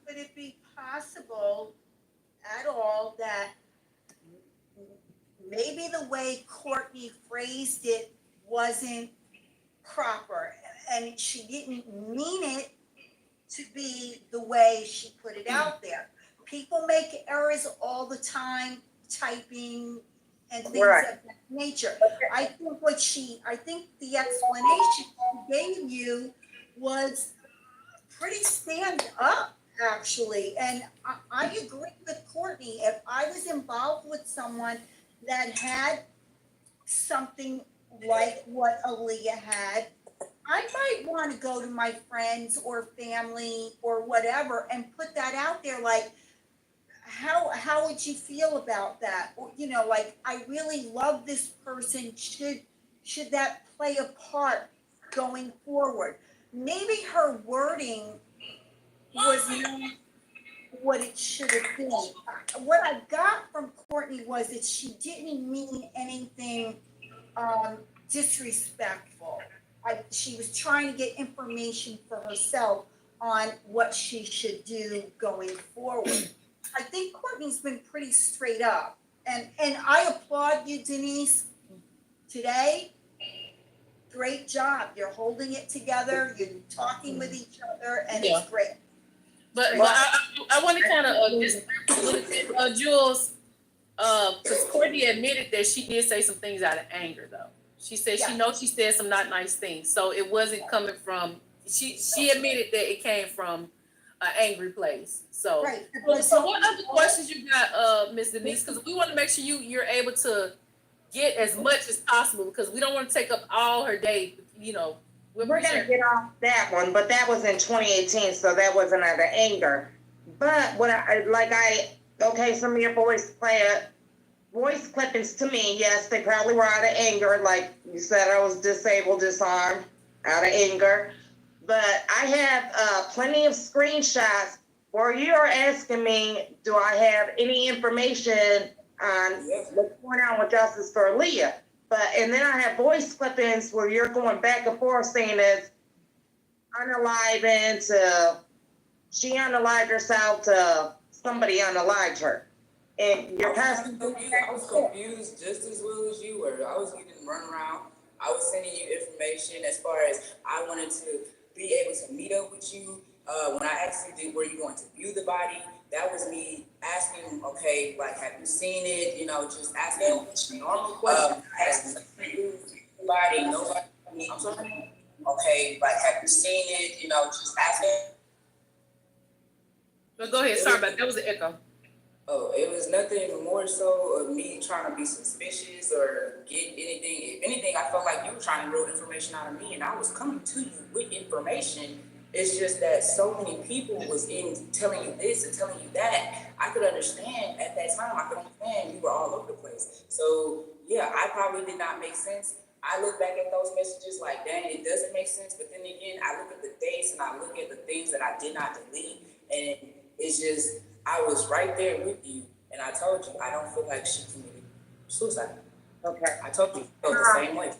Could it be possible at all that maybe the way Courtney phrased it wasn't proper and she didn't mean it to be the way she put it out there? People make errors all the time, typing and things Right. of that nature. I think the explanation she gave you was pretty stand up, actually. And I agree with Courtney. If I was involved with someone that had something like what Aaliyah had, I might want to go to my friends or family or whatever and put that out there, like, how would you feel about that? Or, you know, like, I really love this person. Should that play a part going forward? Maybe her wording was not what it should have been. What I got from Courtney was that she didn't mean anything disrespectful. She was trying to get information for herself on what she should do going forward. I think Courtney's been pretty straight up, and I applaud you, Denise. Today, great job. You're holding it together. You're talking with each other, and Yeah. it's great. But I want to kind of just Jules, because Courtney admitted that she did say some things out of anger, though. She said she knows she said some not nice things, so it wasn't coming from. She admitted that it came from an angry place. So, Right. So what other questions you got, Ms. Denise? Because we want to make sure you're able to get as much as possible, because we don't want to take up all her day. You know, we're gonna get off that one, but that was in 2018, so that wasn't out of anger. But what some of your voice clippings to me, yes, they probably were out of anger. Like you said, I was disabled, disarmed, out of anger. But I have plenty of screenshots where you're asking me, do I have any information on what's going on with Justice for Aaliyah? And then I have voice clippings where you're going back and forth saying it's unaliving to she unalived herself to somebody unalived her. And you're passing. I was confused just as well as you were. I was getting run around. I was sending you information as far as I wanted to be able to meet up with you. When I asked you, were you going to view the body? That was me asking, okay, like, have you seen it? You know, just asking normal questions. Asking the body, nobody. I'm sorry. Okay, like, have you seen it? You know, just asking. But go ahead. Sorry about that. That was an echo. Oh, it was nothing more so of me trying to be suspicious or get anything. If anything, I felt like you were trying to real information out of me, and I was coming to you with information. It's just that so many people was in telling you this and telling you that. I could understand at that time. I could understand you were all over the place. So yeah, I probably did not make sense. I look back at those messages like, dang, it doesn't make sense. But then again, I look at the dates and I look at the things that I did not delete, and it's just. I was right there with you, and I told you I don't feel like she committed suicide. Okay. I told you I felt the same way.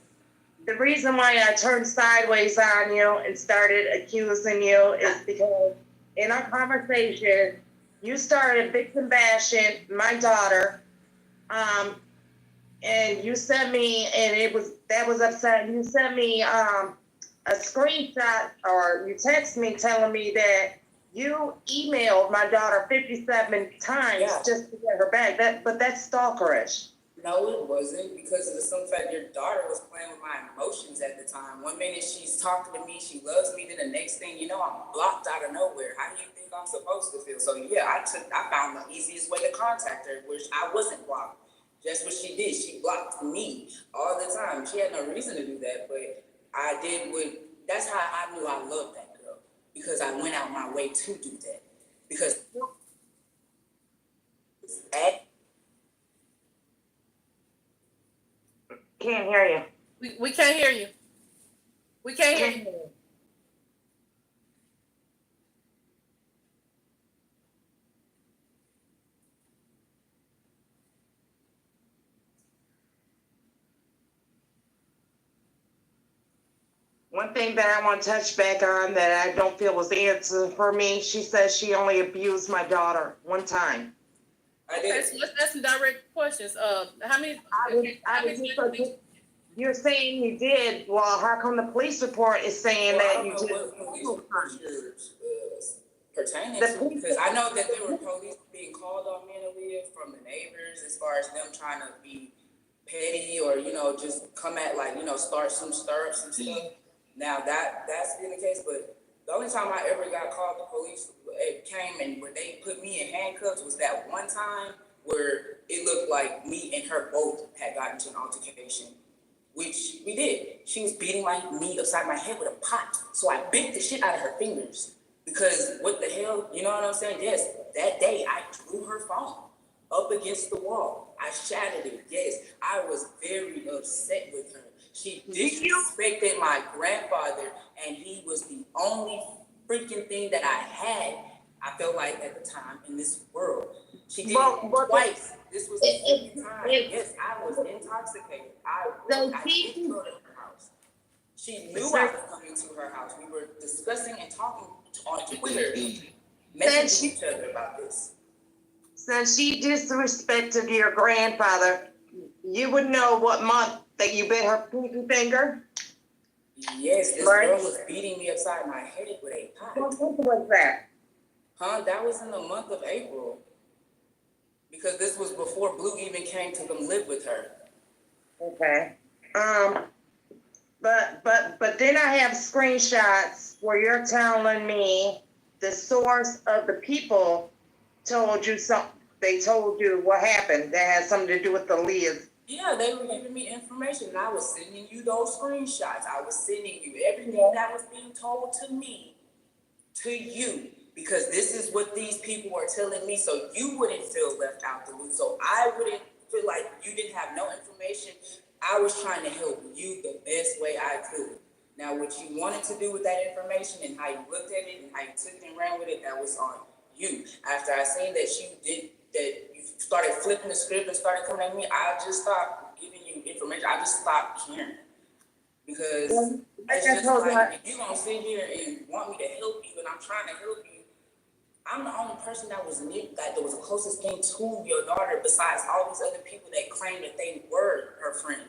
The reason why I turned sideways on you and started accusing you is because in our conversation, you started victim bashing my daughter, and you sent me, and that was upsetting. You sent me a screenshot, or you texted me telling me that you emailed my daughter 57 times just to get her back. But that's stalkerish. No, it wasn't, because of the simple fact your daughter was playing with my emotions at the time. One minute she's talking to me, she loves me, then the next thing you know, I'm blocked out of nowhere. How do you think I'm supposed to feel? So yeah, I found the easiest way to contact her, which I wasn't blocked. That's what she did. She blocked me all the time. She had no reason to do that, but I did that's how I knew I loved that girl, because I went out my way to do that. Because Can't hear you. We can't hear you. We can't hear you. One thing that I want to touch back on that I don't feel was the answer for me, she says she only abused my daughter one time. Okay, so let's ask some direct questions. How many? You're saying you did. Well, how come the police report is saying that you did? What police report pertaining to, because I know that there were police being called on me and Aaliyah from the neighbors as far as them trying to be petty or, you know, just come at, like, you know, start some stir-ups and stuff. Now that's been the case, but the only time I ever got called, the police came and where they put me in handcuffs was that one time where it looked like me and her both had gotten into an altercation, which we did. She was beating me upside my head with a pot, so I bit the shit out of her fingers. Because what the hell, you know what I'm saying? Yes, that day I drew her phone up against the wall. I shattered it. Yes, I was very upset with her. She disrespected my grandfather, and he was the only freaking thing that I had. I felt like at the time in this world. She did Well, it twice. This was the second time. it- Yes, I was intoxicated. I So did go to her house. She knew I was coming to her house. We were discussing and talking on Twitter, messaging each other about this. Since she disrespected your grandfather, you would know what month that you bit her pinky finger? Yes, this Right. girl was beating me upside my head with a pot. What month was that? Huh? That was in the month of April. Because this was before Blue even came to come live with her. Okay. But then I have screenshots where you're telling me the source of the people told you something. They told you what happened that had something to do with the Leah's. Yeah, they were giving me information, and I was sending you those screenshots. I was sending you everything that was being told to me, to you, because this is what these people are telling me, so you wouldn't feel left out the loop, so I wouldn't feel like you didn't have no information. I was trying to help you the best way I could. Now, what you wanted to do with that information and how you looked at it and how you took it and ran with it, that was on you. After I seen that you started flipping the script and started coming at me, I just stopped giving you information. I just stopped caring. Because it's just like, if you gonna sit here and want me to help you and I'm trying to help you, I'm the only person that was the closest thing to your daughter besides all these other people that claim that they were her friend.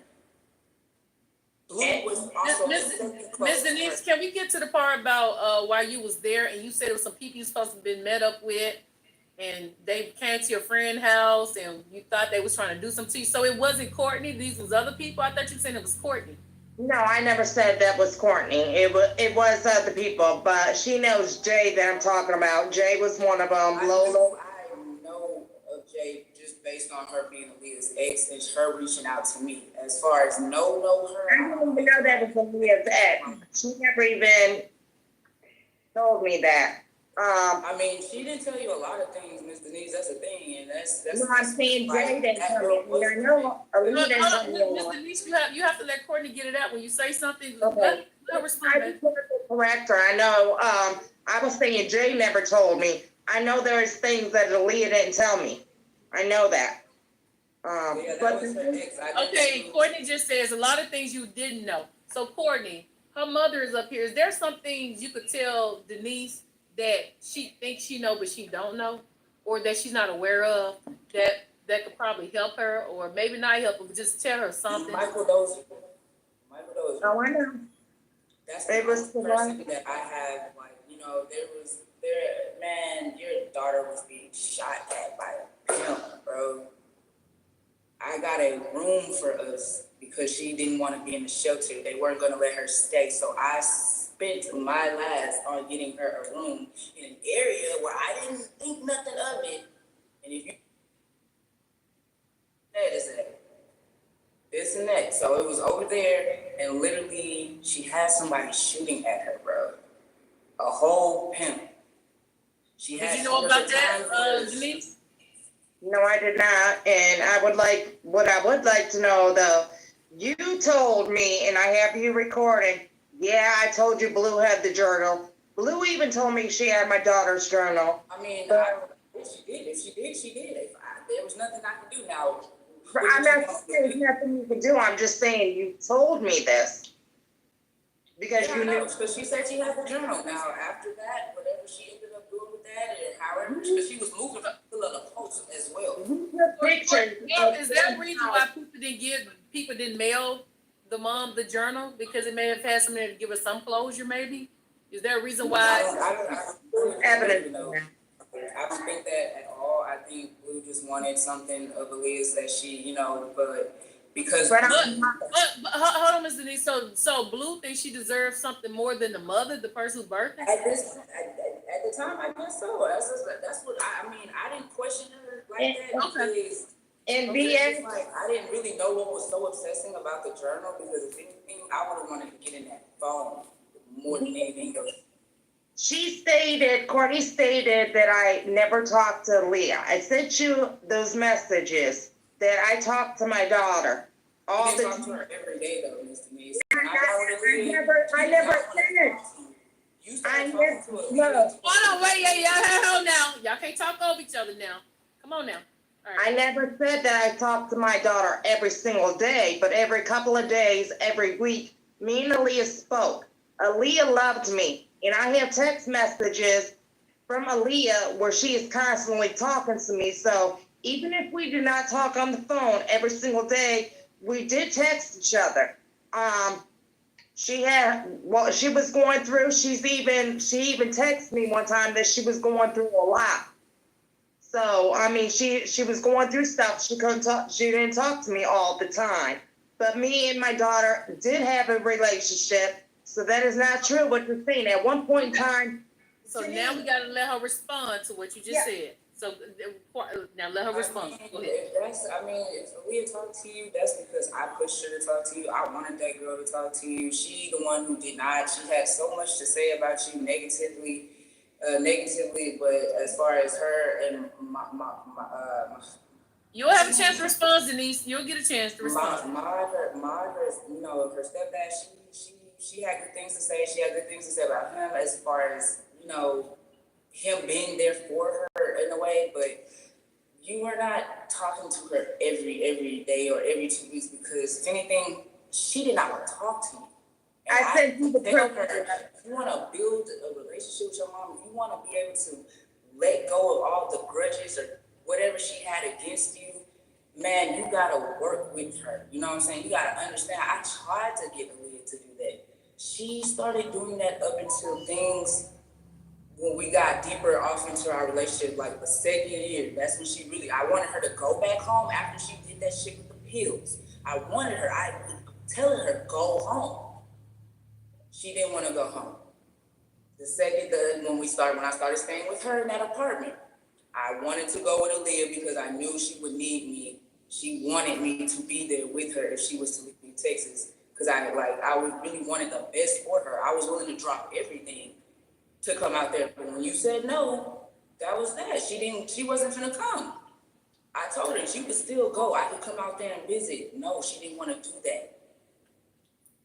Blue was also Ms. Denise, can we get to the part about why you was there and you said it was some people you supposed to have been met up with and they came to your friend's house and you thought they was trying to do something to you? So it wasn't Courtney, these was other people? I thought you said it was Courtney. No, I never said that was Courtney. It was other people, but she knows Jay that I'm talking about. Jay was one of them. I know of Jay just based on her being Aaliyah's ex and her reaching out to me. As far as know her, I didn't even know that was Aaliyah's ex. She never even told me that. I mean, she didn't tell you a lot of things, Ms. Denise. That's the thing, and that's. No, I'm saying Jay didn't tell me. I know Aaliyah didn't tell me a Ms. lot. Denise, you have to let Courtney get it out. When you say something, Okay. let her I respond. just wanted to correct her. I know, I was saying Jay never told me. I know there's things that Aaliyah didn't tell me. I know that. Yeah, that But was her ex. Okay, Courtney just says a lot of things you didn't know. So Courtney, her mother is up here. Is there some things you could tell Denise that she thinks she know but she don't know, or that she's not aware of that could probably help her, or maybe not help her, but just tell her something? Michael Dozier. Oh, I know. That's the person that I have, like, you know, man, your daughter was being shot at by a pimp, bro. I got a room for us because she didn't want to be in the shelter. They weren't going to let her stay. So I spent my last on getting her a room in an area where I didn't think nothing of it. And if you that is it. This and that. So it was over there, and literally she had somebody shooting at her, bro. A whole pimp. She had. Did you know about that, Denise? No, I did not. And I would like to know though, you told me, and I have you recording. Yeah, I told you Blue had the journal. Blue even told me she had my daughter's journal. I mean, if she did, she did. There was nothing I could do now. I'm not saying there's nothing you can do. I'm just saying you told me this. Because you knew. Because she said she had the journal. Now, after that, whatever she ended up doing with that, and however, because she was moving up to the post as well. Is that the reason why people didn't mail the mom the journal? Because it may have had something to give her some closure, maybe? Is there a reason why? I don't think that at all. I think Blue just wanted something of Aaliyah's that she, you know, but because. But hold on, Ms. Denise. So Blue thinks she deserves something more than the mother, the person's birthday? At the time, I guess so. That's what I mean. I didn't question her like that because. And I didn't really know what was so obsessing about the journal because if anything, I would have wanted to get in that phone more than anything else. Courtney stated that I never talked to Leah. I sent you those messages that I talked to my daughter. All the time. To her every day though, Ms. Denise. I never said it. Hold on, wait, hold now. can't talk over each other now. Come on now. All I right. never said that I talked to my daughter every single day, but every couple of days, every week, me and Aaliyah spoke. Aaliyah loved me, and I have text messages from Aaliyah where she is constantly talking to me. So even if we do not talk on the phone every single day, we did text each other. She was going through, she even texted me one time that she was going through a lot. So, I mean, she was going through stuff. She didn't talk to me all the time. But me and my daughter did have a relationship. So that is not true what you're saying. At one point in time. So now we gotta let her respond to what you just said. So now let her respond. Go ahead. If Aaliyah talked to you, that's because I pushed her to talk to you. I wanted that girl to talk to you. She the one who did not. She had so much to say about you negatively, but as far as her and You'll have a chance to respond, Denise. You'll get a chance to respond. Her stepdad, she had good things to say. She had good things to say about him as far as, him being there for her in a way, but you were not talking to her every day or every 2 weeks because if anything, she did not want to talk to you. And I said you tell her, if you want to build a relationship with your mom, if you want to be able to let go of all the grudges or whatever she had against you, man, you gotta work with her. You know what I'm saying? You gotta understand. I tried to get Aaliyah to do that. She started doing that up until things when we got deeper off into our relationship, like the second year. That's when I wanted her to go back home after she did that shit with the pills. I was telling her, go home. She didn't want to go home. When I started staying with her in that apartment, I wanted to go with Aaliyah because I knew she would need me. She wanted me to be there with her if she was to leave Texas. Because I really wanted the best for her. I was willing to drop everything to come out there. But when you said no, that was that. She wasn't gonna come. I told her she could still go. I could come out there and visit. No, she didn't want to do that.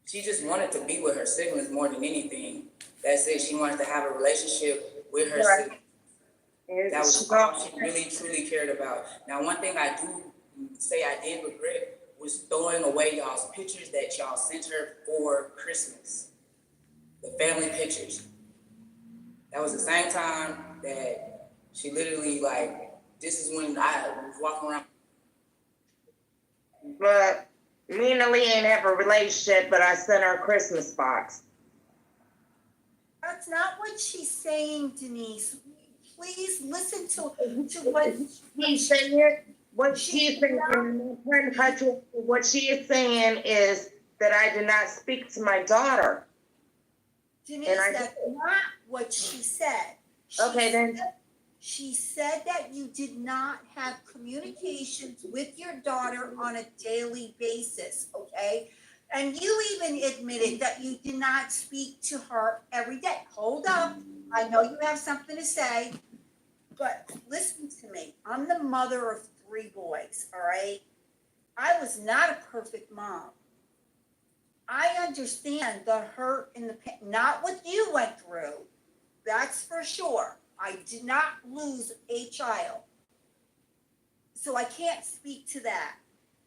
She just wanted to be with her siblings more than anything. That's it. She wanted to have a relationship with her siblings. That was all she really, truly cared about. Now, one thing I do say I did regret was throwing away y'all's pictures that y'all sent her for Christmas. The family pictures. That was the same time that she literally, this is when I was walking around. But me and Aaliyah ain't have a relationship, but I sent her a Christmas box. That's not what she's saying, Denise. Please listen to what He's saying. What she's saying, what she is saying is that I did not speak to my daughter. Denise, that's not what she said. She said that you did not have communications with your daughter on a daily basis, okay? And you even admitted that you did not speak to her every day. Hold up. I know you have something to say, but listen to me. I'm the mother of 3 boys, all right? I was not a perfect mom. I understand the hurt and the pain, not what you went through. That's for sure. I did not lose a child. So I can't speak to that.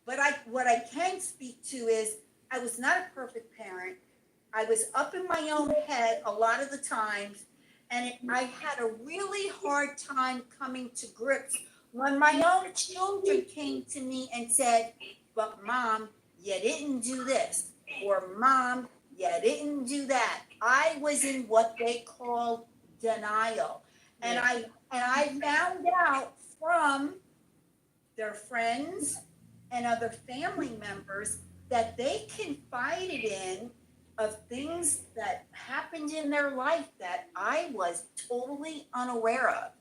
But what I can speak to is I was not a perfect parent. I was up in my own head a lot of the times. And I had a really hard time coming to grips when my own children came to me and said, but Mom, you didn't do this. Or Mom, you didn't do that. I was in what they call denial. And I found out from their friends and other family members that they confided in of things that happened in their life that I was totally unaware of.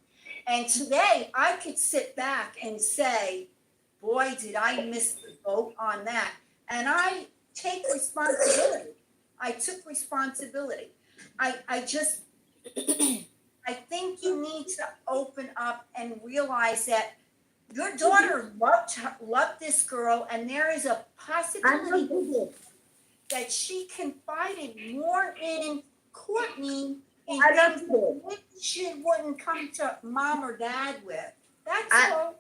And today I could sit back and say, boy, did I miss the boat on that. And I take responsibility. I took responsibility. I think you need to open up and realize that your daughter loved this girl, and there is a possibility that she confided more in Courtney and I know things she did. that she wouldn't come to mom or dad with. That's all.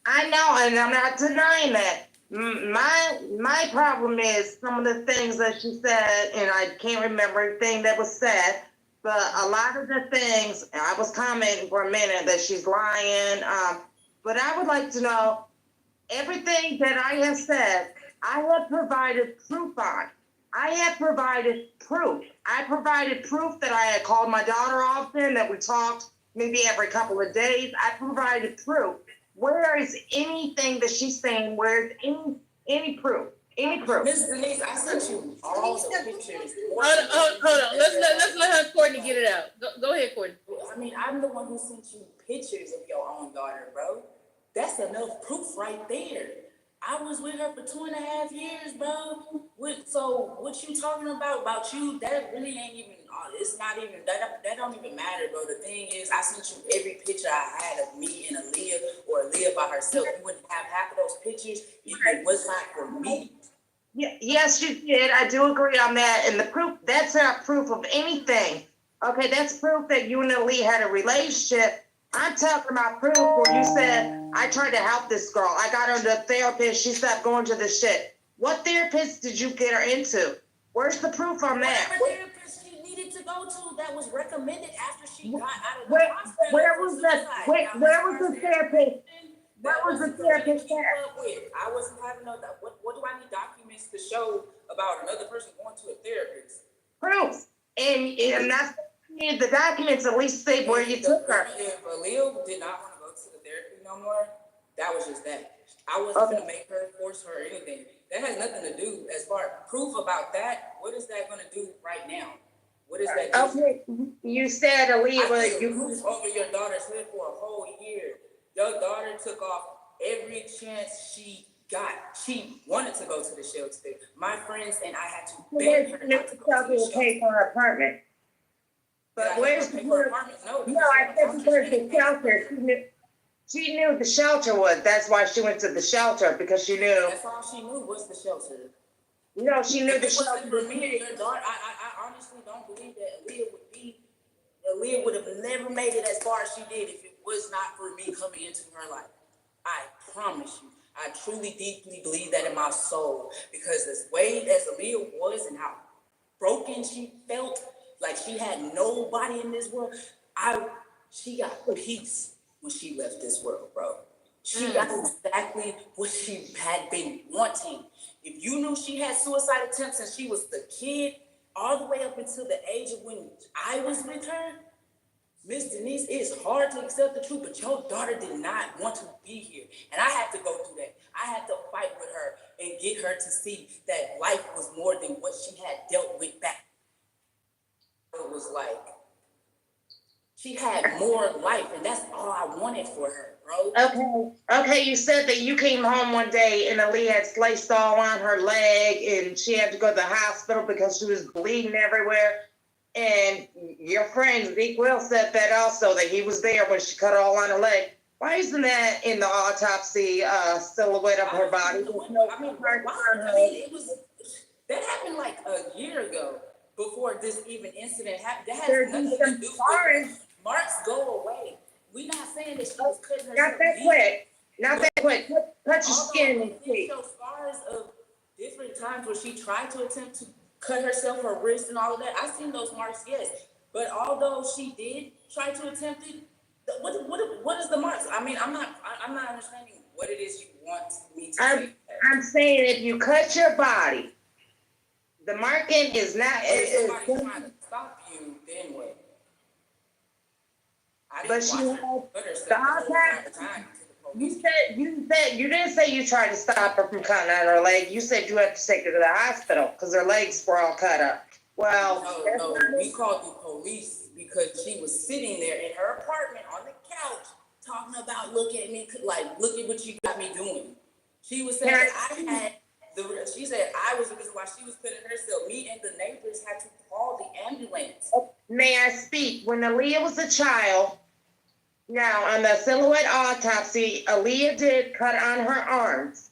I know, and I'm not denying that. My problem is some of the things that she said, and I can't remember everything that was said, but a lot of the things, I was commenting for a minute that she's lying, but I would like to know, everything that I have said, I have provided proof on. I have provided proof. I provided proof that I had called my daughter often, that we talked maybe every couple of days. I provided proof. Where is anything that she's saying? Where's any proof? Any proof? Miss Denise, I sent you all the pictures. Hold on. Let's let her, Courtney, get it out. Go ahead, Courtney. I mean, I'm the one who sent you pictures of your own daughter, bro. That's enough proof right there. I was with her for 2.5 years, bro. So what you talking about you? That really ain't even. It's not even that. That don't even matter, bro. The thing is, I sent you every picture I had of me and Aaliyah or Aaliyah by herself. You wouldn't have half of those pictures if it was not for me. Yeah, yes, you did. I do agree on that. And the proof, that's not proof of anything. Okay, that's proof that you and Aaliyah had a relationship. I'm talking about proof where you said, I tried to help this girl. I got her to a therapist. She stopped going to the shit. What therapist did you get her into? Where's the proof on that? Whatever therapist she needed to go to that was recommended after she got out of the Where, hospital. where was the therapist? Where was the therapist at? I wasn't having no. What do I need documents to show about another person going to a therapist? Proof. And that's the documents at least say where you took her. If Aaliyah did not want to go to the therapy no more, that was just that. I wasn't gonna make her, force her, or anything. That has nothing to do as far as proof about that. What is that gonna do right now? What is that? Okay, you said Aaliyah was you was over your daughter's head for a whole year. Your daughter took off every chance she got. She wanted to go to the shelter. My friends and I had to beg her not to go to the shelter. Pay for her apartment. But where's the apartment? No, I said where's the shelter? She knew the shelter was. That's why she went to the shelter, because she knew. That's all she knew was the shelter. No, she knew If the it wasn't shelter. for me and your daughter, I honestly don't believe that Aaliyah would have never made it as far as she did if it was not for me coming into her life. I promise you. I truly, deeply believe that in my soul, because as way as Aaliyah was and how broken she felt, like she had nobody in this world, she got peace when she left this world, bro. She got exactly what she had been wanting. If you knew she had suicide attempts since she was the kid, all the way up until the age of when I was with her, Miss Denise, it's hard to accept the truth, but your daughter did not want to be here. And I had to go through that. I had to fight with her and get her to see that life was more than what she had dealt with back. It was like, she had more life, and that's all I wanted for her, bro. Okay, you said that you came home one day and Aaliyah had sliced all on her leg and she had to go to the hospital because she was bleeding everywhere. And your friend Zeke Will said that also, that he was there when she cut all on her leg. Why isn't that in the autopsy silhouette of her body? That happened like a year ago before this even incident happened. That has nothing to do with marks go away. We're not saying that she was cutting herself. Not that quick. Touch your skin and see. Show scars of different times where she tried to attempt to cut herself, her wrist and all of that. I've seen those marks, yes. But although she did try to attempt it, what is the marks? I mean, I'm not understanding what it is you want me to say. I'm saying if you cut your body, the marking is not. If somebody's trying to stop you, then what? But she had the autopsy. You didn't say you tried to stop her from cutting on her leg. You said you had to take her to the hospital because her legs were all cut up. Well, no, we called the police because she was sitting there in her apartment on the couch talking about, look at me, like, look at what you got me doing. She was saying she said I was the reason why she was cutting herself. Me and the neighbors had to call the ambulance. May I speak? When Aaliyah was a child, now on the silhouette autopsy, Aaliyah did cut on her arms.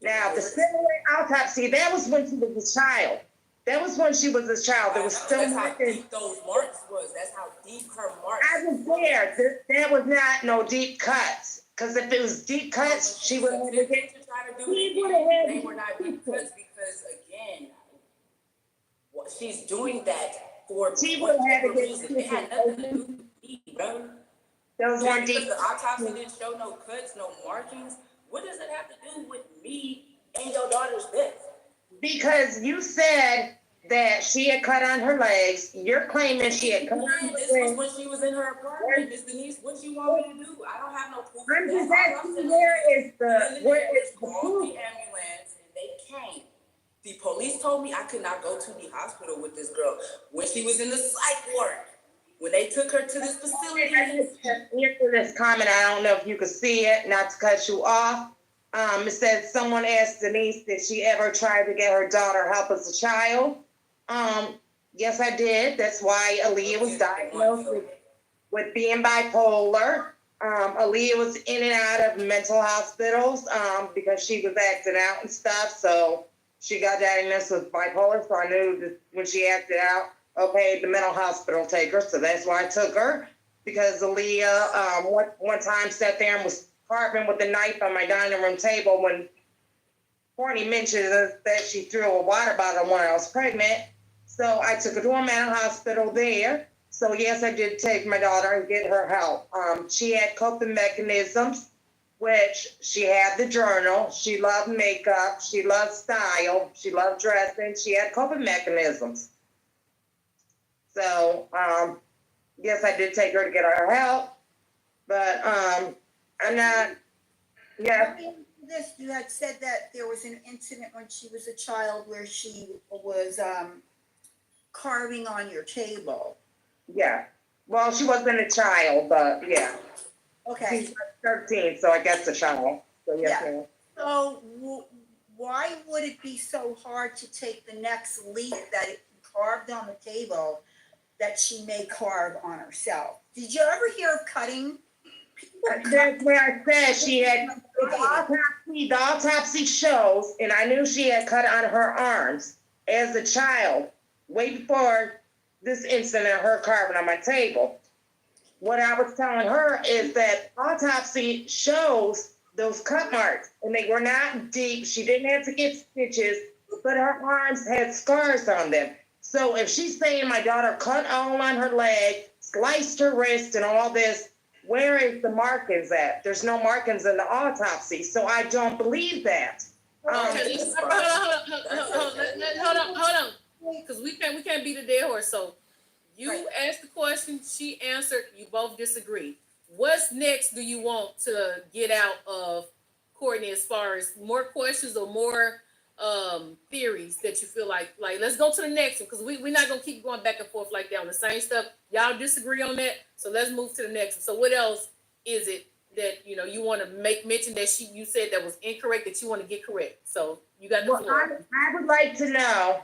Now the silhouette autopsy, that was when she was a child. That was when she was a child. There was still That's how nothing. deep those marks was. That's how deep her marks. I was there. There was not no deep cuts. Because if it was deep cuts, she would have had to get. She would have had They were not deep cuts because again, she's doing that for She would have had to whatever get reason. It had nothing to do with me, bro. those Just weren't because deep. the autopsy didn't show no cuts, no markings, what does it have to do with me and your daughter's death? Because you said that she had cut on her legs. You're claiming she had cut on her This legs. was when she was in her apartment, Miss Denise. What you want me to do? I don't have no proof. I'm of just that. asking, where is the Called proof? the ambulance and they came. The police told me I could not go to the hospital with this girl when she was in the psych ward. When they took her to this facility. Answer this comment. I don't know if you could see it, not to cut you off. It said someone asked Denise, did she ever try to get her daughter help as a child? Yes, I did. That's why Aaliyah was diagnosed with being bipolar. Aaliyah was in and out of mental hospitals because she was acting out and stuff. So she got diagnosed with bipolar. So I knew that when she acted out, okay, the mental hospital take her. So that's why I took her, because Aaliyah one time sat there and was carving with a knife on my dining room table when Courtney mentioned that she threw a water bottle when I was pregnant. So I took her to a mental hospital there. So yes, I did take my daughter and get her help. She had coping mechanisms, which she had the journal. She loved makeup. She loved style. She loved dressing. She had coping mechanisms. So yes, I did take her to get her help, but I'm not. Yeah. This, you had said that there was an incident when she was a child where she was carving on your table. Yeah. Well, she wasn't a child, but yeah. Okay. She's 13, so I guess a child. So yes, Yeah. ma'am. So why would it be so hard to take the next leaf that it carved on the table that she may carve on herself? Did you ever hear of cutting? That's where I said she had the autopsy shows, and I knew she had cut on her arms as a child, way before this incident, her carving on my table. What I was telling her is that autopsy shows those cut marks, and they were not deep. She didn't have to get stitches, but her arms had scars on them. So if she's saying my daughter cut all on her leg, sliced her wrist and all this, where is the markings at? There's no markings in the autopsy, so I don't believe that. Hold on. Because we can't beat a dead horse. So you asked the question, she answered, you both disagree. What's next do you want to get out of Courtney as far as more questions or more theories that you feel like let's go to the next one, because we're not gonna keep going back and forth like that on the same stuff. Y'all disagree on that, so let's move to the next one. So what else is it that you want to make mention that you said that was incorrect that you want to get correct? So you got the floor. I would like to know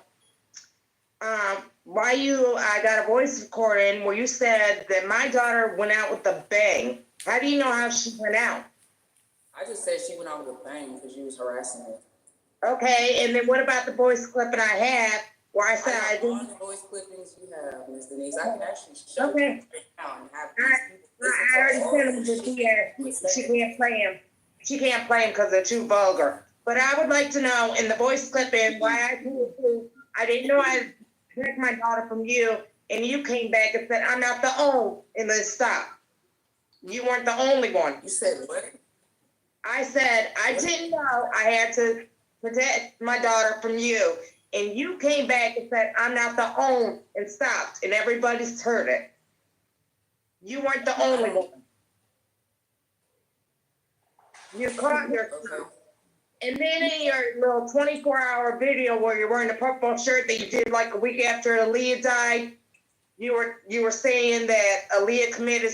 why I got a voice recording where you said that my daughter went out with a bang. How do you know how she went out? I just said she went out with a bang because you was harassing her. Okay, and then what about the voice clipping I had where I said I didn't? All the voice clippings you have, Miss Denise, I can actually show you Okay. now and have I already sent them to she can't play him. She can't play him because they're too vulgar. But I would like to know in the voice clipping why I didn't know I took my daughter from you, and you came back and said I'm not the only, and then stop. You weren't the only one. You said what? I said I didn't know I had to protect my daughter from you, and you came back and said I'm not the only, and stopped, and everybody's heard it. You weren't the only one. You caught yourself. And then in your little 24-hour video where you're wearing the purple shirt that you did like a week after Aaliyah died, you were saying that Aaliyah committed,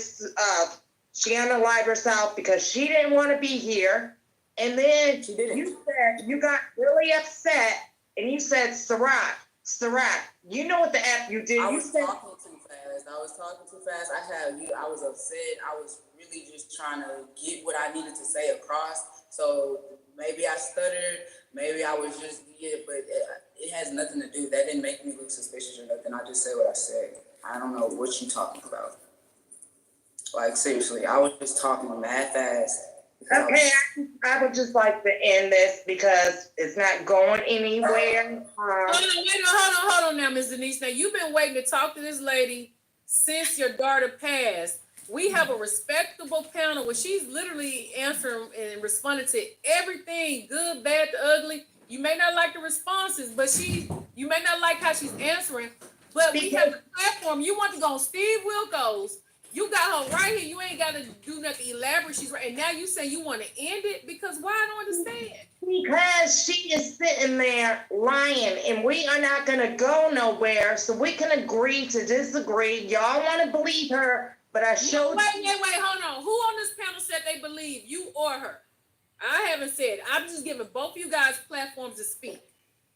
she unalived herself because she didn't want to be here. And then you said you got really upset and you said, Sarat, you know what the F you did. I You was said, talking too fast. I was upset. I was really just trying to get what I needed to say across. So maybe I stuttered. maybe I was just, but it has nothing to do. That didn't make me look suspicious or nothing. I just said what I said. I don't know what you talking about. Like, seriously, I was just talking mad fast. Okay, I would just like to end this because it's not going anywhere. Hold on now, Ms. Denise. Now, you've been waiting to talk to this lady since your daughter passed. We have a respectable panel where she's literally answering and responding to everything, good, bad, the ugly. You may not like the responses, but you may not like how she's answering, but we have a platform. You want to go on Steve Wilkos. You got her right here. You ain't got to do nothing elaborate. She's right. And now you say you want to end it because why? I don't understand. Because she is sitting there lying and we are not going to go nowhere. So we can agree to disagree. Y'all want to believe her, but I showed Wait, hold on. Who on this panel said they believe you or her? I haven't said. I'm just giving both of you guys platforms to speak.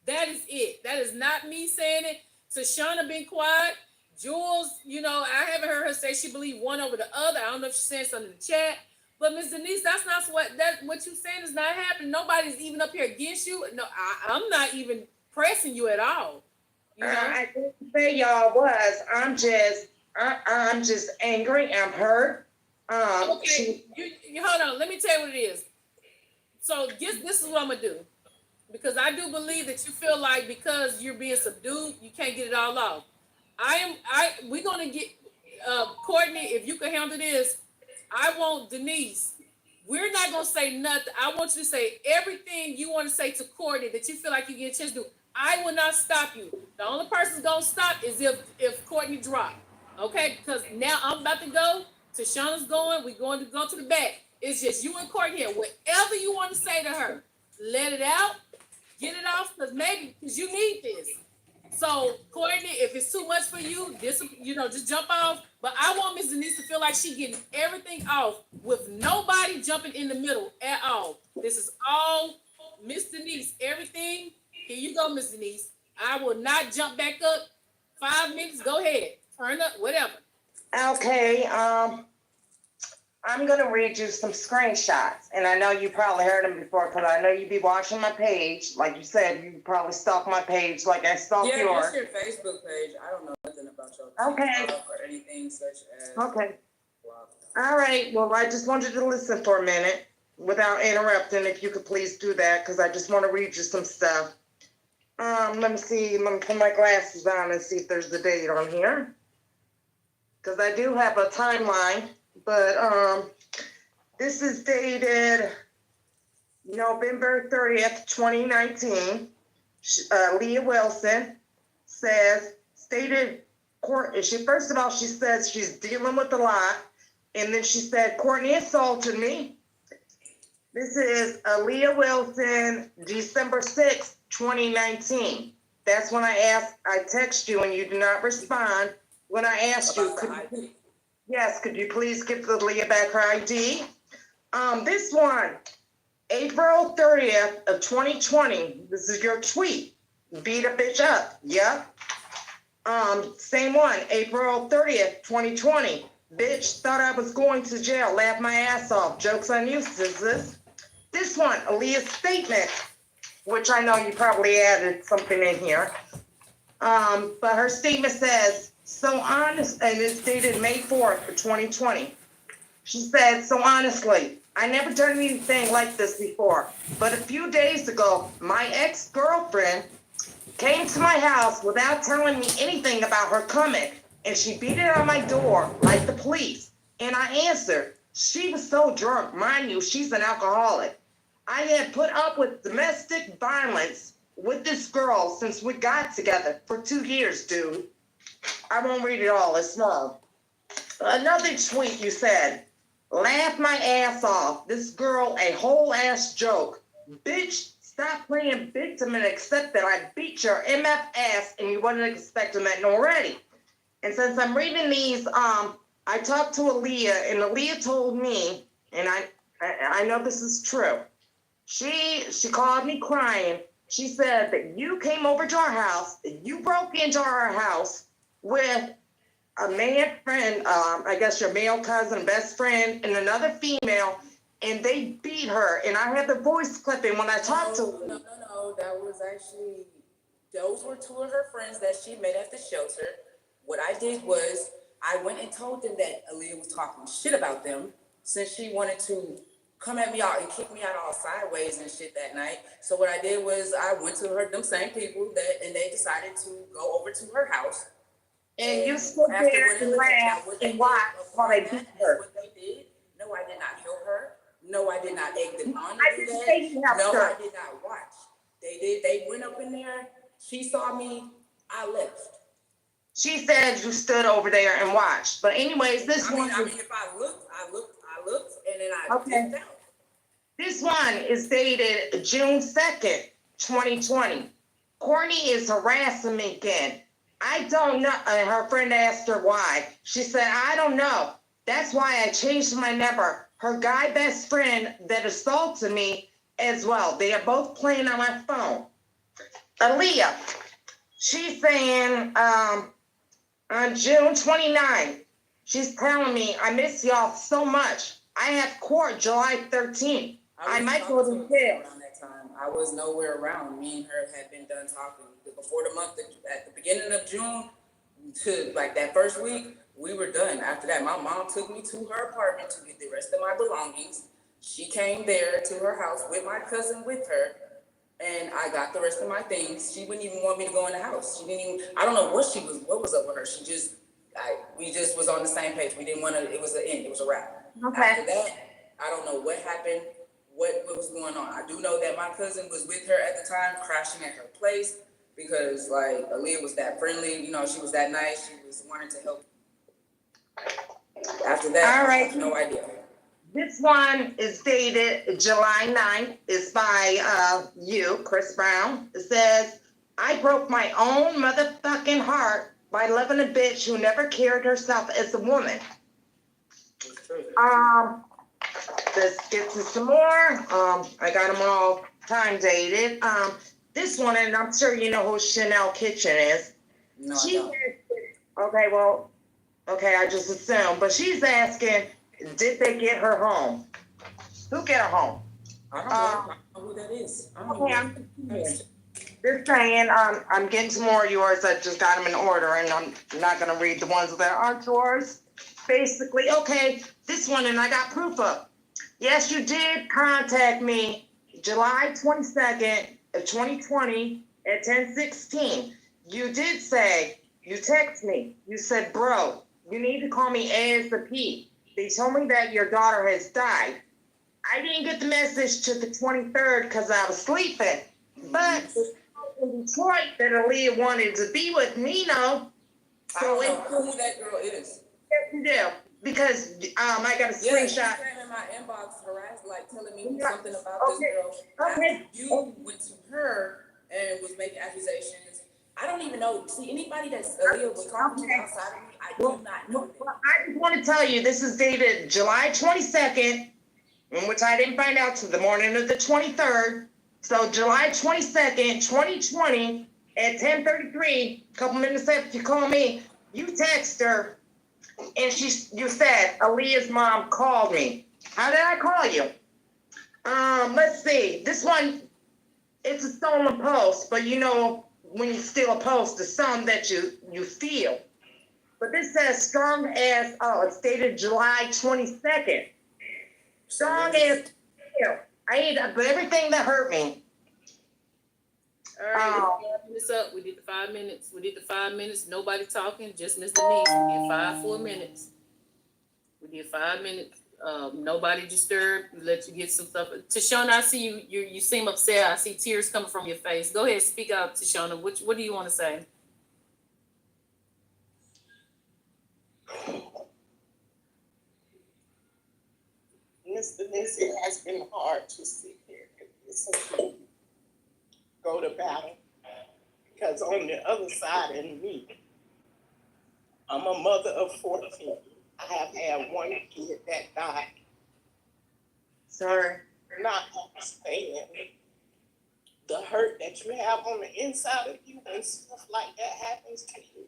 That is it. That is not me saying it. Tashana been quiet. Jules, I haven't heard her say she believed one over the other. I don't know if she's saying something in the chat. But Ms. Denise, that's not what you're saying is not happening. Nobody's even up here against you. No, I'm not even pressing you at all. I didn't say y'all was. I'm just angry. I'm hurt. Okay, you hold on. Let me tell you what it is. So this is what I'm gonna do, because I do believe that you feel like because you're being subdued, you can't get it all off. We're gonna get Courtney, if you can handle this. I want Denise. We're not gonna say nothing. I want you to say everything you want to say to Courtney that you feel like you get a chance to do. I will not stop you. The only person gonna stop is if Courtney drop. Okay, because now I'm about to go. Tashana's going. We're going to go to the back. It's just you and Courtney here. Whatever you want to say to her, let it out. Get it off, because you need this. So, Courtney, if it's too much for you, just jump off. But I want Ms. Denise to feel like she getting everything off with nobody jumping in the middle at all. This is all Miss Denise. Everything. Here you go, Miss Denise. I will not jump back up. 5 minutes. Go ahead. Turn up. Whatever. Okay. I'm going to read you some screenshots. And I know you probably heard them before because I know you be watching my page. Like you said, you probably stalk my page like I stalk yours. Yeah, just your Facebook page. I don't know nothing about your TikTok or anything such as. Okay. All right. Well, I just wanted to listen for a minute without interrupting. If you could please do that, because I just want to read you some stuff. Let me see. Let me put my glasses on and see if there's the date on here. Because I do have a timeline. But this is dated November 30th, 2019. Leah Wilson first of all, she says she's dealing with a lot. And then she said, Courtney assaulted me. This is Leah Wilson, December 6th, 2019. That's when I text you and you do not respond. When I asked you, could you please give the Leah back her ID? This one, April 30th of 2020. This is your tweet. Beat a bitch up. Yep. Same one, April 30th, 2020. Bitch, thought I was going to jail. Laugh my ass off. Joke's on you, sis. This one, Aaliyah's statement, which I know you probably added something in here. But her statement says, so honest, and it's dated May 4th, 2020. She said, so honestly, I never done anything like this before. But a few days ago, my ex-girlfriend came to my house without telling me anything about her coming. And she beat it on my door like the police. And I answered. She was so drunk. Mind you, she's an alcoholic. I had put up with domestic violence with this girl since we got together for 2 years, dude. I won't read it all, it's small. Another tweet you said, laugh my ass off. This girl a whole ass joke. Bitch, stop playing victim and accept that I beat your MF ass and you wasn't expecting that already. And since I'm reading these, I talked to Aaliyah and Aaliyah told me, and I know this is true. She called me crying. She said that you came over to our house, you broke into our house with a man friend, I guess your male cousin, best friend, and another female, and they beat her. And I had the voice clipping when I talked to her. No. no, those were two of her friends that she met at the shelter. What I did was I went and told them that Aaliyah was talking shit about them since she wanted to come at me out and kick me out all sideways and shit that night. So what I did was I went to them same people and they decided to go over to her house. And you stood there and laughed and watched while they beat her. What they did. No, I did not help her. No, I did not egg them on to I do didn't that. say you helped No, her. I did not watch. They did. They went up in there. She saw me. I left. She said you stood over there and watched. But anyways, this one. I mean, if I looked, and then I Okay. dipped out. This one is dated June 2nd, 2020. Courtney is harassing me again. I don't know. And her friend asked her why. She said, I don't know. That's why I changed my number. Her guy best friend that assaulted me as well. They are both playing on my phone. Aaliyah, she's saying on June 29th, she's telling me, I miss y'all so much. I have court July 13th. I might go to jail. Around that time, I was nowhere around. Me and her had been done talking before the month. At the beginning of June to like that first week, we were done. After that, my mom took me to her apartment to get the rest of my belongings. She came there to her house with my cousin with her, and I got the rest of my things. She wouldn't even want me to go in the house. She didn't even. I don't know what was up with her. We just was on the same page. We didn't want to. It was an end. It was a wrap. Okay. After that, I don't know what happened. What was going on? I do know that my cousin was with her at the time, crashing at her place because like Aaliyah was that friendly, she was that nice. She was wanting to help. After that, all right. I have no idea. This one is dated July 9th. It's by you, Chris Brown. It says, I broke my own motherfucking heart by loving a bitch who never carried herself as a woman. Let's get to some more. I got them all time dated. This one, and I'm sure you know who Chanel Kitchen is. No, I don't. Okay, I just assumed. But she's asking, did they get her home? Who get her home? I don't know. I don't know who that is. They're saying, I'm getting some more of yours. I just got them in order, and I'm not going to read the ones that aren't yours. Basically, okay, this one, and I got proof of. Yes, you did contact me July 22nd of 2020 at 10:16. You did say, you text me. You said, bro, you need to call me ASAP. They told me that your daughter has died. I didn't get the message to the 23rd because I was sleeping. But in Detroit that Aaliyah wanted to be with me, no. So I don't know who that girl is. Yes, you do. Because I got a screenshot. She came in my inbox harassed, like telling me something about this girl. Okay. After you went to her and was making accusations. I don't even know. See, anybody that's Aaliyah was talking to outside of me, I do not know. Well, I just want to tell you, this is dated July 22nd, in which I didn't find out till the morning of the 23rd. So July 22nd, 2020 at 10:33, a couple minutes after you call me, you text her and you said, Aaliyah's mom called me. How did I call you? Let's see. This one, it's a stolen post, but when you steal a post, there's some that you feel. But this says strong as, it's dated July 22nd. Strong as, but everything that hurt me. All right, this up. We did the 5 minutes. Nobody talking, just Mr. Denise. We did 5 full minutes. We did 5 minutes. Nobody disturbed. We let you get some stuff. Tashona, I see you. You seem upset. I see tears coming from your face. Go ahead, speak out, Tashona. What do you want to say? Mr. Denise, it has been hard to sit here and listen to you go to battle, because on the other side of me, I'm a mother of 14. I have had one kid that died. Sorry. Not understand the hurt that you have on the inside of you when stuff like that happens to you.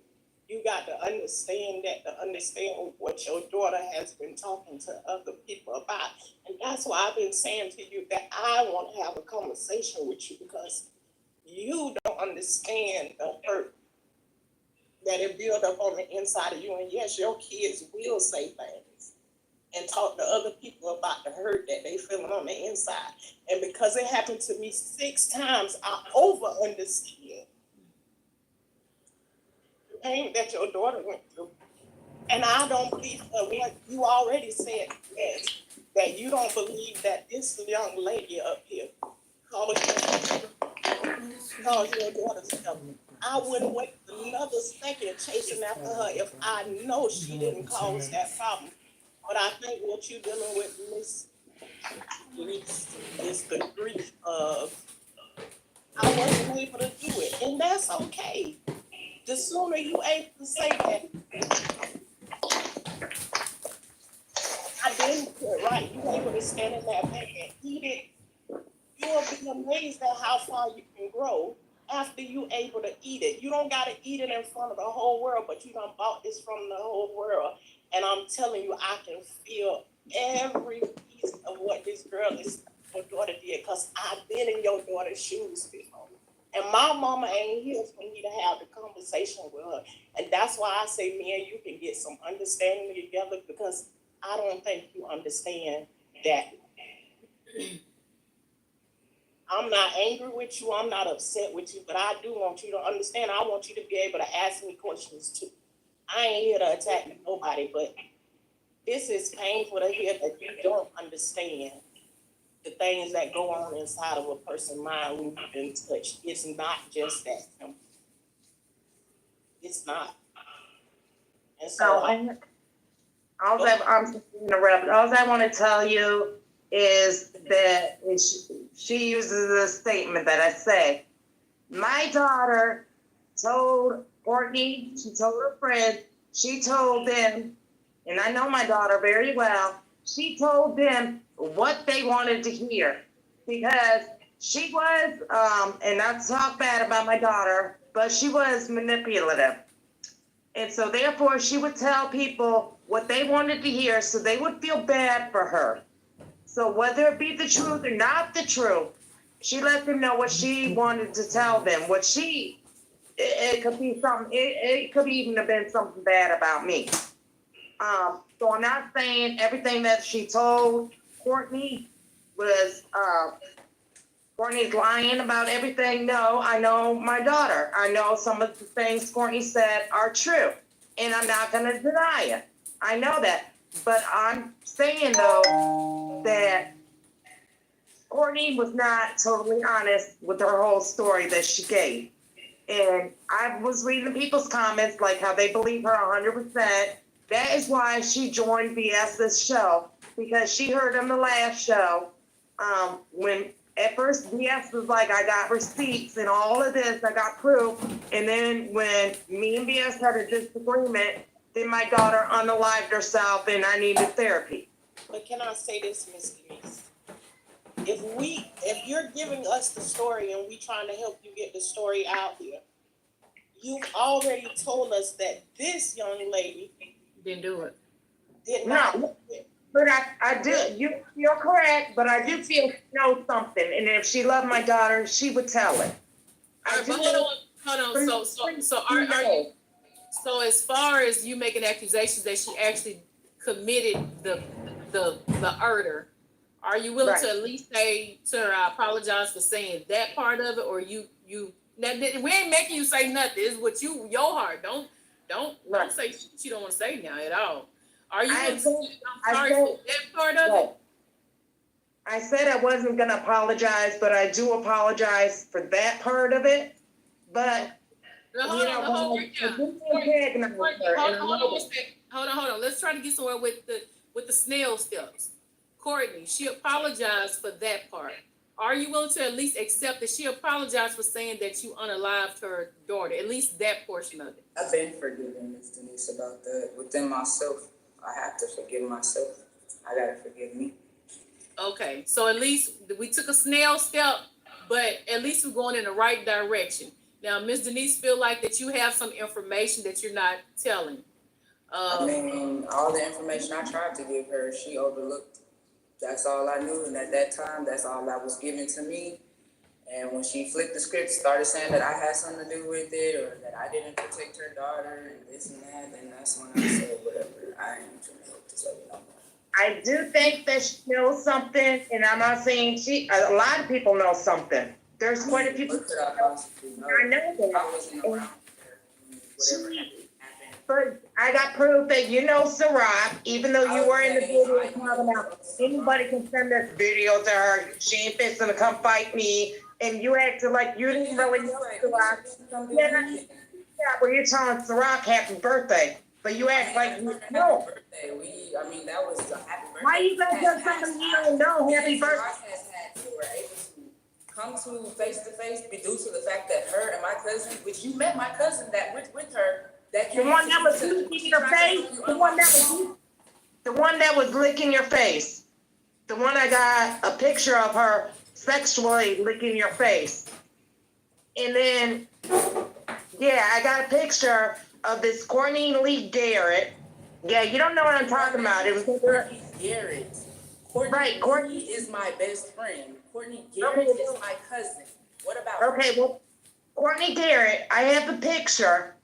You got to understand that, to understand what your daughter has been talking to other people about. And that's why I've been saying to you that I want to have a conversation with you, because you don't understand the hurt that it built up on the inside of you. And yes, your kids will say things and talk to other people about the hurt that they feeling on the inside. And because it happened to me 6 times, I over understand the pain that your daughter went through. And I don't believe what you already said, that you don't believe that this young lady up here caused your daughter's death. I wouldn't wait another second chasing after her if I know she didn't cause that problem. But I think what you're dealing with, Miss Denise, is the grief of I wasn't able to do it, and that's okay. The sooner you able to say that I didn't do it right, you able to stand in that pain and eat it, you'll be amazed at how far you can grow after you able to eat it. You don't gotta eat it in front of the whole world, but you done bought this from the whole world. And I'm telling you, I can feel every piece of what this girl is, your daughter did, because I've been in your daughter's shoes before. And my mama ain't here for me to have the conversation with her. And that's why I say me and you can get some understanding together, because I don't think you understand that. I'm not angry with you, I'm not upset with you, but I do want you to understand, I want you to be able to ask me questions too. I ain't here to attack nobody, but this is painful to hear that you don't understand the things that go on inside of a person's mind when you've been touched. It's not just that simple. It's not. And so I'm interrupting. All I want to tell you is that she uses a statement that I say. My daughter told Courtney, she told her friend, she told them, and I know my daughter very well, she told them what they wanted to hear, because she was, and not to talk bad about my daughter, but she was manipulative. And so therefore she would tell people what they wanted to hear so they would feel bad for her. So whether it be the truth or not the truth, she let them know what she wanted to tell them. It could be something, it could even have been something bad about me. So I'm not saying everything that she told Courtney was, Courtney's lying about everything. No, I know my daughter. I know some of the things Courtney said are true, and I'm not going to deny it. I know that. But I'm saying, though, that Courtney was not totally honest with her whole story that she gave. And I was reading people's comments, like how they believe her 100%. That is why she joined BS's show, because she heard on the last show, when at first BS was like, I got receipts and all of this, I got proof. And then when me and BS had a disagreement, then my daughter unalived herself and I needed therapy. But can I say this, Miss Denise? If you're giving us the story and we trying to help you get the story out here, you've already told us that this young lady Didn't do it. did not. No, but I do, you're correct, but I do feel she knows something. And if she loved my daughter, she would tell it. All right, but hold on. So are you, so as far as you making accusations that she actually committed the murder, are you willing to at least say to her, I apologize for saying that part of it, or you now, we ain't making you say nothing. It's what your heart. Don't say she don't want to say now at all. Are you willing to say, I'm sorry for that part of it? I said I wasn't going to apologize, but I do apologize for that part of it. But Hold on. Let's try to get somewhere with the snail steps. Courtney, she apologized for that part. Are you willing to at least accept that she apologized for saying that you unalived her daughter? At least that portion of it. I've been forgiving Ms. Denise about that. Within myself, I have to forgive myself. I gotta forgive me. Okay, so at least we took a snail step, but at least we're going in the right direction. Now, Ms. Denise feel like that you have some information that you're not telling. I mean, all the information I tried to give her, she overlooked. That's all I knew, and at that time, that's all that was given to me. And when she flipped the script, started saying that I had something to do with it, or that I didn't protect her daughter, and this and that, then that's when I said, whatever, I ain't trying to help this lady no more. I do think that she knows something, and I'm not saying a lot of people know something. There's quite a few people. What could I possibly know? I know that. I wasn't around her. Whatever happened. But I got proof that you know Sarah, even though you were in the video talking about anybody can send this video to her. She ain't fixing to come fight me, and you acted like you didn't really know Sarah. Yeah, well, you're telling Sarah happy birthday, but you act like you know. I mean, that was a happy birthday. Why you gonna tell somebody you don't know happy birthday? Has had to were able to come to face be due to the fact that her and my cousin, which you met my cousin that with her, that the one that was licking your face, the one that was licking your face, the one I got a picture of her sexually licking your face, and then yeah, I got a picture of this Courtney Lee Garrett. Yeah, you don't know what I'm talking about. It was Courtney Garrett. Courtney is my best friend. Courtney Garrett is my cousin. What about her? Okay, well, Courtney Garrett, I have a picture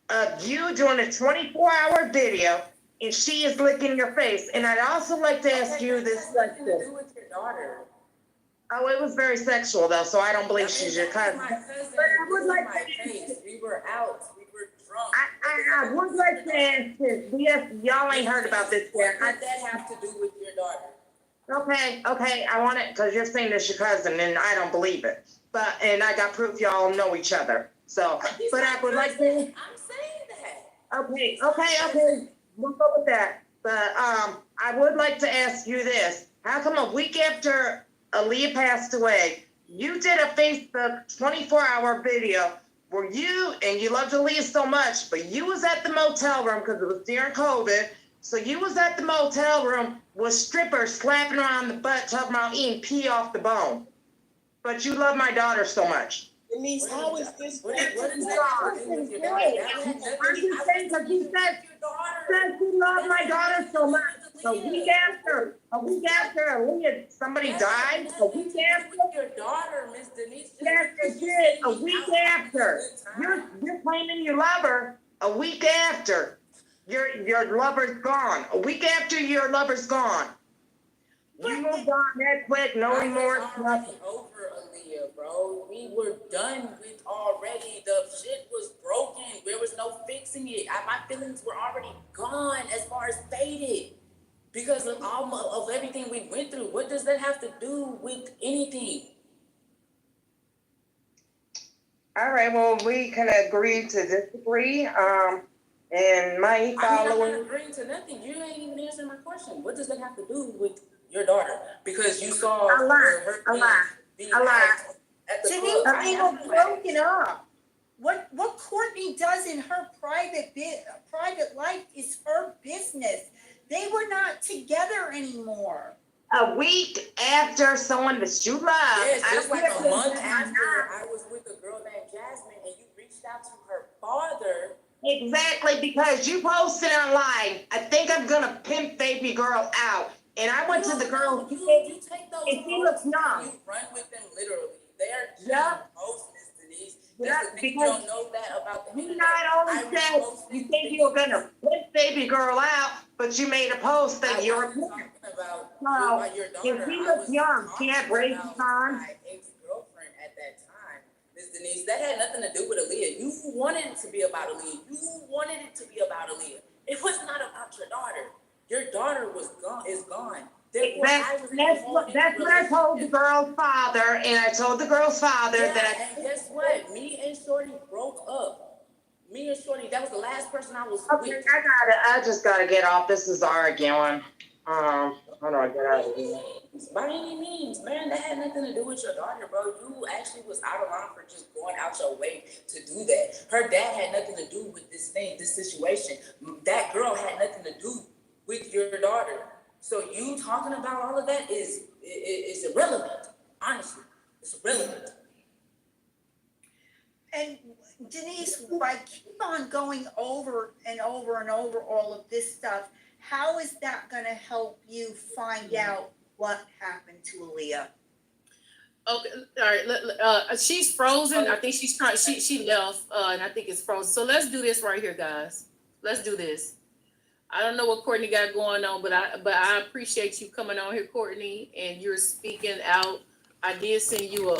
of you doing a 24-hour video, and she is licking your face. And I'd also like to ask you this question. What does that have to do with your daughter? Oh, it was very sexual, though, so I don't believe she's your cousin. My cousin, But I would like to. We were out. We were drunk. I would like to ask this. Yes, y'all ain't heard about this yet. What does that have to do with your daughter? Okay, I want it, because you're saying it's your cousin, and I don't believe it. And I got proof y'all know each other. So, but I would like to. I'm saying that. Okay. We'll go with that. But I would like to ask you this. How come a week after Aaliyah passed away, you did a Facebook 24-hour video where you, and you loved Aaliyah so much, but you was at the motel room because it was during COVID. So you was at the motel room with strippers slapping around the butt, talking about eating pee off the bone. But you love my daughter so much. Denise, how is this? What is that? I'm just saying because you said you love my daughter so much. A week after Aaliyah, somebody died. A week after your daughter, Miss Denise. Yes, it did. A week after. You're claiming you love her. A week after your lover's gone. A week after your lover's gone. You moved on that quick, no remorse, nothing. Over Aaliyah, bro. We were done with already. The shit was broken. There was no fixing it. My feelings were already gone as far as faded. Because of all of everything we went through. What does that have to do with anything? All right, well, we can agree to disagree. And my followers. I'm not agreeing to nothing. You ain't even answering my question. What does that have to do with your daughter? Because you saw a lot. Denise, they were broken up. What Courtney does in her private life is her business. They were not together anymore. A week after someone that you love. Yes, just like a month after I was with a girl named Jasmine and you reached out to her father. Exactly, because you posted online, I think I'm gonna pimp baby girl out. And I went to the girl, you take those and she looks young. You run with them literally. They're posts, Miss Denise. Yeah, because you don't know that about the you not only said you think you were gonna pimp baby girl out, but you made a post that you're a pimp. So, if she looks young, she had braids on. My ex-girlfriend at that time, Miss Denise, that had nothing to do with Aaliyah. You wanted it to be about Aaliyah. You wanted it to be about Aaliyah. It was not about your daughter. Your daughter is gone. That's what I told the girl's father, and I told the girl's father that. And guess what? Me and Shorty broke up. Me and Shorty, that was the last person I was with. I just gotta get off. This is arguing. How do I get out of here? By any means, man, that had nothing to do with your daughter, bro. You actually was out of line for just going out your way to do that. Her dad had nothing to do with this situation. That girl had nothing to do with your daughter. So you talking about all of that is irrelevant. Honestly, it's irrelevant. And Denise, by keep on going over and over and over all of this stuff, how is that going to help you find out what happened to Aaliyah? Okay, all right. She's frozen. I think she's trying. She left, and I think it's frozen. So let's do this right here, guys. Let's do this. I don't know what Courtney got going on, but I appreciate you coming on here, Courtney, and you're speaking out. I did send you